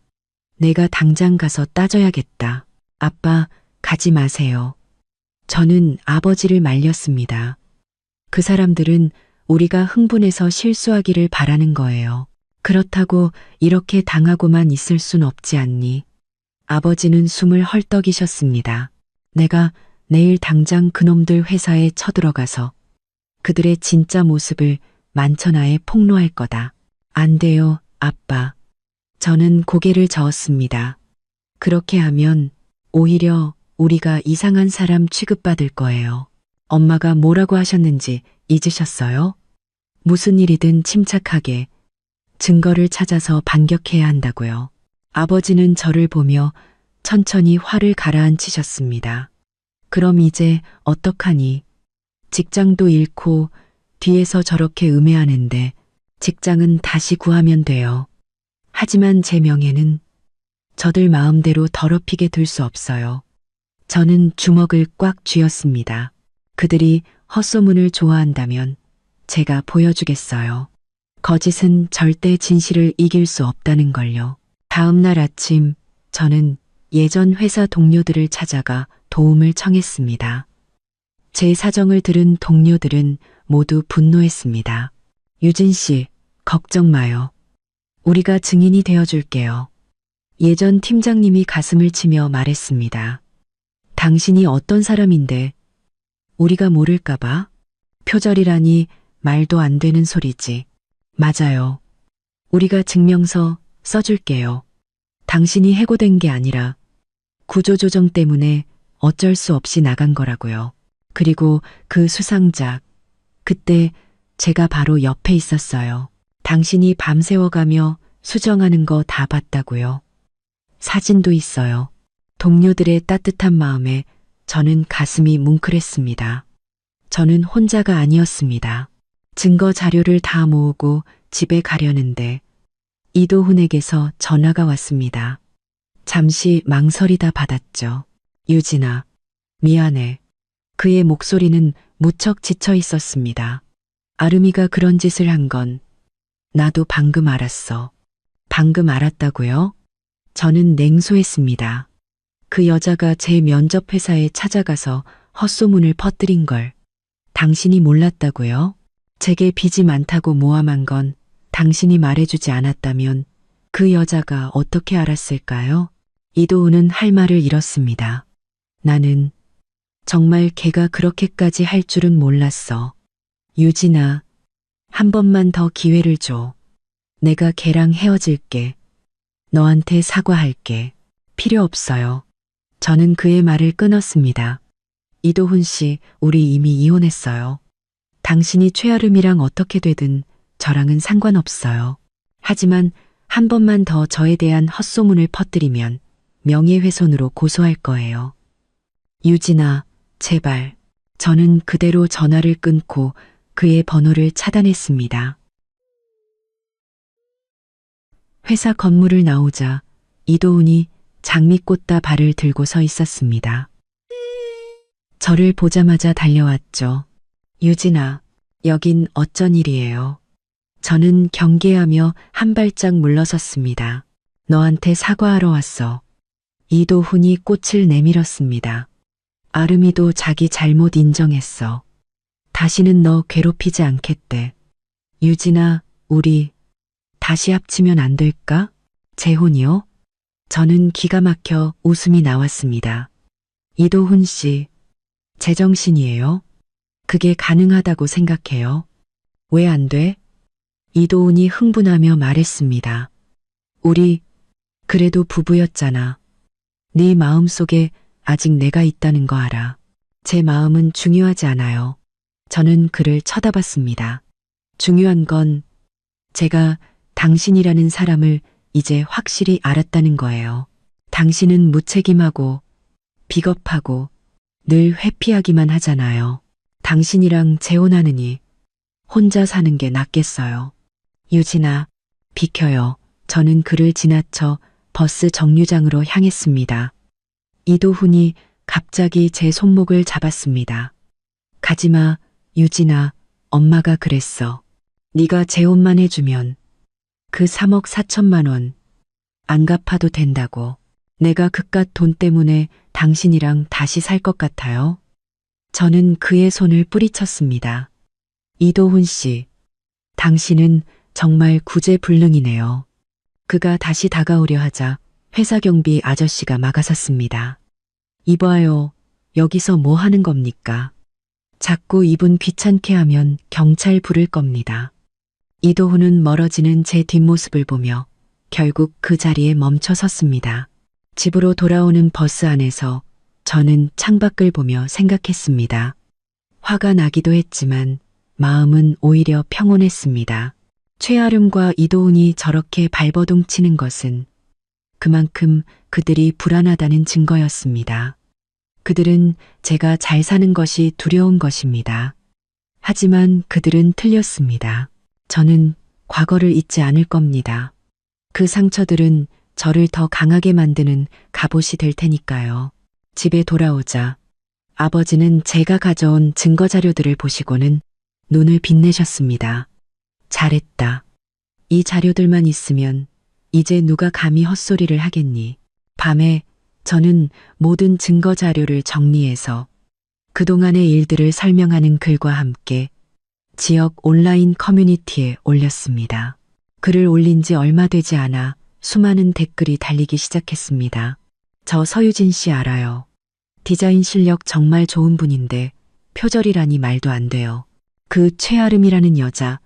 내가 당장 가서 따져야겠다. 아빠, 가지 마세요. 저는 아버지를 말렸습니다. 그 사람들은 우리가 흥분해서 실수하기를 바라는 거예요. 그렇다고 이렇게 당하고만 있을 순 없지 않니? 아버지는 숨을 헐떡이셨습니다. 내가 내일 당장 그놈들 회사에 쳐들어가서 그들의 진짜 모습을 만천하에 폭로할 거다. 안 돼요, 아빠. 저는 고개를 저었습니다. 그렇게 하면 오히려 우리가 이상한 사람 취급받을 거예요. 엄마가 뭐라고 하셨는지 잊으셨어요? 무슨 일이든 침착하게 증거를 찾아서 반격해야 한다고요. 아버지는 저를 보며 천천히 화를 가라앉히셨습니다. 그럼 이제 어떡하니? 직장도 잃고 뒤에서 저렇게 음해하는데 직장은 다시 구하면 돼요. 하지만 제 명예는 저들 마음대로 더럽히게 둘 수 없어요. 저는 주먹을 꽉 쥐었습니다. 그들이 헛소문을 좋아한다면 제가 보여주겠어요. 거짓은 절대 진실을 이길 수 없다는 걸요. 다음 날 아침 저는 예전 회사 동료들을 찾아가 도움을 청했습니다. 제 사정을 들은 동료들은 모두 분노했습니다. 유진 씨, 걱정 마요. 우리가 증인이 되어줄게요. 예전 팀장님이 가슴을 치며 말했습니다. 당신이 어떤 사람인데 우리가 모를까봐? 표절이라니 말도 안 되는 소리지. 맞아요. 우리가 증명서 써줄게요. 당신이 해고된 게 아니라 구조조정 때문에 어쩔 수 없이 나간 거라고요. 그리고 그 수상작, 그때 제가 바로 옆에 있었어요. 당신이 밤새워가며 수정하는 거 다 봤다고요. 사진도 있어요. 동료들의 따뜻한 마음에 저는 가슴이 뭉클했습니다. 저는 혼자가 아니었습니다. 증거 자료를 다 모으고 집에 가려는데 이도훈에게서 전화가 왔습니다. 잠시 망설이다 받았죠. 유진아, 미안해. 그의 목소리는 무척 지쳐 있었습니다. 아름이가 그런 짓을 한 건 나도 방금 알았어. 방금 알았다고요? 저는 냉소했습니다. 그 여자가 제 면접 회사에 찾아가서 헛소문을 퍼뜨린 걸 당신이 몰랐다고요? 제게 빚이 많다고 모함한 건 당신이 말해주지 않았다면 그 여자가 어떻게 알았을까요? 이도훈은 할 말을 잃었습니다. 나는 정말 걔가 그렇게까지 할 줄은 몰랐어. 유진아, 한 번만 더 기회를 줘. 내가 걔랑 헤어질게. 너한테 사과할게. 필요 없어요. 저는 그의 말을 끊었습니다. 이도훈 씨, 우리 이미 이혼했어요. 당신이 최아름이랑 어떻게 되든 저랑은 상관없어요. 하지만 한 번만 더 저에 대한 헛소문을 퍼뜨리면 명예훼손으로 고소할 거예요. 유진아, 제발. 저는 그대로 전화를 끊고 그의 번호를 차단했습니다. 회사 건물을 나오자 이도훈이 장미꽃다 발을 들고 서 있었습니다. 저를 보자마자 달려왔죠. 유진아, 여긴 어쩐 일이에요? 저는 경계하며 한 발짝 물러섰습니다. 너한테 사과하러 왔어. 이도훈이 꽃을 내밀었습니다. 아름이도 자기 잘못 인정했어. 다시는 너 괴롭히지 않겠대. 유진아, 우리 다시 합치면 안 될까? 재혼이요? 저는 기가 막혀 웃음이 나왔습니다. 이도훈 씨, 제정신이에요? 그게 가능하다고 생각해요? 왜 안 돼? 이도훈이 흥분하며 말했습니다. 우리 그래도 부부였잖아. 네 마음속에 아직 내가 있다는 거 알아. 제 마음은 중요하지 않아요. 저는 그를 쳐다봤습니다. 중요한 건 제가 당신이라는 사람을 이제 확실히 알았다는 거예요. 당신은 무책임하고 비겁하고 늘 회피하기만 하잖아요. 당신이랑 재혼하느니 혼자 사는 게 낫겠어요. 유진아, 비켜요. 저는 그를 지나쳐 버스 정류장으로 향했습니다. 이도훈이 갑자기 제 손목을 잡았습니다. 가지마, 유진아, 엄마가 그랬어. 네가 재혼만 해주면 그 3억 4천만 원 안 갚아도 된다고. 내가 그깟 돈 때문에 당신이랑 다시 살 것 같아요. 저는 그의 손을 뿌리쳤습니다. 이도훈 씨, 당신은 정말 구제불능이네요. 그가 다시 다가오려 하자 회사 경비 아저씨가 막아섰습니다. 이봐요, 여기서 뭐 하는 겁니까? 자꾸 이분 귀찮게 하면 경찰 부를 겁니다. 이도훈은 멀어지는 제 뒷모습을 보며 결국 그 자리에 멈춰 섰습니다. 집으로 돌아오는 버스 안에서 저는 창밖을 보며 생각했습니다. 화가 나기도 했지만 마음은 오히려 평온했습니다. 최아름과 이도훈이 저렇게 발버둥 치는 것은 그만큼 그들이 불안하다는 증거였습니다. 그들은 제가 잘 사는 것이 두려운 것입니다. 하지만 그들은 틀렸습니다. 저는 과거를 잊지 않을 겁니다. 그 상처들은 저를 더 강하게 만드는 갑옷이 될 테니까요. 집에 돌아오자 아버지는 제가 가져온 증거 자료들을 보시고는 눈을 빛내셨습니다. 잘했다. 이 자료들만 있으면 이제 누가 감히 헛소리를 하겠니. 밤에 저는 모든 증거 자료를 정리해서 그동안의 일들을 설명하는 글과 함께 지역 온라인 커뮤니티에 올렸습니다. 글을 올린 지 얼마 되지 않아 수많은 댓글이 달리기 시작했습니다. 저 서유진 씨 알아요. 디자인 실력 정말 좋은 분인데 표절이라니 말도 안 돼요. 그 최아름이라는 여자,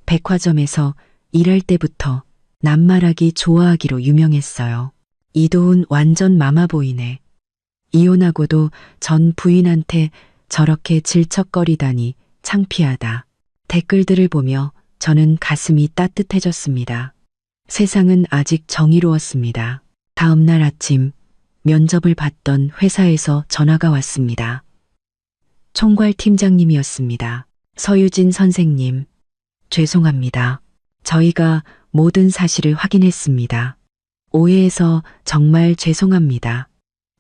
백화점에서 일할 때부터 낱말하기 좋아하기로 유명했어요. 이도훈 완전 마마보이네. 이혼하고도 전 부인한테 저렇게 질척거리다니 창피하다. 댓글들을 보며 저는 가슴이 따뜻해졌습니다. 세상은 아직 정의로웠습니다. 다음 날 아침 면접을 받던 회사에서 전화가 왔습니다. 총괄 팀장님이었습니다. 서유진 선생님, 죄송합니다. 저희가 모든 사실을 확인했습니다. 오해해서 정말 죄송합니다.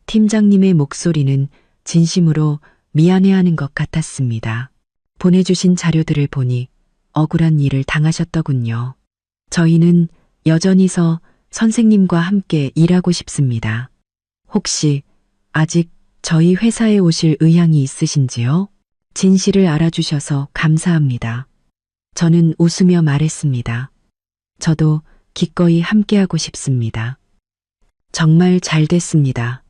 팀장님의 목소리는 진심으로 미안해하는 것 같았습니다. 보내주신 자료들을 보니 억울한 일을 당하셨더군요. 저희는 여전히서 선생님과 함께 일하고 싶습니다. 혹시 아직 저희 회사에 오실 의향이 있으신지요? 진실을 알아주셔서 감사합니다. 저는 웃으며 말했습니다. 저도 기꺼이 함께하고 싶습니다. 정말 잘 됐습니다.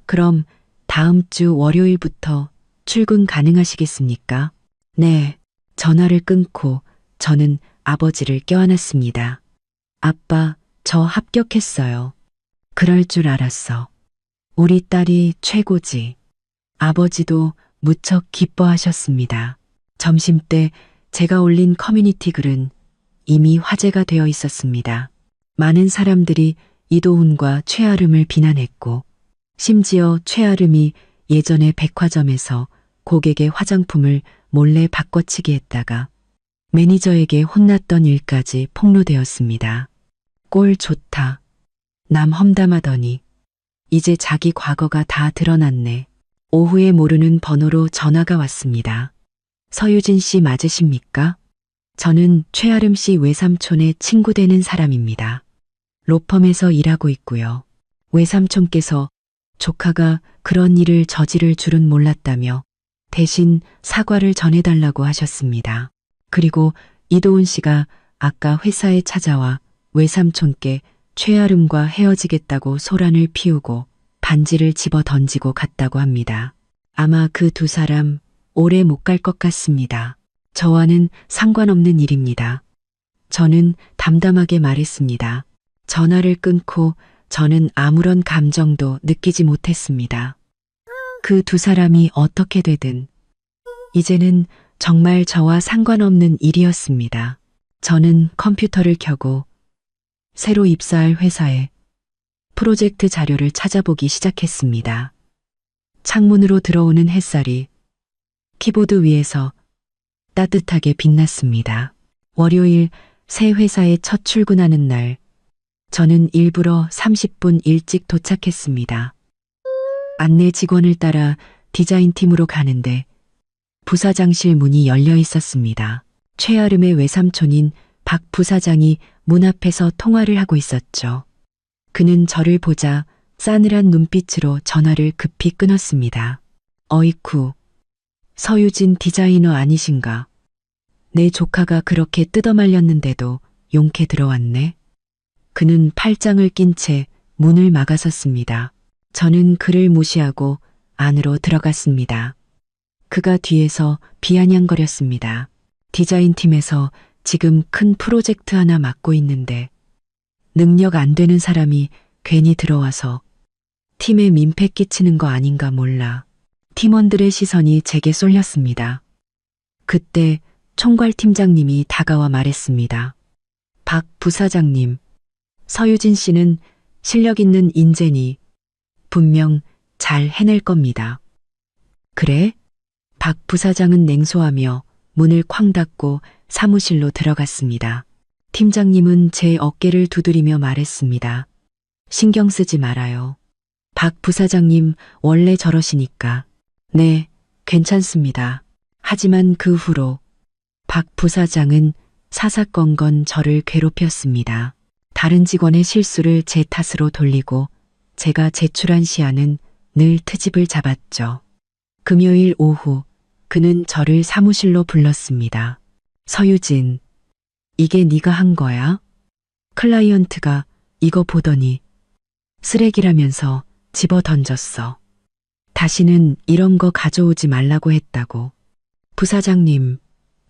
그럼 다음 주 월요일부터 출근 가능하시겠습니까? 네. 전화를 끊고 저는 아버지를 껴안았습니다. 아빠, 저 합격했어요. 그럴 줄 알았어. 우리 딸이 최고지. 아버지도 무척 기뻐하셨습니다. 점심때 제가 올린 커뮤니티 글은 이미 화제가 되어 있었습니다. 많은 사람들이 이도훈과 최아름을 비난했고, 심지어 최아름이 예전에 백화점에서 고객의 화장품을 몰래 바꿔치기 했다가 매니저에게 혼났던 일까지 폭로되었습니다. 꼴 좋다. 남 험담하더니 이제 자기 과거가 다 드러났네. 오후에 모르는 번호로 전화가 왔습니다. 서유진 씨 맞으십니까? 저는 최아름 씨 외삼촌의 친구 되는 사람입니다. 로펌에서 일하고 있고요. 외삼촌께서 조카가 그런 일을 저지를 줄은 몰랐다며 대신 사과를 전해달라고 하셨습니다. 그리고 이도훈 씨가 아까 회사에 찾아와 외삼촌께 최아름과 헤어지겠다고 소란을 피우고 반지를 집어 던지고 갔다고 합니다. 아마 그 두 사람 오래 못 갈 것 같습니다. 저와는 상관없는 일입니다. 저는 담담하게 말했습니다. 전화를 끊고 저는 아무런 감정도 느끼지 못했습니다. 그 두 사람이 어떻게 되든 이제는 정말 저와 상관없는 일이었습니다. 저는 컴퓨터를 켜고 새로 입사할 회사에 프로젝트 자료를 찾아보기 시작했습니다. 창문으로 들어오는 햇살이 키보드 위에서 따뜻하게 빛났습니다. 월요일 새 회사에 첫 출근하는 날, 저는 일부러 30분 일찍 도착했습니다. 안내 직원을 따라 디자인팀으로 가는데 부사장실 문이 열려 있었습니다. 최아름의 외삼촌인 박 부사장이 문 앞에서 통화를 하고 있었죠. 그는 저를 보자 싸늘한 눈빛으로 전화를 급히 끊었습니다. 어이쿠, 서유진 디자이너 아니신가? 내 조카가 그렇게 뜯어말렸는데도 용케 들어왔네. 그는 팔짱을 낀 채 문을 막아섰습니다. 저는 그를 무시하고 안으로 들어갔습니다. 그가 뒤에서 비아냥거렸습니다. 디자인팀에서 지금 큰 프로젝트 하나 맡고 있는데 능력 안 되는 사람이 괜히 들어와서 팀에 민폐 끼치는 거 아닌가 몰라. 팀원들의 시선이 제게 쏠렸습니다. 그때 총괄팀장님이 다가와 말했습니다. 박 부사장님, 서유진 씨는 실력 있는 인재니 분명 잘 해낼 겁니다. 그래? 박 부사장은 냉소하며 문을 쾅 닫고 사무실로 들어갔습니다. 팀장님은 제 어깨를 두드리며 말했습니다. 신경 쓰지 말아요. 박 부사장님 원래 저러시니까. 네, 괜찮습니다. 하지만 그 후로 박 부사장은 사사건건 저를 괴롭혔습니다. 다른 직원의 실수를 제 탓으로 돌리고 제가 제출한 시안은 늘 트집을 잡았죠. 금요일 오후 그는 저를 사무실로 불렀습니다. 서유진, 이게 네가 한 거야? 클라이언트가 이거 보더니 쓰레기라면서 집어 던졌어. 다시는 이런 거 가져오지 말라고 했다고. 부사장님,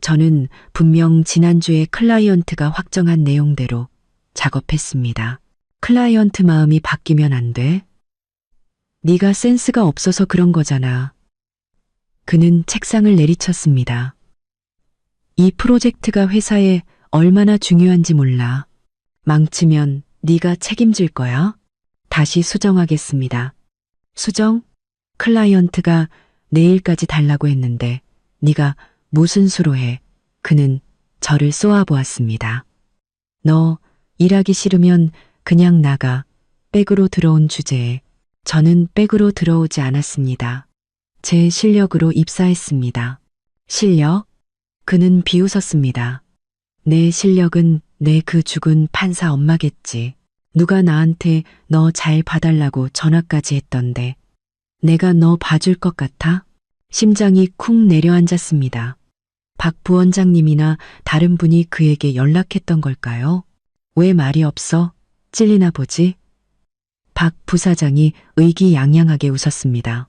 저는 분명 지난주에 클라이언트가 확정한 내용대로 작업했습니다. 클라이언트 마음이 바뀌면 안 돼? 네가 센스가 없어서 그런 거잖아. 그는 책상을 내리쳤습니다. 이 프로젝트가 회사에 얼마나 중요한지 몰라. 망치면 네가 책임질 거야? 다시 수정하겠습니다. 수정? 클라이언트가 내일까지 달라고 했는데 네가 무슨 수로 해? 그는 저를 쏘아보았습니다. 너 일하기 싫으면 그냥 나가. 백으로 들어온 주제에 저는 백으로 들어오지 않았습니다. 제 실력으로 입사했습니다. 실력? 그는 비웃었습니다. 내 실력은 내 그 죽은 판사 엄마겠지. 누가 나한테 너 잘 봐달라고 전화까지 했던데 내가 너 봐줄 것 같아? 심장이 쿵 내려앉았습니다. 박 부원장님이나 다른 분이 그에게 연락했던 걸까요? 왜 말이 없어? 찔리나 보지? 박 부사장이 의기양양하게 웃었습니다.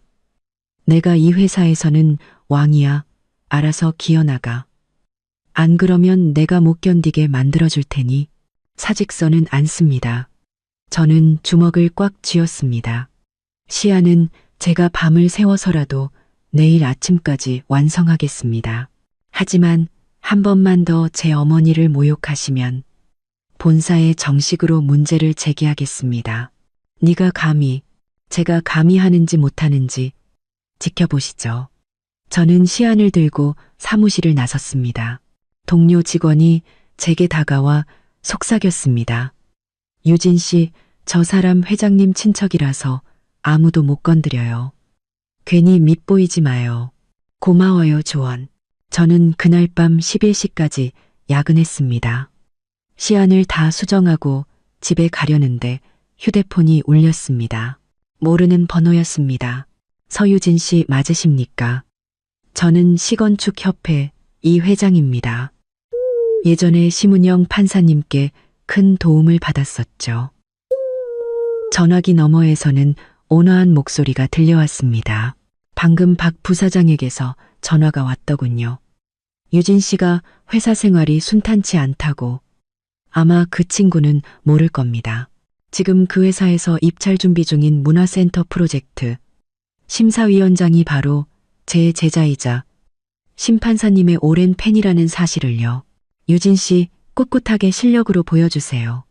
내가 이 회사에서는 왕이야. 알아서 기어나가. 안 그러면 내가 못 견디게 만들어줄 테니 사직서는 안 씁니다. 저는 주먹을 꽉 쥐었습니다. 시안은 제가 밤을 새워서라도 내일 아침까지 완성하겠습니다. 하지만 한 번만 더 제 어머니를 모욕하시면 본사에 정식으로 문제를 제기하겠습니다. 네가 감히, 제가 감히 하는지 못하는지 지켜보시죠. 저는 시안을 들고 사무실을 나섰습니다. 동료 직원이 제게 다가와 속삭였습니다. 유진 씨, 저 사람 회장님 친척이라서 아무도 못 건드려요. 괜히 밉보이지 마요. 고마워요, 조언. 저는 그날 밤 11시까지 야근했습니다. 시안을 다 수정하고 집에 가려는데 휴대폰이 울렸습니다. 모르는 번호였습니다. 서유진 씨 맞으십니까? 저는 시건축협회 이 회장입니다. 예전에 심은영 판사님께 큰 도움을 받았었죠. 전화기 너머에서는 온화한 목소리가 들려왔습니다. 방금 박 부사장에게서 전화가 왔더군요. 유진 씨가 회사 생활이 순탄치 않다고. 아마 그 친구는 모를 겁니다. 지금 그 회사에서 입찰 준비 중인 문화센터 프로젝트 심사위원장이 바로 제 제자이자 심판사님의 오랜 팬이라는 사실을요. 유진 씨 꿋꿋하게 실력으로 보여주세요.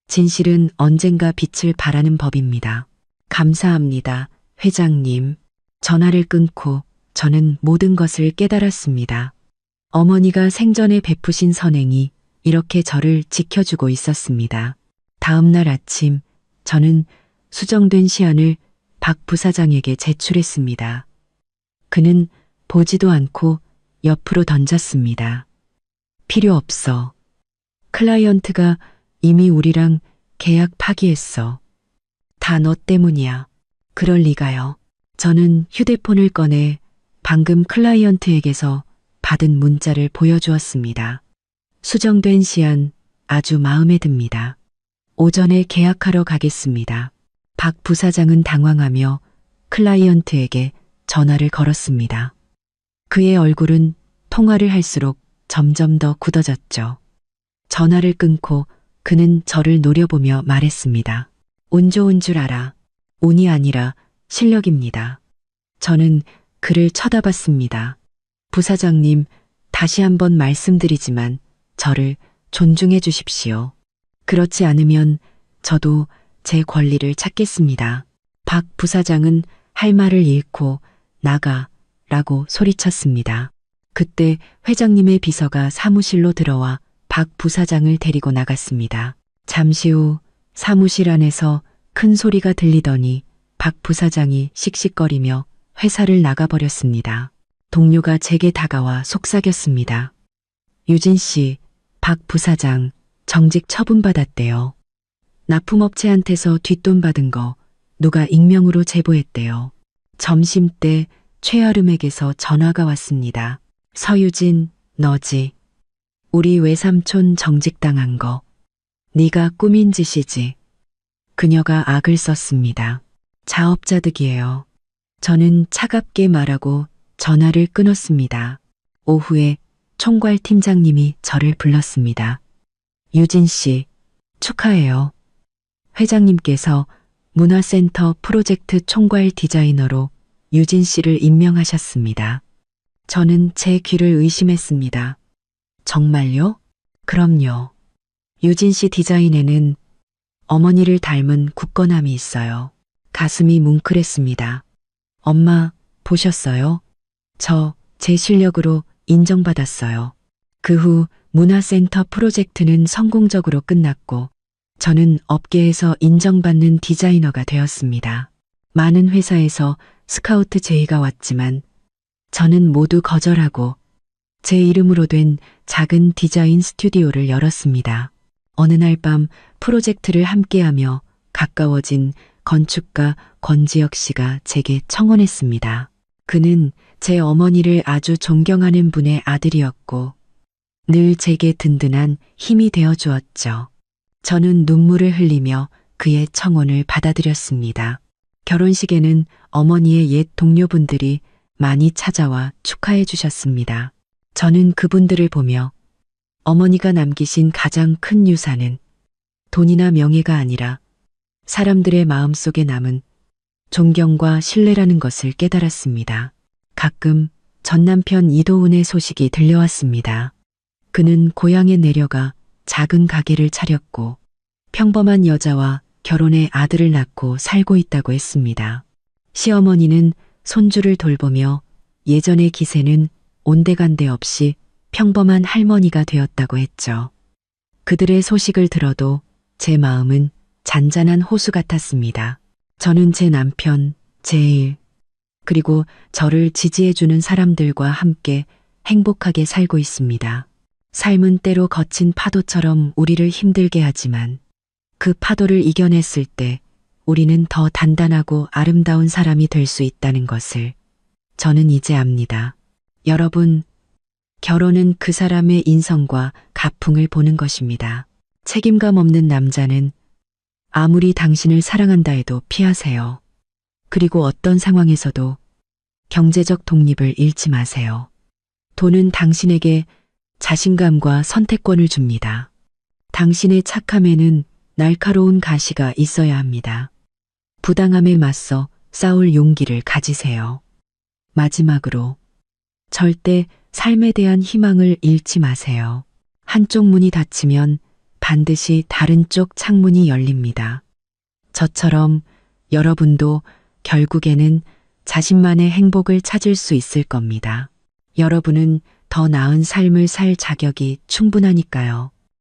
진실은 언젠가 빛을 발하는 법입니다. 감사합니다, 회장님. 전화를 끊고 저는 모든 것을 깨달았습니다. 어머니가 생전에 베푸신 선행이 이렇게 저를 지켜주고 있었습니다. 다음 날 아침 저는 수정된 시안을 박 부사장에게 제출했습니다. 그는 보지도 않고 옆으로 던졌습니다. 필요 없어. 클라이언트가 이미 우리랑 계약 파기했어. 다 너 때문이야. 그럴 리가요. 저는 휴대폰을 꺼내 방금 클라이언트에게서 받은 문자를 보여주었습니다. 수정된 시안 아주 마음에 듭니다. 오전에 계약하러 가겠습니다. 박 부사장은 당황하며 클라이언트에게 전화를 걸었습니다. 그의 얼굴은 통화를 할수록 점점 더 굳어졌죠. 전화를 끊고 그는 저를 노려보며 말했습니다. 운 좋은 줄 알아. 운이 아니라 실력입니다. 저는 그를 쳐다봤습니다. 부사장님, 다시 한번 말씀드리지만 저를 존중해 주십시오. 그렇지 않으면 저도 제 권리를 찾겠습니다. 박 부사장은 할 말을 잃고 나가 라고 소리쳤습니다. 그때 회장님의 비서가 사무실로 들어와 박 부사장을 데리고 나갔습니다. 잠시 후 사무실 안에서 큰 소리가 들리더니 박 부사장이 씩씩거리며 회사를 나가버렸습니다. 동료가 제게 다가와 속삭였습니다. 유진 씨, 박 부사장 정직 처분받았대요. 납품업체한테서 뒷돈 받은 거 누가 익명으로 제보했대요. 점심때 최아름에게서 전화가 왔습니다. 서유진, 너지. 우리 외삼촌 정직당한 거. 네가 꾸민 짓이지. 그녀가 악을 썼습니다. 자업자득이에요. 저는 차갑게 말하고 전화를 끊었습니다. 오후에 총괄 팀장님이 저를 불렀습니다. 유진 씨, 축하해요. 회장님께서 문화센터 프로젝트 총괄 디자이너로 유진 씨를 임명하셨습니다. 저는 제 귀를 의심했습니다. 정말요? 그럼요. 유진 씨 디자인에는 어머니를 닮은 굳건함이 있어요. 가슴이 뭉클했습니다. 엄마, 보셨어요? 저 제 실력으로 인정받았어요. 그 후 문화센터 프로젝트는 성공적으로 끝났고 저는 업계에서 인정받는 디자이너가 되었습니다. 많은 회사에서 스카우트 제의가 왔지만 저는 모두 거절하고 제 이름으로 된 작은 디자인 스튜디오를 열었습니다. 어느 날 밤 프로젝트를 함께하며 가까워진 건축가 권지혁 씨가 제게 청혼했습니다. 그는 제 어머니를 아주 존경하는 분의 아들이었고 늘 제게 든든한 힘이 되어 주었죠. 저는 눈물을 흘리며 그의 청혼을 받아들였습니다. 결혼식에는 어머니의 옛 동료분들이 많이 찾아와 축하해 주셨습니다. 저는 그분들을 보며 어머니가 남기신 가장 큰 유산은 돈이나 명예가 아니라 사람들의 마음속에 남은 존경과 신뢰라는 것을 깨달았습니다. 가끔 전 남편 이도훈의 소식이 들려왔습니다. 그는 고향에 내려가 작은 가게를 차렸고 평범한 여자와 결혼해 아들을 낳고 살고 있다고 했습니다. 시어머니는 손주를 돌보며 예전의 기세는 온데간데 없이 평범한 할머니가 되었다고 했죠. 그들의 소식을 들어도 제 마음은 잔잔한 호수 같았습니다. 저는 제 남편, 제 일, 그리고 저를 지지해주는 사람들과 함께 행복하게 살고 있습니다. 삶은 때로 거친 파도처럼 우리를 힘들게 하지만 그 파도를 이겨냈을 때 우리는 더 단단하고 아름다운 사람이 될 수 있다는 것을 저는 이제 압니다. 여러분, 결혼은 그 사람의 인성과 가풍을 보는 것입니다. 책임감 없는 남자는 아무리 당신을 사랑한다 해도 피하세요. 그리고 어떤 상황에서도 경제적 독립을 잃지 마세요. 돈은 당신에게 자신감과 선택권을 줍니다. 당신의 착함에는 날카로운 가시가 있어야 합니다. 부당함에 맞서 싸울 용기를 가지세요. 마지막으로 절대 삶에 대한 희망을 잃지 마세요. 한쪽 문이 닫히면 반드시 다른 쪽 창문이 열립니다. 저처럼 여러분도 결국에는 자신만의 행복을 찾을 수 있을 겁니다. 여러분은 더 나은 삶을 살 자격이 충분하니까요.